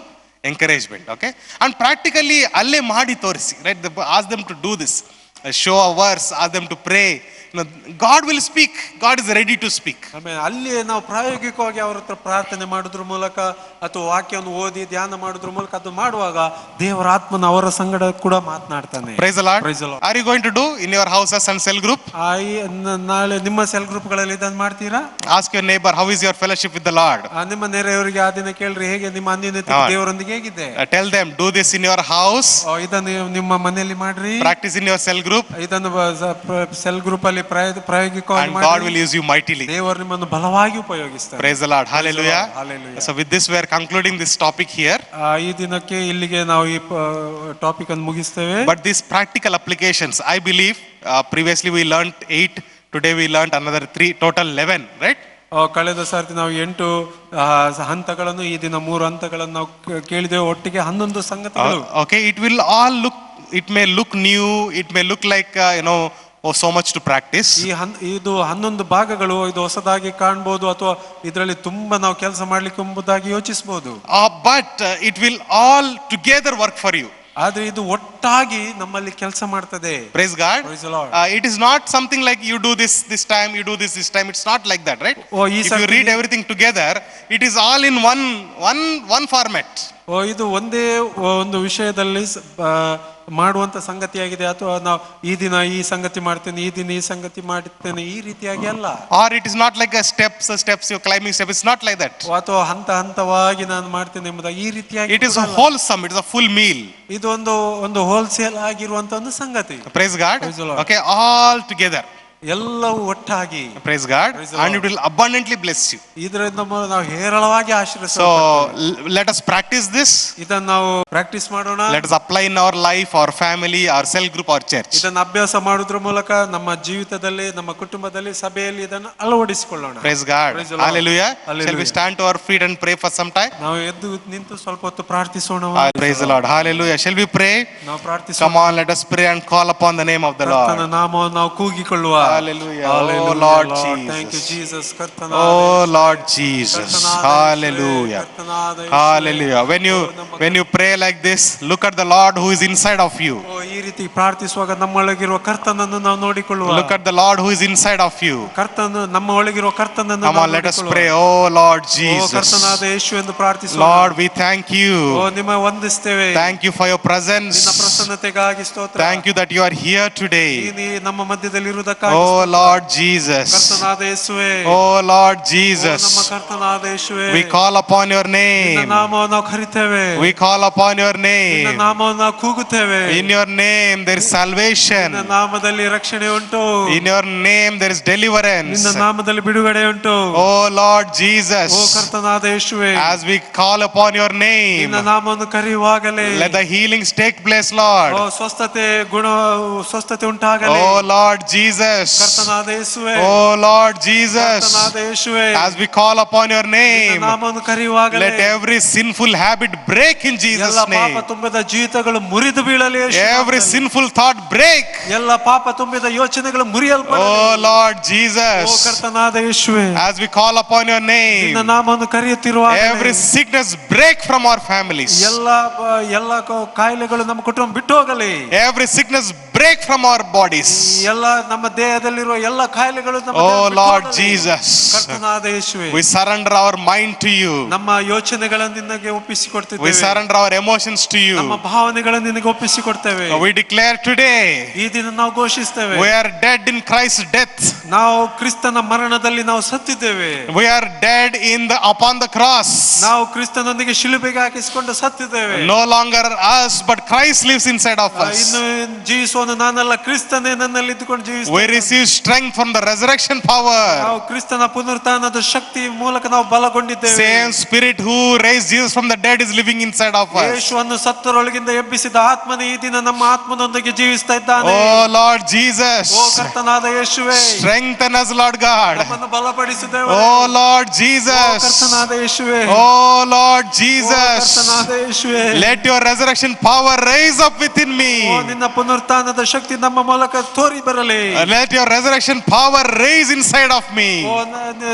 encouragement. Okay, and practically ಅಲ್ಲೇ ಮಾಡಿ ತೋರಿಸಿ, right? Ask them to do this. Show a verse, ask them to pray. God will speak. God is ready to speak. ಆಮೇಲೆ ಅಲ್ಲಿ ನಾವು ಪ್ರಾಯೋಗಿಕವಾಗಿ ಅವರ ಹತ್ರ ಪ್ರಾರ್ಥನೆ ಮಾಡೋದ್ರ ಮೂಲಕ ಅಥವಾ ವಾಕ್ಯವನ್ನು ಓದಿ ಧ್ಯಾನ ಮಾಡೋದ್ರ ಮೂಲಕ ಅದು ಮಾಡುವಾಗ ದೇವರ ಆತ್ಮನ ಅವರ ಸಂಗಡ ಕೂಡ ಮಾತನಾಡ್ತಾನೆ. Praise the Lord. Praise the Lord. Are you going to do in your houses and cell group? ನಾಳೆ ನಿಮ್ಮ ಸೆಲ್ ಗ್ರೂಪ್ ಗಳಲ್ಲಿ ಇದನ್ನು ಮಾಡ್ತೀರಾ? Ask your neighbor, how is your fellowship with the Lord? ನಿಮ್ಮ ನೆರೆಯವರಿಗೆ ಆ ದಿನ ಕೇಳ್ರಿ, ಹೇಗೆ ನಿಮ್ಮ ಅನ್ಯೋನ್ಯತೆ ದೇವರೊಂದಿಗೆ ಹೇಗಿದೆ? Tell them, do this in your house. ಇದನ್ನು ನಿಮ್ಮ ಮನೆಯಲ್ಲಿ ಮಾಡ್ರಿ. Practice in your cell group. ಇದನ್ನು ಸೆಲ್ ಗ್ರೂಪ್ ಅಲ್ಲಿ ಪ್ರಾಯೋಗಿಕವಾಗಿ and God ಮಾಡಿ will use you mightily. ದೇವರು ನಿಮ್ಮನ್ನು ಬಲವಾಗಿ ಉಪಯೋಗಿಸ್ತಾರೆ. Praise the Lord. Hallelujah. Hallelujah. So with this we are concluding this topic here. ಈ ದಿನಕ್ಕೆ ಇಲ್ಲಿಗೆ ನಾವು ಈ ಟಾಪಿಕ್ ಅನ್ನು ಮುಗಿಸ್ತೇವೆ. But these practical applications, I believe, previously we learnt 8, today we learnt another 3, total 11, right? ಕಳೆದ ಸಾರ್ತಿ ನಾವು 8 ಹಂತಗಳನ್ನು, ಈ ದಿನ 3 ಹಂತಗಳನ್ನು ನಾವು ಕೇಳಿದೆವು. ಒಟ್ಟಿಗೆ 11 ಸಂಗತಿಗಳು. Okay, it may look new, it may look like so much to practice. ಇದು 11 ಭಾಗಗಳು, ಇದು ಹೊಸದಾಗಿ ಕಾಣಬಹುದು ಅಥವಾ ಇದರಲ್ಲಿ ತುಂಬಾ ನಾವು ಕೆಲಸ ಮಾಡ್ಲಿಕ್ಕೆ ಎಂಬುದಾಗಿ ಯೋಚಿಸಬಹುದು. But it will all together work for you. ಆದ್ರೆ ಇದು ಒಟ್ಟಾಗಿ ನಮ್ಮಲ್ಲಿ ಕೆಲಸ ಮಾಡ್ತದೆ. Praise God. Praise the Lord. It is not something like you do this time, you do this time. It's not like that, right? If you read everything together, it is all in one format. ಇದು ಒಂದೇ ಒಂದು ವಿಷಯದಲ್ಲಿ ಮಾಡುವಂತ ಸಂಗತಿಯಾಗಿದೆ. ಅಥವಾ ನಾವು ಈ ದಿನ ಈ ಸಂಗತಿ ಮಾಡ್ತೇನೆ, ಈ ದಿನ ಈ ಸಂಗತಿ ಮಾಡ್ತೇನೆ, ಈ ರೀತಿಯಾಗಿ ಅಲ್ಲ. Or it is not like a steps you're climbing steps. It's not like that. ಅಥವಾ ಹಂತವಾಗಿ ನಾನು ಮಾಡ್ತೇನೆ ಎಂಬುದಾಗಿ ಈ ರೀತಿಯಾಗಿ. It is a wholesome, it is a full meal. ಇದು ಒಂದು ಹೋಲ್ಸೇಲ್ ಆಗಿರುವಂತ ಒಂದು ಸಂಗತಿ. Praise God. Praise the Lord. Okay, all together. ಎಲ್ಲವೂ ಒಟ್ಟಾಗಿ. Praise God. And it will abundantly bless you. ಇದರಿಂದ ನಾವು ಹೇರಳವಾಗಿ So let us practice this. ಇದನ್ನು ನಾವು ಪ್ರಾಕ್ಟೀಸ್ ಮಾಡೋಣ. Let us apply in our life, our family, our cell group, our church. ಇದನ್ನು ಅಭ್ಯಾಸ ಮಾಡೋದ್ರ ಮೂಲಕ ನಮ್ಮ ಜೀವಿತದಲ್ಲಿ, ನಮ್ಮ ಕುಟುಂಬದಲ್ಲಿ, ಸಭೆಯಲ್ಲಿ ಇದನ್ನು ಅಳವಡಿಸಿಕೊಳ್ಳೋಣ. Praise God. Hallelujah. Shall we stand to our feet and pray for some time? ನಾವು ಎದ್ದು ನಿಂತು ಸ್ವಲ್ಪ ಹೊತ್ತು ಪ್ರಾರ್ಥಿಸೋಣ. Praise the Lord. Hallelujah. Shall we pray? ನಾವು ಪ್ರಾರ್ಥಿಸೋಣ. Come on, let us pray and call upon the name of the Lord. ಕರ್ತನ ನಾಮವನ್ನು ನಾವು ಕೂಗಿಕೊಳ್ಳುವ. Hallelujah. Oh Lord Jesus. Thank you Jesus. Oh Lord Jesus. Hallelujah. Hallelujah. When you pray like this, look at the Lord who is inside of you. ಈ ರೀತಿ ಪ್ರಾರ್ಥಿಸುವಾಗ ನಮ್ಮೊಳಗಿರುವ ಕರ್ತನನ್ನು ನಾವು ನೋಡಿಕೊಳ್ಳುವ. Look at the Lord who is inside of you. ಕರ್ತನ ನಮ್ಮ ಒಳಗಿರುವ ಕರ್ತನನ್ನು Come on, let us pray. Oh Lord Jesus. ಕರ್ತನಾದ ಯೇಸು ಎಂದು ಪ್ರಾರ್ಥಿಸುವ. Lord, we thank you. ನಿಮ್ಮ ವಂದಿಸುತ್ತೇವೆ. Thank you for your presence. ನಿನ್ನ ಪ್ರಸನ್ನತೆಗಾಗಿ ಸ್ತೋತ್ರ. Thank you that you are here today. ನೀನು ನಮ್ಮ ಮಧ್ಯದಲ್ಲಿ ಇರುವುದಕ್ಕಾಗಿ. Oh Lord Jesus. ಕರ್ತನಾದ ಯೇಸುವೇ. Oh Lord Jesus. ನಮ್ಮ ಕರ್ತನಾದ ಯೇಸುವೇ. We call upon your name. ನಿನ್ನ ನಾಮವನ್ನು ನಾವು ಕರೀತೇವೆ. We call upon your ನಿನ್ನ name. ನಾಮವನ್ನು ನಾವು ಕೂಗುತ್ತೇವೆ. In your name there is salvation. ನಿನ್ನ ನಾಮದಲ್ಲಿ ರಕ್ಷಣೆ ಉಂಟು. In your name there is deliverance. ನಿನ್ನ ನಾಮದಲ್ಲಿ ಬಿಡುಗಡೆ ಉಂಟು. Oh Lord Jesus. ಓ ಕರ್ತನಾದ ಯೇಸುವೇ. As we call upon your name, ನಿನ್ನ ನಾಮವನ್ನು ಕರೆಯುವಾಗಲೇ let the healings take place, Lord. O ಸ್ವಸ್ಥತೆ ಉಂಟಾಗಲಿ. Oh Lord Jesus. ಕರ್ತನಾದ ಯೇಸುವೇ. Oh Lord Jesus. ಕರ್ತನಾದ ಯೇಸುವೇ. As we call upon your name, ನಿನ್ನ ನಾಮವನ್ನು ಕರೆಯುವಾಗಲೇ let every sinful habit break in Jesus' ಎಲ್ಲ ಪಾಪ name. ತುಂಬಿದ ಜೀವಿತಗಳು ಮುರಿದು ಬೀಳಲಿ. Every sinful thought break. ಎಲ್ಲ ಪಾಪ ತುಂಬಿದ ಯೋಚನೆಗಳು ಮುರಿಯಲ್ಪಡಲಿ. Oh Lord ಓ Jesus. ಕರ್ತನಾದ ಯೇಸುವೇ. As we call upon your ನಿನ್ನ name, ನಾಮವನ್ನು ಕರೆಯುತ್ತಿರುವಾಗ every sickness break from our families. ಎಲ್ಲ ಕಾಯಿಲೆಗಳು ನಮ್ಮ ಕುಟುಂಬ ಬಿಟ್ಟು ಹೋಗಲಿ. Every sickness break from our bodies. ಎಲ್ಲ ನಮ್ಮ ದೇಹದಲ್ಲಿರುವ ಎಲ್ಲ ಕಾಯಿಲೆಗಳು ನಮ್ಮ Oh ದೇಹದಿಂದ ಬಿಟ್ಟು Lord ಹೋಗಲಿ. Jesus. ಕರ್ತನಾದ ಯೇಸುವೇ. We surrender our mind to you. ನಮ್ಮ ಯೋಚನೆಗಳನ್ನು ನಿನಗೆ We ಒಪ್ಪಿಸಿಕೊಡ್ತಿದ್ದೇವೆ. surrender our emotions to you. ನಮ್ಮ ಭಾವನೆಗಳನ್ನು ನಿನಗೆ ಒಪ್ಪಿಸಿಕೊಡ್ತೇವೆ. We declare today, ಈ ದಿನ ನಾವು ಘೋಷಿಸ್ತೇವೆ, we are dead in Christ's death. ನಾವು ಕ್ರಿಸ್ತನ ಮರಣದಲ್ಲಿ ನಾವು ಸತ್ತಿದ್ದೇವೆ. We are dead upon the cross. ನಾವು ಕ್ರಿಸ್ತನೊಂದಿಗೆ ಶಿಲುಬೆಗೆ ಹಾಕಿಸಿಕೊಂಡು ಸತ್ತಿದ್ದೇವೆ. No longer us, but Christ lives inside of us. ಇನ್ನು ಜೀವಿಸುವನು ನಾನಲ್ಲ, ಕ್ರಿಸ್ತನೇ ನನ್ನಲ್ಲಿ ಇದ್ದುಕೊಂಡು We ಜೀವಿಸುತ್ತೇವೆ. receive strength from the resurrection power. ನಾವು ಕ್ರಿಸ್ತನ ಪುನರುತ್ಥಾನದ ಶಕ್ತಿ ಮೂಲಕ ನಾವು ಬಲಗೊಂಡಿದ್ದೇವೆ. Same spirit who raised Jesus from the dead is living inside of us. ಯೇಸುವನ್ನು ಸತ್ತರೊಳಗಿಂದ ಎಬ್ಬಿಸಿದ ಆತ್ಮನೇ ಈ ದಿನ ನಮ್ಮ ಆತ್ಮನೊಂದಿಗೆ ಜೀವಿಸ್ತಾ ಇದ್ದಾನೆ. Oh Lord Jesus. ಓ ಕರ್ತನಾದ ಯೇಸುವೇ. Strengthen us, Lord God. ನಮ್ಮನ್ನು ಬಲಪಡಿಸಿದ್ದೇವೆ. Oh Lord ಓ Jesus. ಕರ್ತನಾದ ಯೇಸುವೇ. Oh Lord ಓ Jesus. ಕರ್ತನಾದ ಯೇಸುವೇ. Let your resurrection power rise up within me. ಓ ನಿನ್ನ ಪುನರುತ್ಥಾನದ ಶಕ್ತಿ ನಮ್ಮ ಮೂಲಕ ತೋರಿ ಬರಲಿ. Let your resurrection power raise inside of me. ಓ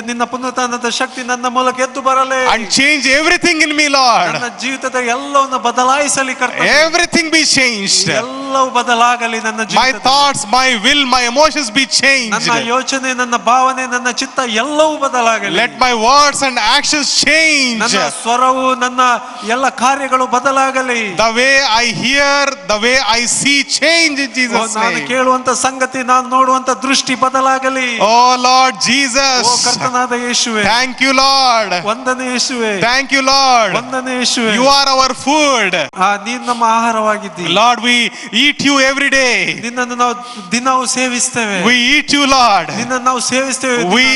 ನಿನ್ನ ಪುನರುತ್ಥಾನದ ಶಕ್ತಿ ನನ್ನ ಮೂಲಕ ಎದ್ದು ಬರಲಿ. And change everything in me, Lord. ನನ್ನ ಜೀವಿತದ ಎಲ್ಲವನ್ನು ಬದಲಾಯಿಸಲಿ ಕರ್ತನೇ. Everything be changed. ಎಲ್ಲವೂ ಬದಲಾಗಲಿ ನನ್ನ My ಜೀವಿತದಲ್ಲಿ. thoughts, my will, my emotions be changed. ನನ್ನ ಯೋಚನೆ, ನನ್ನ ಭಾವನೆ, ನನ್ನ ಚಿತ್ತ ಎಲ್ಲವೂ ಬದಲಾಗಲಿ. Let my words and actions change. ನನ್ನ ಸ್ವರವು, ನನ್ನ ಎಲ್ಲ ಕಾರ್ಯಗಳು ಬದಲಾಗಲಿ. The way I hear, the way I see change in Jesus' ನಾನು name. ಕೇಳುವಂತ ಸಂಗತಿ, ನಾನು ನೋಡುವಂತ ದೃಷ್ಟಿ ಬದಲಾಗಲಿ. Oh Lord Jesus. ಓ ಕರ್ತನಾದ ಯೇಸುವೇ. Thank you, Lord. ವಂದನೆ ಯೇಸುವೇ. Thank you, Lord. ವಂದನೆ ಯೇಸುವೇ. You are our food. ನೀನು ನಮ್ಮ ಆಹಾರವಾಗಿದ್ದಿ. Lord, eat you every day. ನಿನ್ನನ್ನು ನಾವು ದಿನವೂ ಸೇವಿಸ್ತೇವೆ. We eat you, Lord. ನಿನ್ನನ್ನು ನಾವು ಸೇವಿಸ್ತೇವೆ. We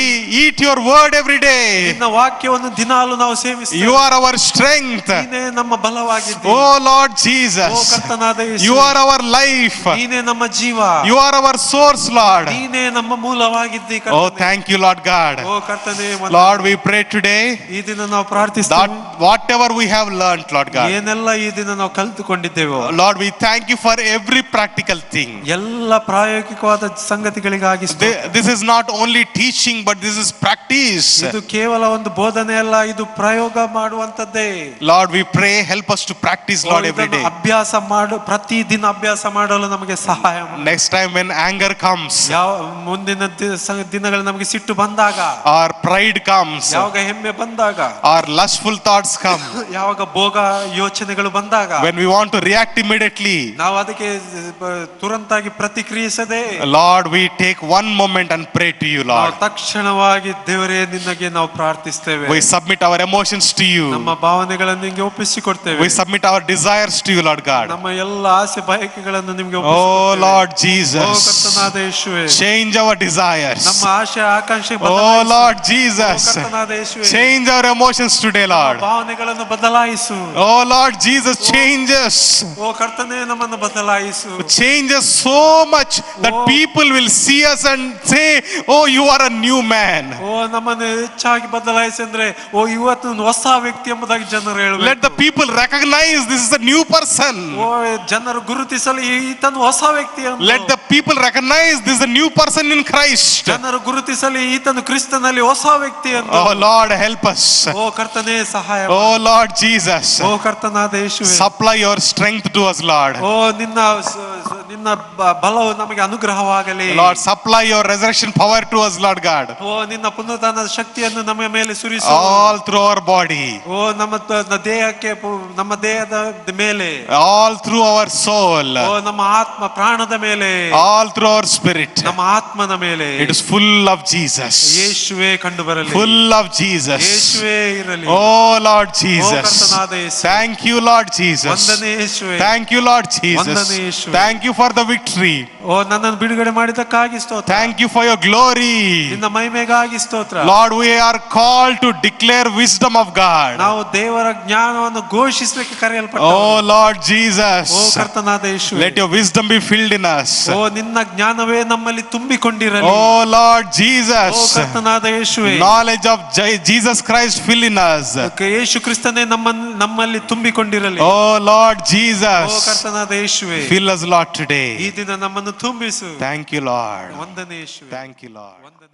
eat your word every day. ನಿನ್ನ ವಾಕ್ಯವನ್ನು ದಿನಾಲು ನಾವು ಸೇವಿಸ್ತೇವೆ. You are our strength. ನೀನೇ ನಮ್ಮ ಬಲವಾಗಿದ್ದೀ. Oh Lord ಓ Jesus, ಕರ್ತನಾದ ಯೇಸು, you are our life. ನೀನೇ ನಮ್ಮ ಜೀವ. You are our source, Lord. ನೀನೇ ನಮ್ಮ ಮೂಲವಾಗಿದ್ದೀ Oh, ಕರ್ತನೇ. thank you, Lord God. ಓ ಕರ್ತನೇ, Lord, we pray today ಈ ದಿನ ನಾವು that ಪ್ರಾರ್ಥಿಸ್ತೇವೆ. whatever we have learned, Lord God, ಏನೆಲ್ಲ ಈ ದಿನ ನಾವು ಕಲಿತುಕೊಂಡಿದ್ದೇವೋ, Lord, we thank you for every practical thing. ಎಲ್ಲ ಪ್ರಾಯೋಗಿಕವಾದ ಸಂಗತಿಗಳಿಗಾಗಿ ಸ್ತೋತ್ರ. This is not only teaching, but this is practice. ಇದು ಕೇವಲ ಒಂದು ಬೋಧನೆ ಅಲ್ಲ, ಇದು ಪ್ರಯೋಗ ಮಾಡುವಂತದ್ದೇ. Lord, we pray, help us to practice, Lord, every ಇದನ್ನು day. ಅಭ್ಯಾಸ ಮಾಡು, ಪ್ರತಿದಿನ ಅಭ್ಯಾಸ ಮಾಡಲು ನಮಗೆ ಸಹಾಯ ಮಾಡು. Next time when anger comes, ಯಾವ ಮುಂದಿನ ದಿನಗಳು ನಮಗೆ ಸಿಟ್ಟು ಬಂದಾಗ, or pride comes, ಯಾವಾಗ ಹೆಮ್ಮೆ ಬಂದಾಗ, or lustful thoughts come, ಯಾವಾಗ ಭೋಗ ಯೋಚನೆಗಳು ಬಂದಾಗ, when we want to react immediately, ನಾವು ಅದಕ್ಕೆ ತುರಂತಾಗಿ ಪ್ರತಿಕ್ರಿಯಿಸದೆ, Lord, we take one moment and pray to you, ನಾವು Lord. ತಕ್ಷಣವಾಗಿ ದೇವರೇ ನಿನಗೆ ನಾವು ಪ್ರಾರ್ಥಿಸ್ತೇವೆ. We submit our emotions to you. ನಮ್ಮ ಭಾವನೆಗಳನ್ನು ನಿಮಗೆ ಒಪ್ಪಿಸಿಕೊಡ್ತೇವೆ. We submit our desires to you, Lord God. ನಮ್ಮ ಎಲ್ಲ ಆಸೆ ಬಯಕೆಗಳನ್ನು ನಿಮಗೆ Oh ಒಪ್ಪಿಸಿಕೊಡ್ತೇವೆ. Lord ಓ Jesus, ಕರ್ತನಾದ ಯೇಸುವೇ, change our desires. ನಮ್ಮ ಆಶೆ ಆಕಾಂಕ್ಷೆ Oh ಬದಲಾಯಿಸು. Lord ಓ Jesus, ಕರ್ತನಾದ ಯೇಸುವೇ, change our emotions today, ನಮ್ಮ Lord. ಭಾವನೆಗಳನ್ನು ಬದಲಾಯಿಸು. Oh Lord Jesus, change us. ಓ ಕರ್ತನೇ, ನಮ್ಮನ್ನು ಬದಲಾಯಿಸು. Change us so much that Oh. people will see us and say, oh, you are a new man. ಓ ನಮ್ಮನ್ನು ಹೆಚ್ಚಾಗಿ ಬದಲಾಯಿಸಿ ಅಂದ್ರೆ, ಓ ಇವತ್ತು ಒಂದು ಹೊಸ ವ್ಯಕ್ತಿ ಎಂಬುದಾಗಿ ಜನರು Let ಹೇಳಬೇಕು. the people recognize this is a new person. ಓ ಜನರು ಗುರುತಿಸಲು ಈತನು ಹೊಸ ವ್ಯಕ್ತಿ ಎಂದು. Let the people recognize this is a new person in Christ. ಜನರು ಗುರುತಿಸಲು ಈತನು ಕ್ರಿಸ್ತನಲ್ಲಿ ಹೊಸ ವ್ಯಕ್ತಿ ಎಂದು. Oh Lord, help us. ಓ ಕರ್ತನೇ, ಸಹಾಯ ಮಾಡು. Oh Lord Jesus, ಓ ಕರ್ತನಾದ ಯೇಸುವೇ, supply your strength to us, Lord. ಓ ನಿನ್ನ ಬಲವು ನಮಗೆ ಅನುಗ್ರಹವಾಗಲಿ. Lord, supply your resurrection power to us, Lord God. ಓ ನಿನ್ನ ಪುನರುತ್ಥಾನದ ಶಕ್ತಿಯನ್ನು ನಮ್ಮ ಮೇಲೆ ಸುರಿಸು. All through our body, ಓ ನಮ್ಮ ದೇಹಕ್ಕೆ, ನಮ್ಮ ದೇಹದ ಮೇಲೆ, all through our soul, ಓ ನಮ್ಮ ಆತ್ಮ ಪ್ರಾಣದ ಮೇಲೆ, all through our spirit. ನಮ್ಮ ಆತ್ಮನ ಮೇಲೆ It is full of Jesus. ಯೇಸುವೇ ಕಂಡು ಬರಲಿ. Full of Jesus. ಯೇಸುವೇ ಇರಲಿ. Oh Lord ಓ Jesus. ಕರ್ತನಾದ ಯೇಸು, Thank you, Lord Jesus. ವಂದನೆ ಯೇಸುವೇ. Thank you, Lord Jesus. ವಂದನೆ ಯೇಸುವೇ. Thank you for the victory. ಓ ನನ್ನನ್ನು ಬಿಡುಗಡೆ ಮಾಡಿದ್ದಕ್ಕಾಗಿ ಸ್ತೋತ್ರ. Thank you for your glory. ನಿನ್ನ ಮಹಿಮೆಗಾಗಿ ಸ್ತೋತ್ರ. Lord, we are called to declare wisdom of God. ನಾವು ದೇವರ ಜ್ಞಾನವನ್ನು ಘೋಷಿಸಲಿಕ್ಕೆ ಕರೆಯಲ್ಪಟ್ಟವರು. Oh Lord Jesus, ಓ ಕರ್ತನಾದ ಯೇಸುವೇ, let your wisdom be filled in us. ಓ ನಿನ್ನ ಜ್ಞಾನವೇ ನಮ್ಮಲ್ಲಿ ತುಂಬಿಕೊಂಡಿರಲಿ. Oh Lord ಓ Jesus, ಕರ್ತನಾದ ಯೇಸುವೇ, knowledge of Jesus Christ fill in us. ಯೇಸು ಕ್ರಿಸ್ತನೇ ನಮ್ಮಲ್ಲಿ ತುಂಬಿಕೊಂಡಿರಲಿ. Oh Lord ಓ Jesus, ಕರ್ತನಾದ ಯೇಸುವೇ, fill us, Lord, today. ಈ ದಿನ ನಮ್ಮನ್ನು ತುಂಬಿಸು. Thank you, Lord. ವಂದನೆ ಯೇಸುವೇ. Thank you, Lord. ವಂದನೆ.